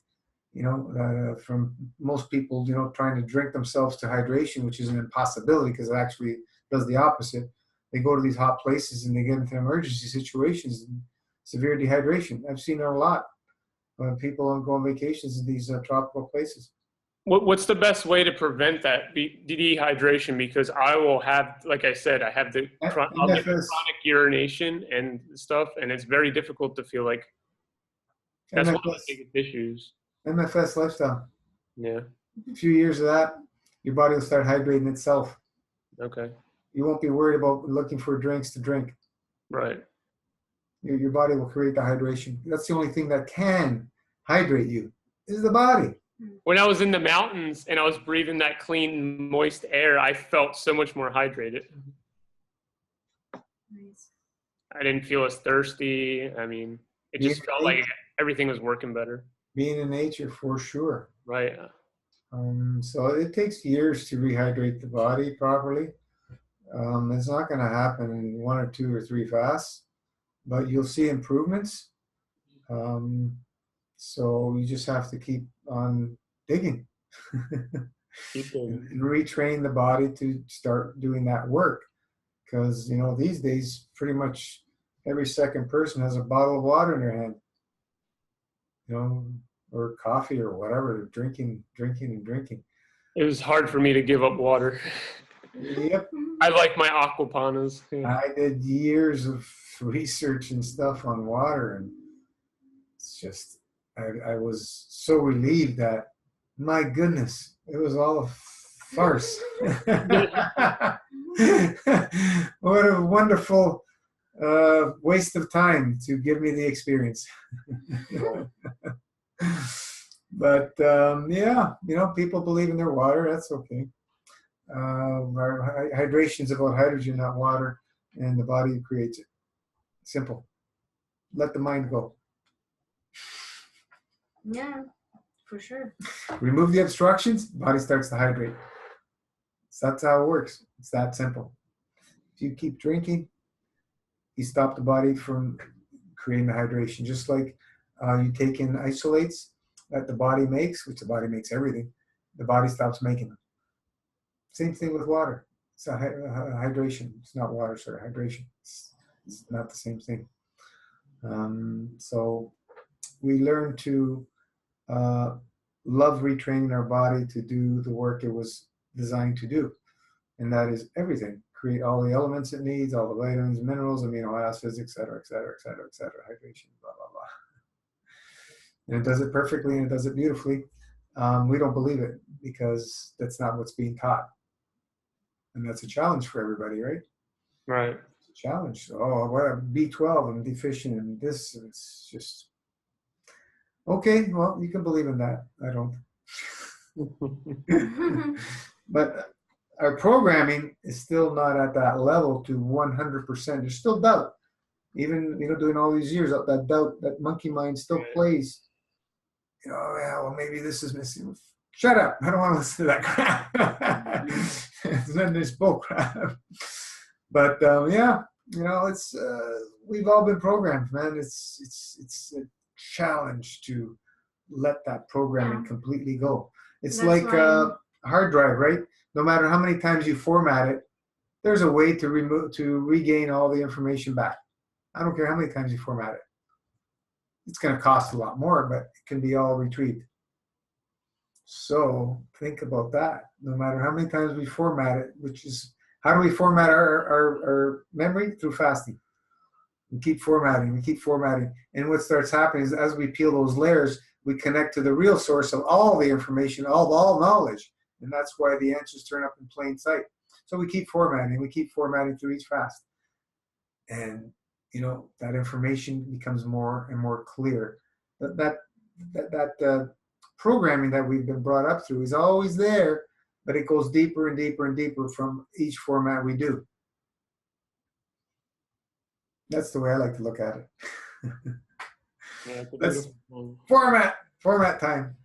from most people, trying to drink themselves to hydration, which is an impossibility because it actually does the opposite. they go to these hot places and they get into emergency situations and severe dehydration. I've seen it a lot when people go on vacations in these tropical places. What's the best way to prevent that dehydration? Because I will have, like I said, I'll get chronic urination and stuff, and it's very difficult to feel like that's one of the biggest issues. MFS lifestyle. Yeah. A few years of that, your body will start hydrating itself. Okay. You won't be worried about looking for drinks to drink. Right. Your body will create the hydration. That's the only thing that can hydrate you, is the body. When I was in the mountains and I was breathing that clean, moist air, I felt so much more hydrated. Nice. I didn't feel as thirsty. I mean, it just felt like everything was working better. Being in nature, for sure. Right. So it takes years to rehydrate the body properly. It's not going to happen in 1 or 2 or 3 fasts, but you'll see improvements. So you just have to keep on digging and retrain the body to start doing that work. Because, you know, these days, pretty much every second person has a bottle of water in their hand, you know, or coffee or whatever. They're drinking. It was hard for me to give up water. Yep. I like my aquapanas. Yeah. I did years of research and stuff on water, and it's just, I was so relieved that, my goodness, it was all a farce. What a wonderful waste of time to give me the experience. But yeah, you know, people believe in their water. That's okay. Hydration is about hydrogen, not water, and the body creates it. Simple. Let the mind go. Yeah, for sure. Remove the obstructions, body starts to hydrate. So that's how it works. It's that simple. If you keep drinking, you stop the body from creating the hydration. Just like you take in isolates that the body makes, which the body makes everything, the body stops making them. Same thing with water. It's a hydration. It's not water, sorry, hydration. It's not the same thing. So we learn to love retraining our body to do the work it was designed to do. And that is everything. Create all the elements it needs, all the vitamins, minerals, amino acids, et cetera, et cetera, et cetera, et cetera, hydration, blah, blah, blah. And it does it perfectly and it does it beautifully. We don't believe it because that's not what's being taught. And that's a challenge for everybody, right? Right. It's a challenge. Oh, what B12, I'm deficient in this. It's just, okay, well, you can believe in that. I don't. But our programming is still not at that level to 100%. There's still doubt. Even, you know, doing all these years, that doubt, that monkey mind still plays. You know, yeah, well, maybe this is missing. Shut up. I don't want to listen to that crap. Then there's bull crap. But yeah, you know, it's we've all been programmed, man. It's a challenge to let that programming completely go. It's like a hard drive, right? No matter how many times you format it, there's a way to regain all the information back. I don't care how many times you format it. It's going to cost a lot more, but it can be all retrieved. So think about that. No matter how many times we format it, which is, how do we format our memory? Through fasting. We keep formatting. And what starts happening is as we peel those layers, we connect to the real source of all the information, all knowledge. And that's why the answers turn up in plain sight. So we keep formatting through each fast. And, you know, that information becomes more and more clear. That programming that we've been brought up through is always there, but it goes deeper and deeper and deeper from each format we do. That's the way I like to look at it. Yeah, Let's format time.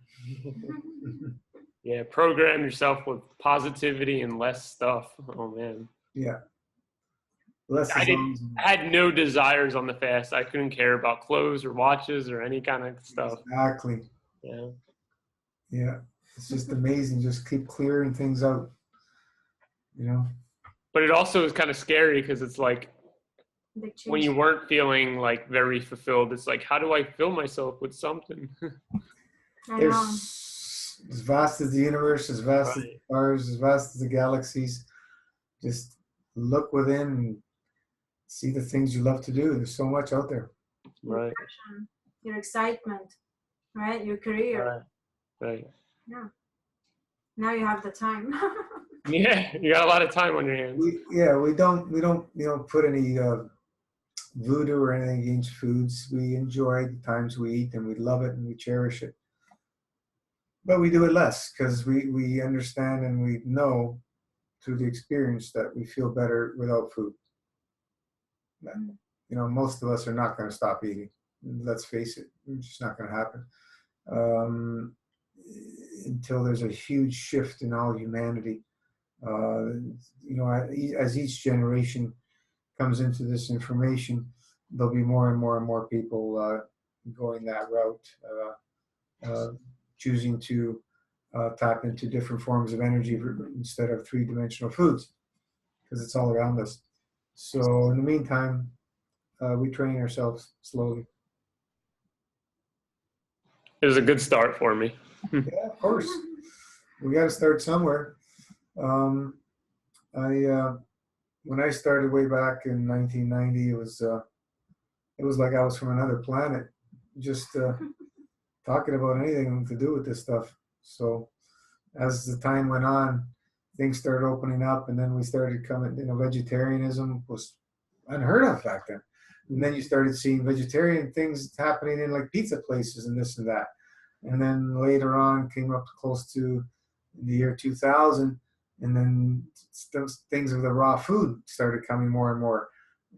Yeah, program yourself with positivity and less stuff. Oh man. Yeah. I had no desires on the fast. I couldn't care about clothes or watches or any kind of stuff. Exactly. Yeah. Yeah. It's just amazing. Just keep clearing things out. You know. But it also is kind of scary because it's like Big when change. you weren't feeling like very fulfilled, it's like, how do I fill myself with something? I know. There's as vast as the universe, as vast as the Right. stars, as vast as the galaxies. Just look within and see the things you love to do. There's so much out there. Your Right. passion, your excitement, right? Your career. Right. Yeah. Now you have the time. Yeah, you got a lot of time on your hands. We don't put any voodoo or anything against foods. We enjoy the times we eat and we love it and we cherish it. But we do it less because we understand and we know through the experience that we feel better without food. Most of us are not going to stop eating. Let's face it, it's just not going to happen until there's a huge shift in all humanity. As each generation comes into this information, there'll be more and more and more people going that route, choosing to tap into different forms of energy instead of three-dimensional foods, because it's all around us. So in the meantime, we train ourselves slowly. It was a good start for me. Yeah, of course. We got to start somewhere. When I started way back in 1990, it was like I was from another planet, just talking about anything to do with this stuff. So as the time went on, things started opening up, and then we started coming. Vegetarianism was unheard of back then. And then you started seeing vegetarian things happening in like pizza places and this and that. And then later on came up close to the year 2000, and then things of the raw food started coming more and more.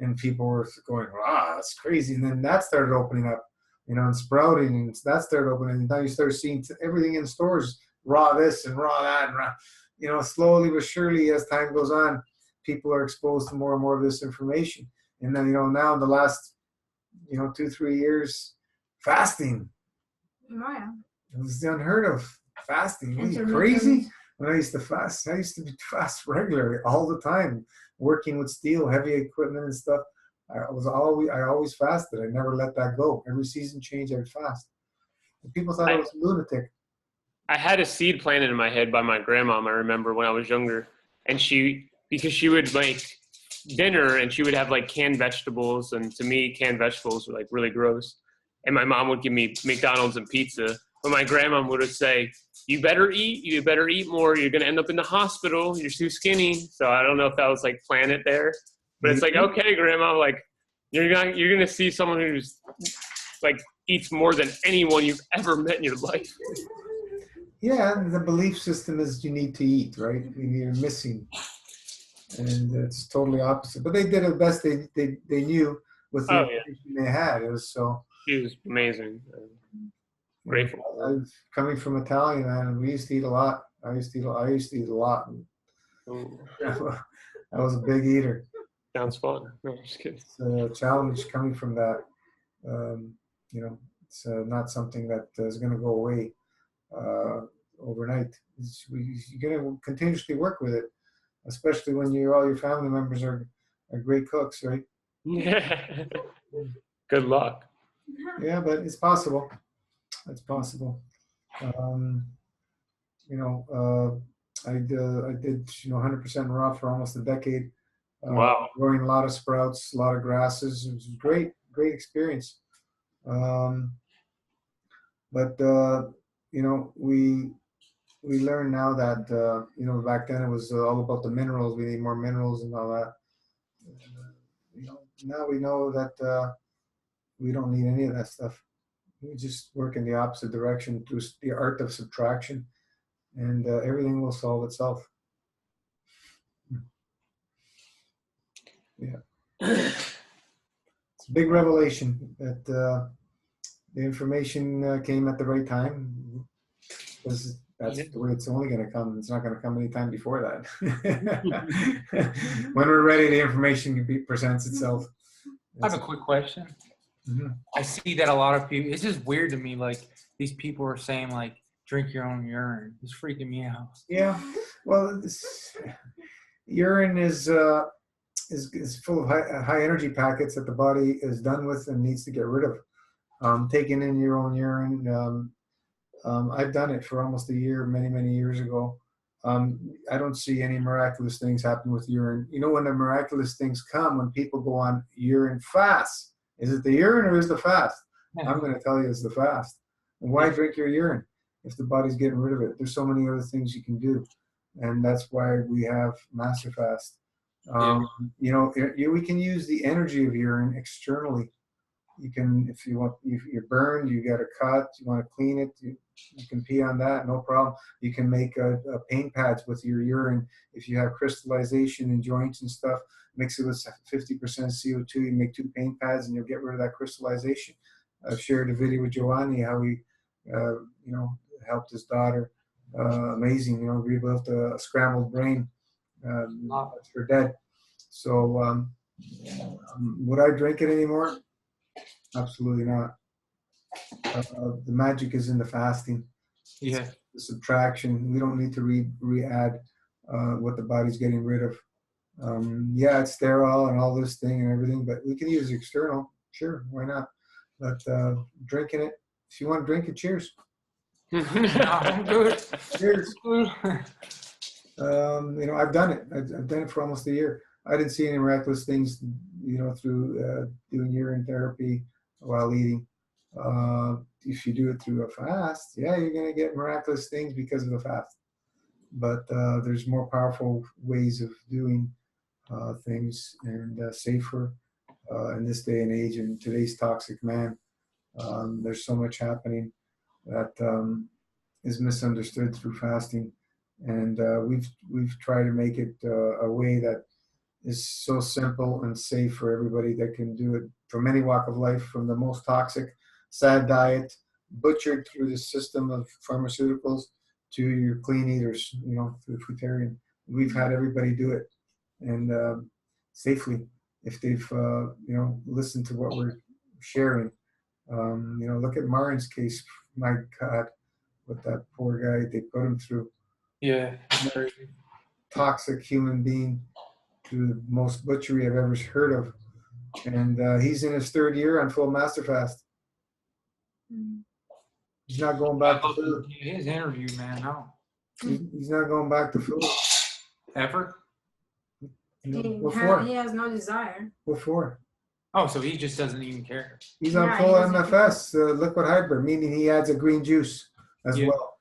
And people were going, wow, that's crazy. And then that started opening up, and sprouting, and that started opening. And now you start seeing everything in stores, raw this and raw that. And raw, slowly but surely as time goes on, people are exposed to more and more of this information. And then, now in the last, 2-3 years, fasting. Oh, yeah. It was unheard of. Fasting. Are you crazy? When I used to fast, I used to fast regularly all the time, working with steel, heavy equipment and stuff. I always fasted. I never let that go. Every season change, I would fast. And people thought I was a lunatic. I had a seed planted in my head by my grandmom, I remember when I was younger. And because she would make dinner and she would have like canned vegetables. And to me, canned vegetables were like really gross. And my mom would give me McDonald's and pizza. But my grandma would say, you better eat more. You're going to end up in the hospital. You're too skinny. So I don't know if that was like planted there. But it's like, okay, grandma, like you're going to see someone who's like eats more than anyone you've ever met in your life. Yeah, the belief system is you need to eat, right? You're missing. And it's totally opposite. But they did the best they knew with the information they had. It was so. She was amazing. Grateful. I was coming from Italian, man. We used to eat a lot. I used to eat a lot. I was a big eater. Sounds fun. No, I'm just kidding. It's a challenge coming from that. It's not something that is going to go away overnight. You're going to continuously work with it, especially when all your family members are great cooks, right? Yeah. Good luck. Yeah, but it's possible. It's possible. I did 100% raw for almost a decade. Wow. Growing a lot of sprouts, a lot of grasses. It was great experience. But we learn now that back then it was all about the minerals. We need more minerals and all that. Now we know that we don't need any of that stuff. We just work in the opposite direction through the art of subtraction, and everything will solve itself. Yeah. It's a big revelation that the information came at the right time, because that's the way it's only going to come. It's not going to come any time before that. When we're ready, the information presents itself. I have a quick question. Mm-hmm. I see that a lot of people, it's just weird to me, like these people are saying drink your own urine. It's freaking me out. Yeah, well, Urine is full of high energy packets that the body is done with and needs to get rid of. Taking in your own urine, I've done it for almost a year, many years ago. I don't see any miraculous things happen with urine. You know, when the miraculous things come, when people go on urine fasts, is it the urine or is the fast? I'm going to tell you it's the fast. And why drink your urine if the body's getting rid of it? There's so many other things you can do. And that's why we have master fast. You know, we can use the energy of urine externally. You can, if you want, if you're burned, you got a cut, you want to clean it, you can pee on that, no problem. You can make pain pads with your urine. If you have crystallization in joints and stuff, mix it with 50% CO2, you make 2 pain pads and you'll get rid of that crystallization. I've shared a video with Giovanni, how he, you know, helped his daughter. Amazing, you know, rebuilt a scrambled brain. That's for dead. So would I drink it anymore? Absolutely not. The magic is in the fasting. Yeah. The subtraction. We don't need to re-add what the body's getting rid of. Yeah, it's sterile and all this thing and everything, but we can use external. Sure, why not? But drinking it, if you want to drink it, cheers. I'm good. Cheers. You know, I've done it. I've done it for almost a year. I didn't see any miraculous things, you know, through doing urine therapy while eating. If you do it through a fast, yeah, you're going to get miraculous things because of the fast. But there's more powerful ways of doing things and safer in this day and age in today's toxic man. There's so much happening that is misunderstood through fasting. And we've tried to make it a way that is so simple and safe for everybody that can do it from any walk of life, from the most toxic, sad diet, butchered through the system of pharmaceuticals, to your clean eaters, you know, through fruitarian. We've had everybody do it, and safely, if they've, you know, listened to what we're sharing. You know, look at Marin's case. My God, what that poor guy they put him through. Yeah. Toxic human being, through the most butchery I've ever heard of. And he's in his 3rd year on full master fast. He's not going back to food. His interview, man. No. He's not going back to food. Ever? Before. He has no desire. Before. Oh, so he just doesn't even care. He's on full MFS, liquid hybrid, meaning he adds a green juice as well.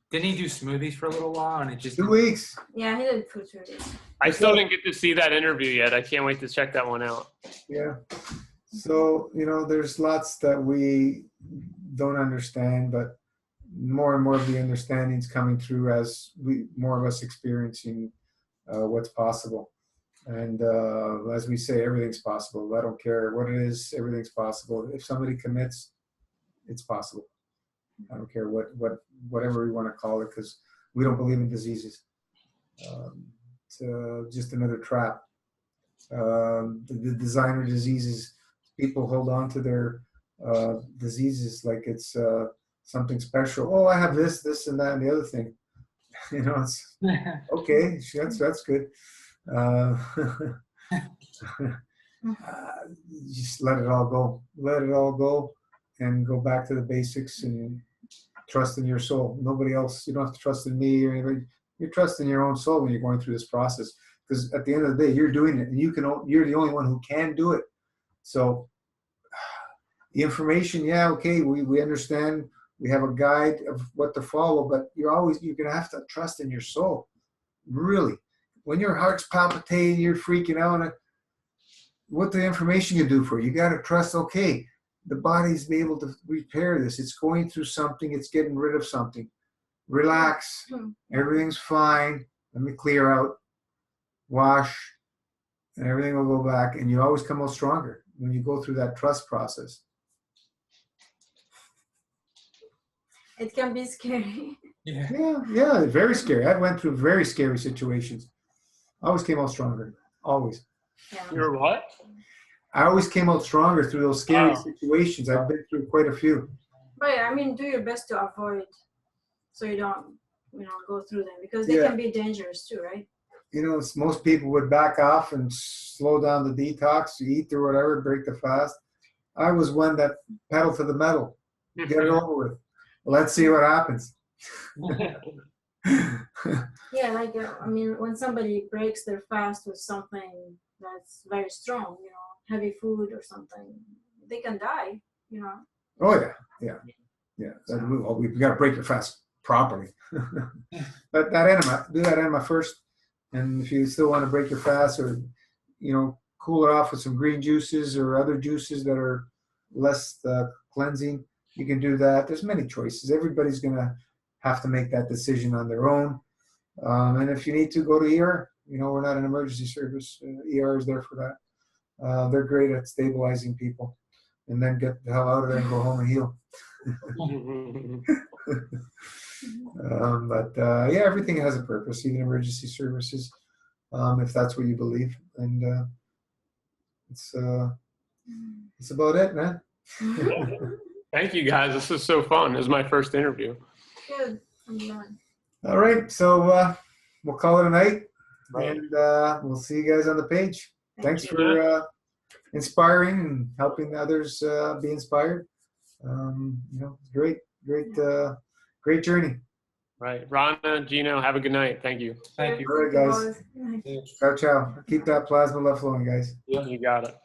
Didn't he do smoothies for a little while and it just 2 weeks? Yeah, he did food smoothies. I still didn't get to see that interview yet. I can't wait to check that one out. Yeah. So, you know, there's lots that we don't understand, but more and more of the understanding's coming through as more of us experiencing what's possible. And as we say, everything's possible. I don't care what it is, everything's possible. If somebody commits, it's possible. I don't care whatever we want to call it, because we don't believe in diseases. It's just another trap. The designer diseases, people hold on to their diseases like it's something special. Oh, I have this, and that, and the other thing. You know, it's okay. That's good. Just let it all go. Let it all go, and go back to the basics and trust in your soul. Nobody else. You don't have to trust in me or anybody. You're trusting your own soul when you're going through this process. Because at the end of the day, you're doing it, and you're the only one who can do it. So the information, yeah, okay, we understand. We have a guide of what to follow, but you're gonna have to trust in your soul. Really, when your heart's palpitating, you're freaking out. What the information you do for you got to trust. Okay, the body's be able to repair this. It's going through something. It's getting rid of something. Relax. Everything's fine. Let me clear out. Wash, and everything will go back. And you always come out stronger when you go through that trust process. It can be scary. Yeah, very scary. I went through very scary situations. I always came out stronger. Always. Yeah. You're what? I always came out stronger through those scary situations. I've been through quite a few. But yeah, I mean, do your best to avoid, so you don't, go through them, because they can be dangerous too, right? most people would back off and slow down the detox, eat or whatever, break the fast. I was one that pedal to the metal, get it over with. Let's see what happens. Yeah, like when somebody breaks their fast with something that's very strong, heavy food or something, they can die. Oh yeah. We've got to break your fast properly. But that enema, do that enema first, and if you still want to break your fast, or cool it off with some green juices or other juices that are less cleansing, you can do that. There's many choices. Everybody's gonna have to make that decision on their own. And if you need to go to ER, we're not an emergency service. ER is there for that. They're great at stabilizing people, and then get the hell out of there and go home and heal. But everything has a purpose, even emergency services, if that's what you believe. And it's about it, man. Thank you, guys. This is so fun. This is my first interview. Good. I'm done. All right, so we'll call it a night, Right. and we'll see you guys on the page. Thanks you. for inspiring and helping others be inspired. Great journey. Right. Rana, Gino, have a good night. Thank you. Thank you. All right, guys. Ciao, ciao. Keep that plasma love flowing, guys. Yeah, you got it.